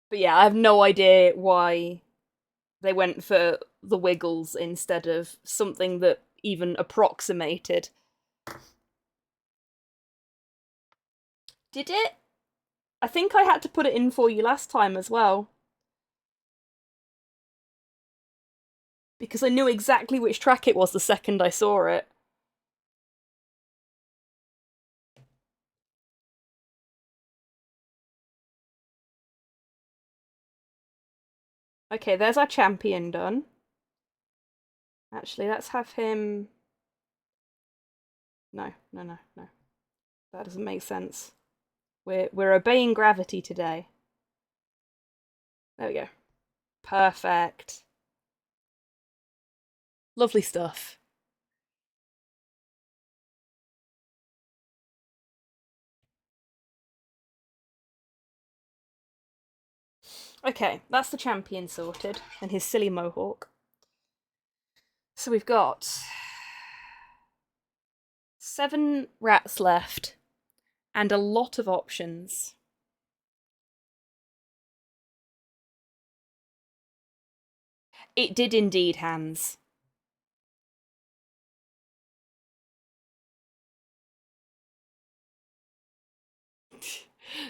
Speaker 1: But yeah, I have no idea why they went for the Wiggles instead of something that even approximated. Did it? I think I had to put it in for you last time as well. Because I knew exactly which track it was the second I saw it. Okay, there's our champion done. Actually, let's have him... No. That doesn't make sense. We're obeying gravity today. There we go. Perfect. Lovely stuff. Okay, that's the champion sorted, and his silly mohawk. So we've got 7 rats left, and a lot of options. It did indeed, Hans.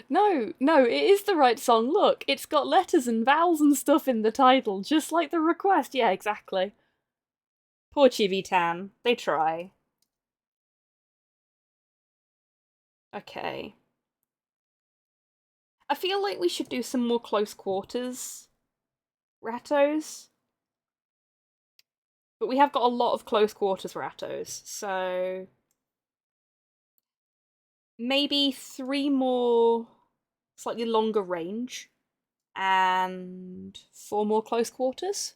Speaker 1: No, it is the right song. Look, it's got letters and vowels and stuff in the title, just like the request. Yeah, exactly. Poor Chivitan. They try. Okay. I feel like we should do some more close quarters Rattos. But we have got a lot of close quarters Rattos, so maybe 3 more slightly longer range and 4 more close quarters.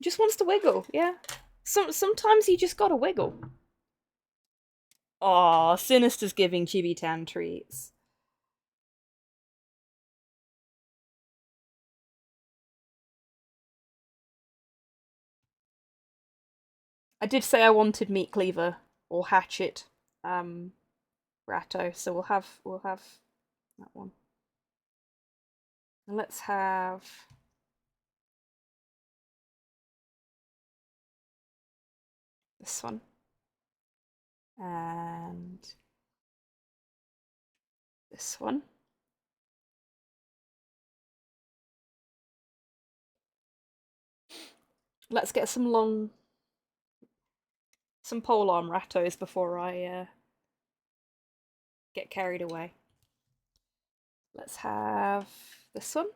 Speaker 1: Just wants to wiggle, yeah. Sometimes you just gotta wiggle. Aw, Sinister's giving Chibitan treats. I did say I wanted Meat Cleaver or Hatchet Ratto, so we'll have that one. And let's have this one. And this one. Let's get some polearm Rattos before I get carried away. Let's have this one.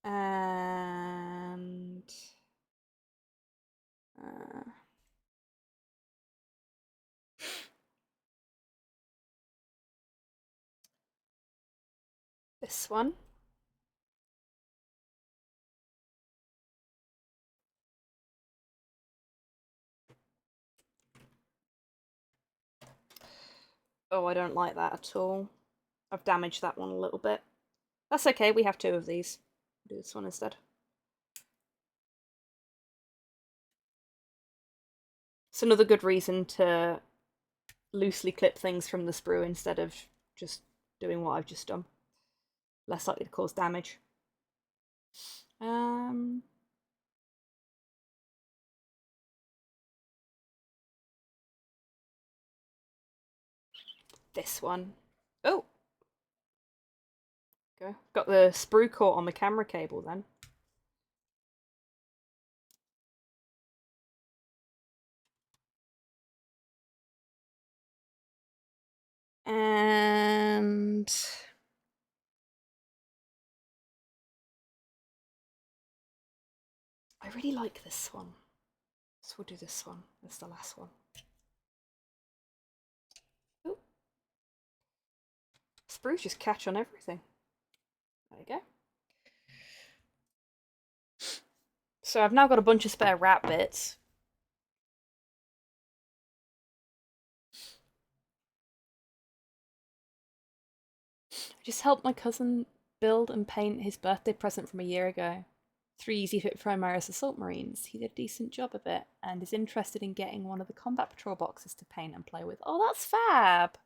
Speaker 1: And this one. Oh, I don't like that at all. I've damaged that one a little bit. That's okay, we have 2 of these. Do this one instead. It's another good reason to loosely clip things from the sprue instead of just doing what I've just done. Less likely to cause damage. This one. Oh! Okay. Got the sprue caught on the camera cable then. And I really like this one. So we'll do this one. That's the last one. Ooh. Sprues just catch on everything. There we go. So I've now got a bunch of spare rat bits. I just helped my cousin build and paint his birthday present from a year ago. 3 easy fit Primaris Assault Marines. He did a decent job of it and is interested in getting one of the combat patrol boxes to paint and play with. Oh, that's fab!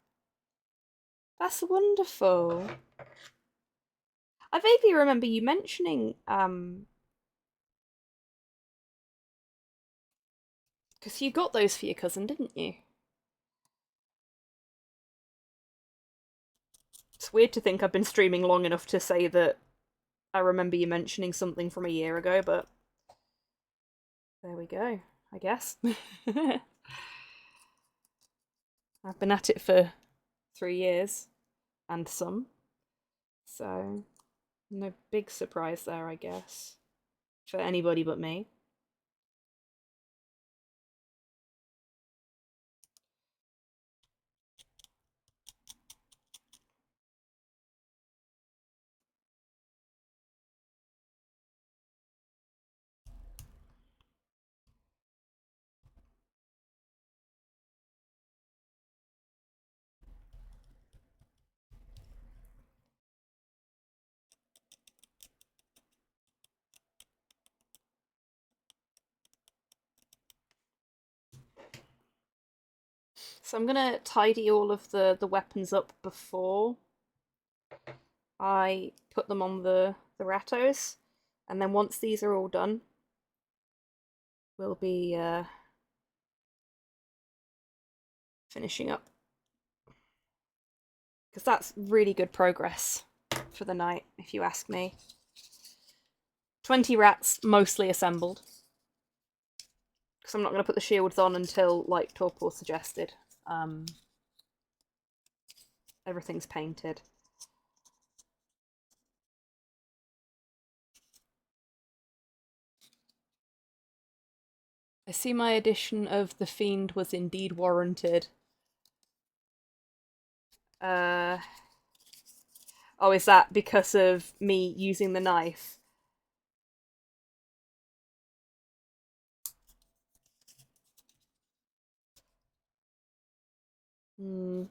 Speaker 1: That's wonderful. I vaguely remember you mentioning, because you got those for your cousin, didn't you? It's weird to think I've been streaming long enough to say that I remember you mentioning something from a year ago, but there we go, I guess. I've been at it for 3 years and some, so no big surprise there, I guess, for anybody but me. So I'm gonna tidy all of the weapons up before I put them on the rattos, and then once these are all done, we'll be finishing up. Because that's really good progress for the night, if you ask me. 20 rats, mostly assembled. Because I'm not going to put the shields on until, like Torpor suggested, everything's painted. I see my addition of the Fiend was indeed warranted. Oh, is that because of me using the knife? Hmm.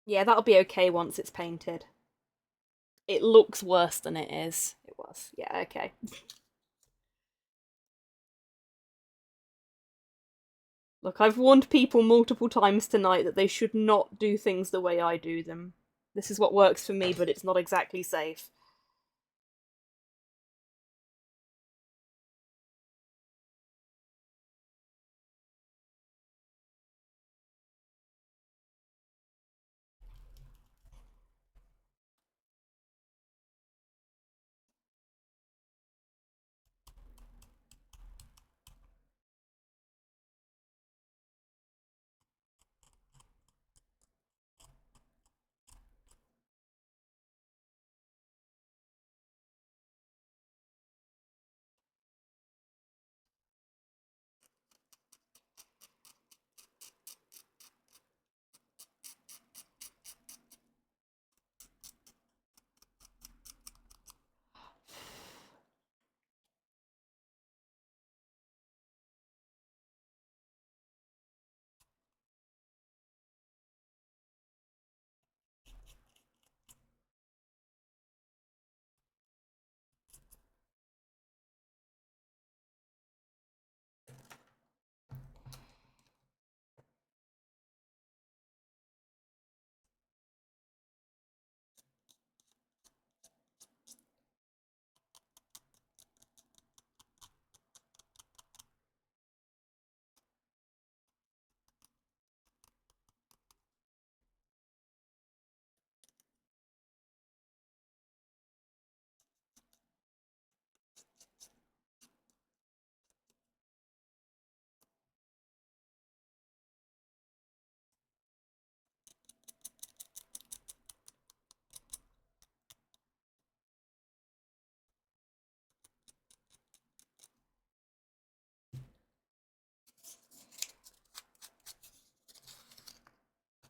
Speaker 1: Yeah, that'll be okay once it's painted. It looks worse than it is. It was. Yeah, okay. Look, I've warned people multiple times tonight that they should not do things the way I do them. This is what works for me, but it's not exactly safe.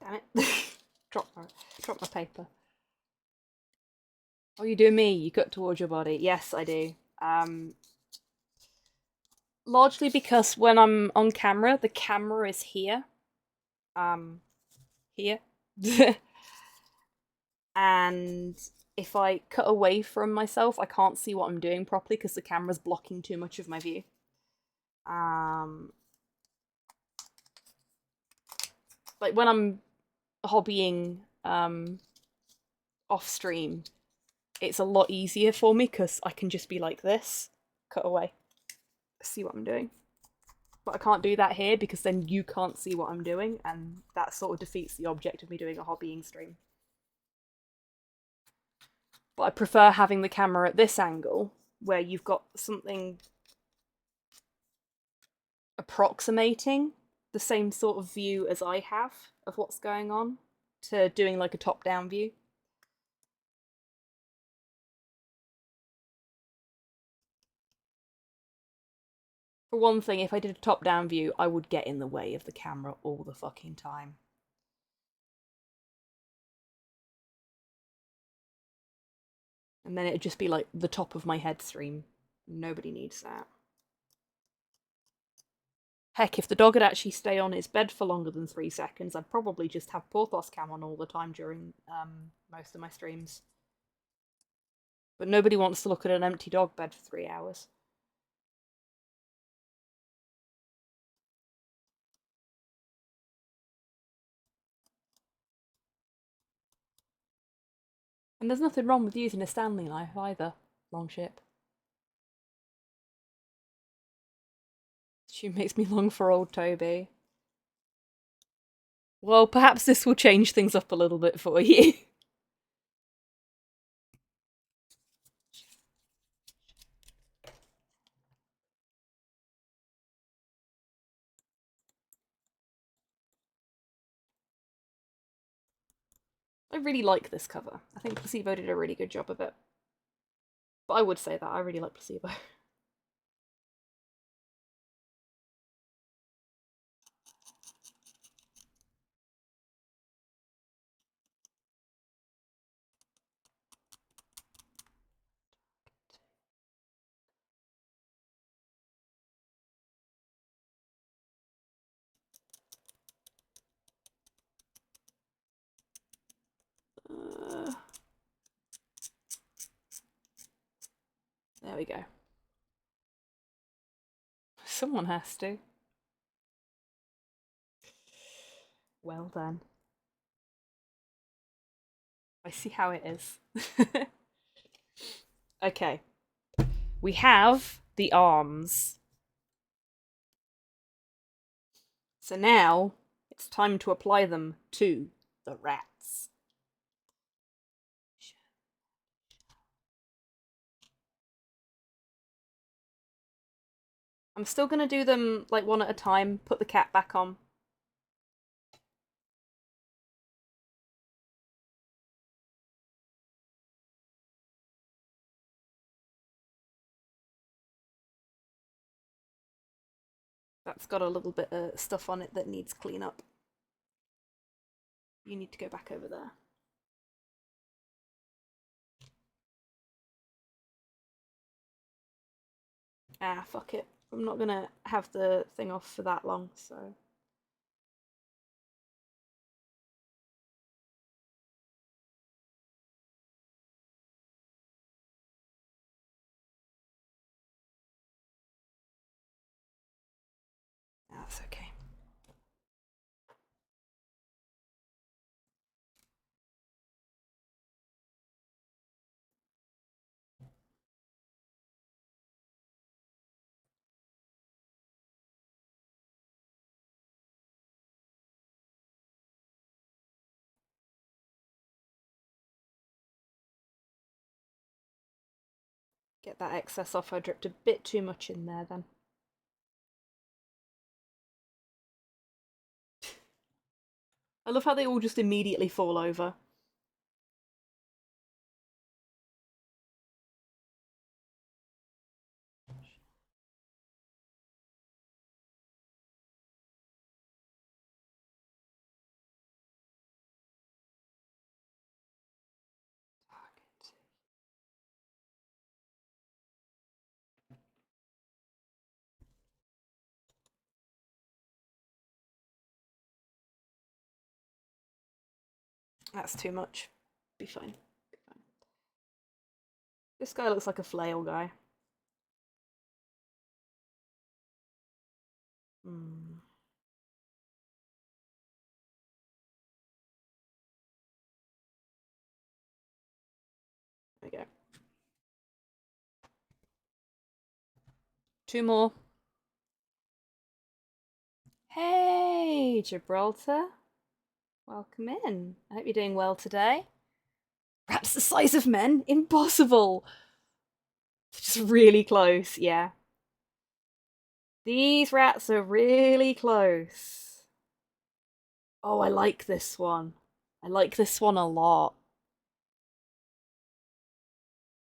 Speaker 1: Damn it. Drop my paper. Oh, you do me. You cut towards your body. Yes, I do. Largely because when I'm on camera, the camera is here. Here. And if I cut away from myself, I can't see what I'm doing properly because the camera's blocking too much of my view. Like when I'm hobbying off stream, it's a lot easier for me because I can just be like this, cut away, see what I'm doing. But I can't do that here because then you can't see what I'm doing, and that sort of defeats the object of me doing a hobbying stream. But I prefer having the camera at this angle, where you've got something approximating the same sort of view as I have of what's going on, to doing like a top-down view. For one thing, if I did a top-down view, I would get in the way of the camera all the fucking time. And then it'd just be like the top of my head stream. Nobody needs that. Heck, if the dog had actually stayed on his bed for longer than 3 seconds, I'd probably just have Porthos cam on all the time during most of my streams. But nobody wants to look at an empty dog bed for 3 hours. And there's nothing wrong with using a Stanley knife either, Longship. She makes me long for old Toby. Well, perhaps this will change things up a little bit for you. I really like this cover. I think Placebo did a really good job of it. But I would say that I really like Placebo. There we go. Someone has to. Well done. I see how it is. Okay. We have the arms. So now it's time to apply them to the rats. I'm still gonna do them like one at a time, put the cap back on. That's got a little bit of stuff on it that needs clean up. You need to go back over there. Ah, fuck it. I'm not gonna have the thing off for that long, so... That's okay. Get that excess off. I dripped a bit too much in there then. I love how they all just immediately fall over. That's too much. Be fine. Be fine. This guy looks like a flail guy. Hmm. There we go. Two more. Hey, Gibraltar. Welcome in. I hope you're doing well today. Rats the size of men? Impossible! Just really close, yeah. These rats are really close. Oh, I like this one. I like this one a lot.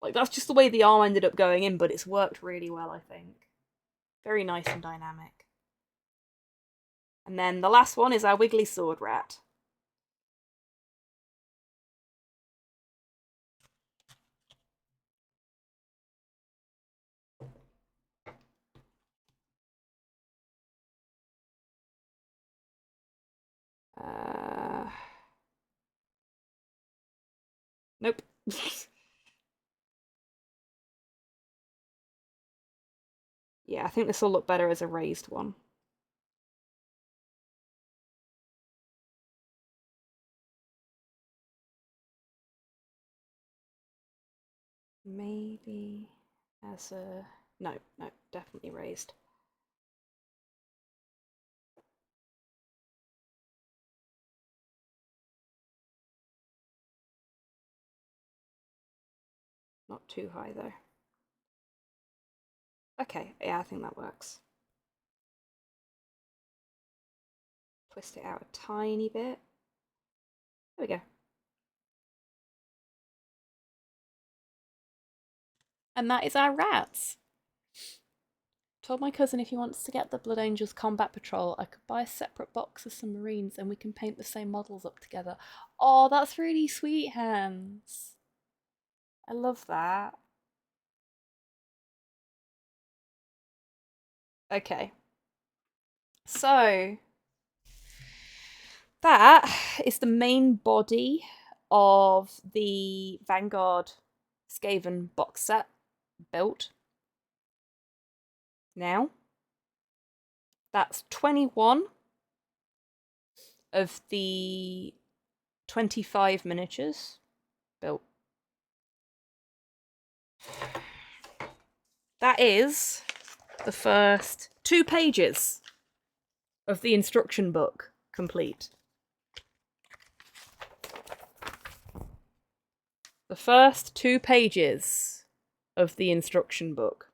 Speaker 1: Like, that's just the way the arm ended up going in, but it's worked really well, I think. Very nice and dynamic. And then the last one is our wiggly sword rat. Nope. Yeah, I think this will look better as a raised one. maybe as a... No, definitely raised. Not too high though. Okay, yeah, I think that works. Twist it out a tiny bit. There we go. And that is our rats. Told my cousin if he wants to get the Blood Angels Combat Patrol, I could buy a separate box of some Marines and we can paint the same models up together. Oh, that's really sweet, Hans. I love that. Okay. So, that is the main body of the Vanguard Skaven box set built. Now, that's 21 of the 25 miniatures built. That is the first 2 pages of the instruction book complete. The first 2 pages of the instruction book.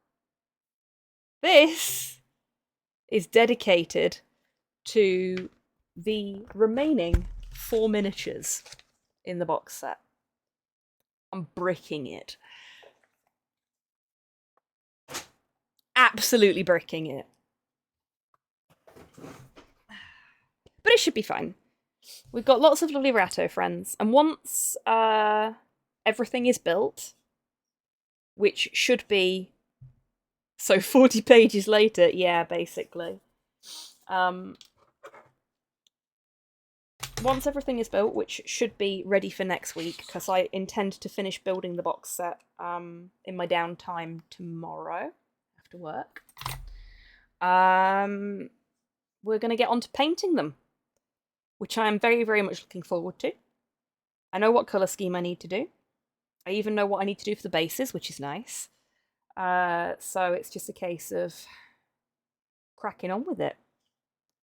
Speaker 1: This is dedicated to the remaining 4 miniatures in the box set. I'm bricking it. Absolutely bricking it. But it should be fine. We've got lots of lovely Ratto friends, and once everything is built, which should be... So 40 pages later, yeah, basically. Once everything is built, which should be ready for next week, because I intend to finish building the box set in my downtime tomorrow after work, we're going to get on to painting them, which I am very, very much looking forward to. I know what colour scheme I need to do. I even know what I need to do for the bases, which is nice. So it's just a case of cracking on with it.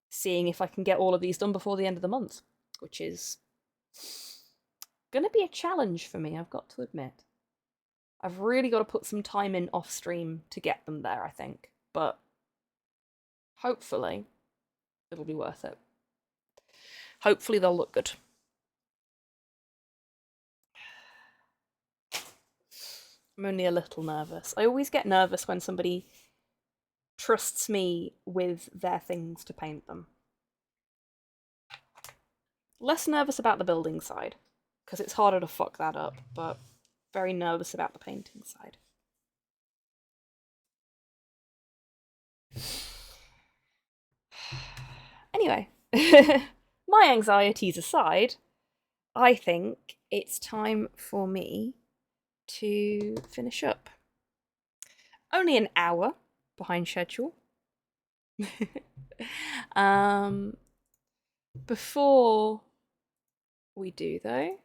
Speaker 1: Seeing if I can get all of these done before the end of the month, which is going to be a challenge for me, I've got to admit. I've really got to put some time in off stream to get them there, I think. But hopefully it'll be worth it. Hopefully they'll look good. I'm only a little nervous. I always get nervous when somebody trusts me with their things to paint them. Less nervous about the building side, because it's harder to fuck that up, but very nervous about the painting side. Anyway, my anxieties aside, I think it's time for me to finish up. Only an hour behind schedule. Before we do though,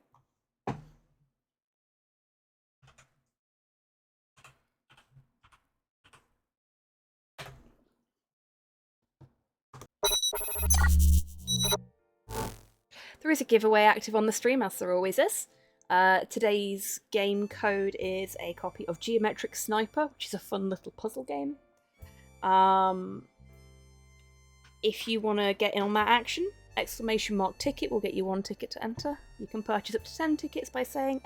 Speaker 1: there is a giveaway active on the stream, as there always is. Today's game code is a copy of Geometric Sniper, which is a fun little puzzle game. If you want to get in on that action, !ticket will get you 1 ticket to enter. You can purchase up to 10 tickets by saying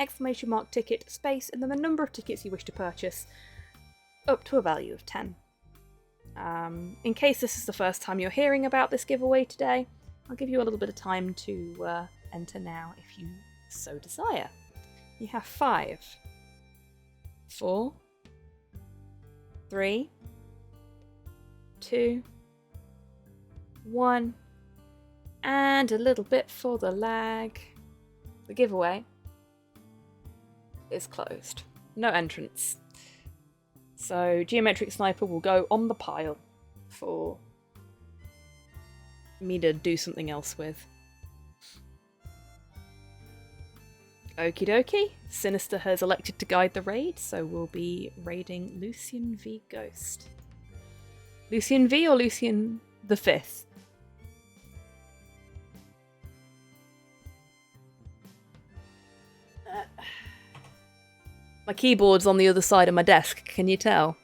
Speaker 1: !ticket space and then the number of tickets you wish to purchase, up to a value of 10. In case this is the first time you're hearing about this giveaway today, I'll give you a little bit of time to enter now if you so desire. You have 5, 4, 3, 2, 1, and a little bit for the lag. The giveaway is closed. No entrance. So Geometric Sniper will go on the pile for me to do something else with. Okie dokie. Sinister has elected to guide the raid, so we'll be raiding Lucian v Ghost. Lucian V or Lucian the Fifth? My keyboard's on the other side of my desk, can you tell?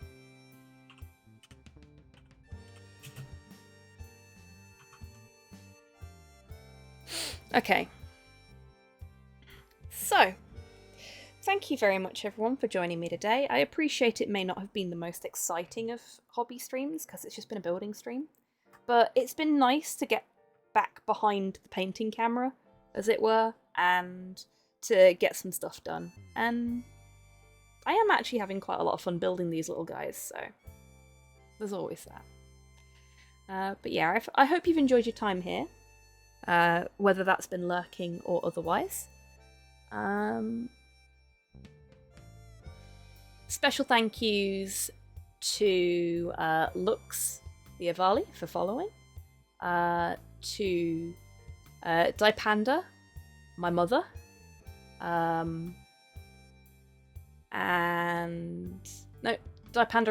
Speaker 1: Okay. So, thank you very much everyone for joining me today. I appreciate it may not have been the most exciting of hobby streams because it's just been a building stream, but it's been nice to get back behind the painting camera, as it were, and to get some stuff done. And I am actually having quite a lot of fun building these little guys, so there's always that. But yeah, I hope you've enjoyed your time here, whether that's been lurking or otherwise. Special thank yous to Lux the Avali for following, to Dipanda, my mother, Dipanda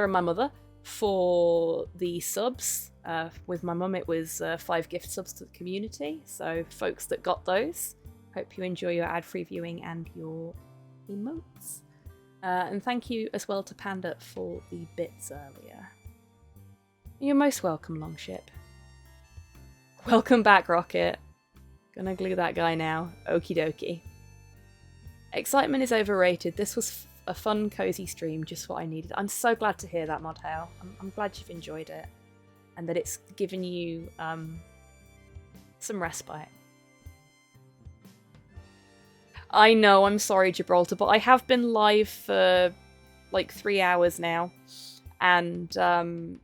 Speaker 1: and my mother for the subs. With my mum it was 5 gift subs to the community, so folks that got those, hope you enjoy your ad-free viewing and your emotes. And thank you as well to Panda for the bits earlier. You're most welcome, Longship. Welcome back, Rocket. Gonna glue that guy now. Okie dokie. Excitement is overrated. This was a fun, cozy stream, just what I needed. I'm so glad to hear that, Modhail. I'm glad you've enjoyed it, and that it's given you some respite. I know, I'm sorry, Gibraltar, but I have been live for like 3 hours now, and I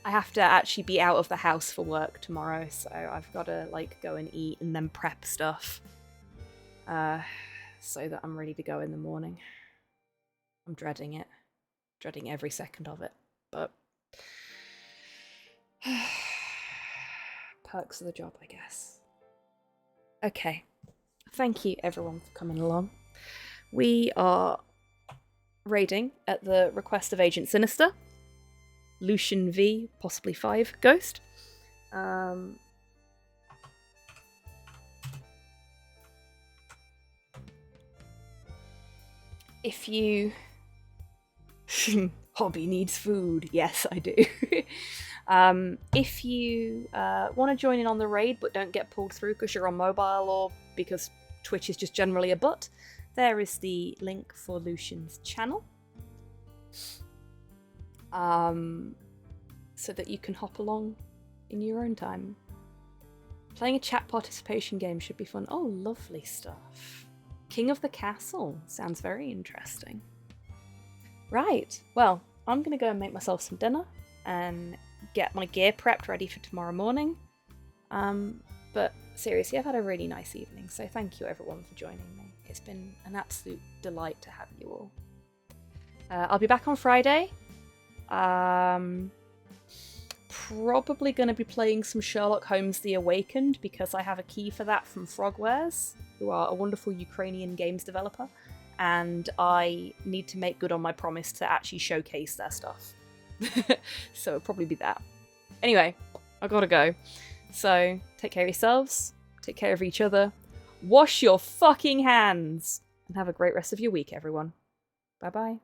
Speaker 1: have to actually be out of the house for work tomorrow, so I've got to like go and eat and then prep stuff, so that I'm ready to go in the morning. I'm dreading it. Dreading every second of it, but perks of the job, I guess. Okay. Thank you everyone for coming along. We are raiding at the request of Agent Sinister, Lucian V, possibly 5, Ghost. If you... Hobby needs food. Yes, I do. If you want to join in on the raid but don't get pulled through because you're on mobile or because Twitch is just generally a butt, there is the link for Lucian's channel. So that you can hop along in your own time. Playing a chat participation game should be fun. Oh, lovely stuff. King of the Castle. Sounds very interesting. Right, well, I'm going to go and make myself some dinner and get my gear prepped ready for tomorrow morning. But seriously, I've had a really nice evening, so thank you everyone for joining me. It's been an absolute delight to have you all. I'll be back on Friday. Probably going to be playing some Sherlock Holmes The Awakened because I have a key for that from Frogwares, who are a wonderful Ukrainian games developer, and I need to make good on my promise to actually showcase their stuff. So it'll probably be that. Anyway, I gotta go. So, take care of yourselves, take care of each other, wash your fucking hands, and have a great rest of your week, everyone. Bye-bye.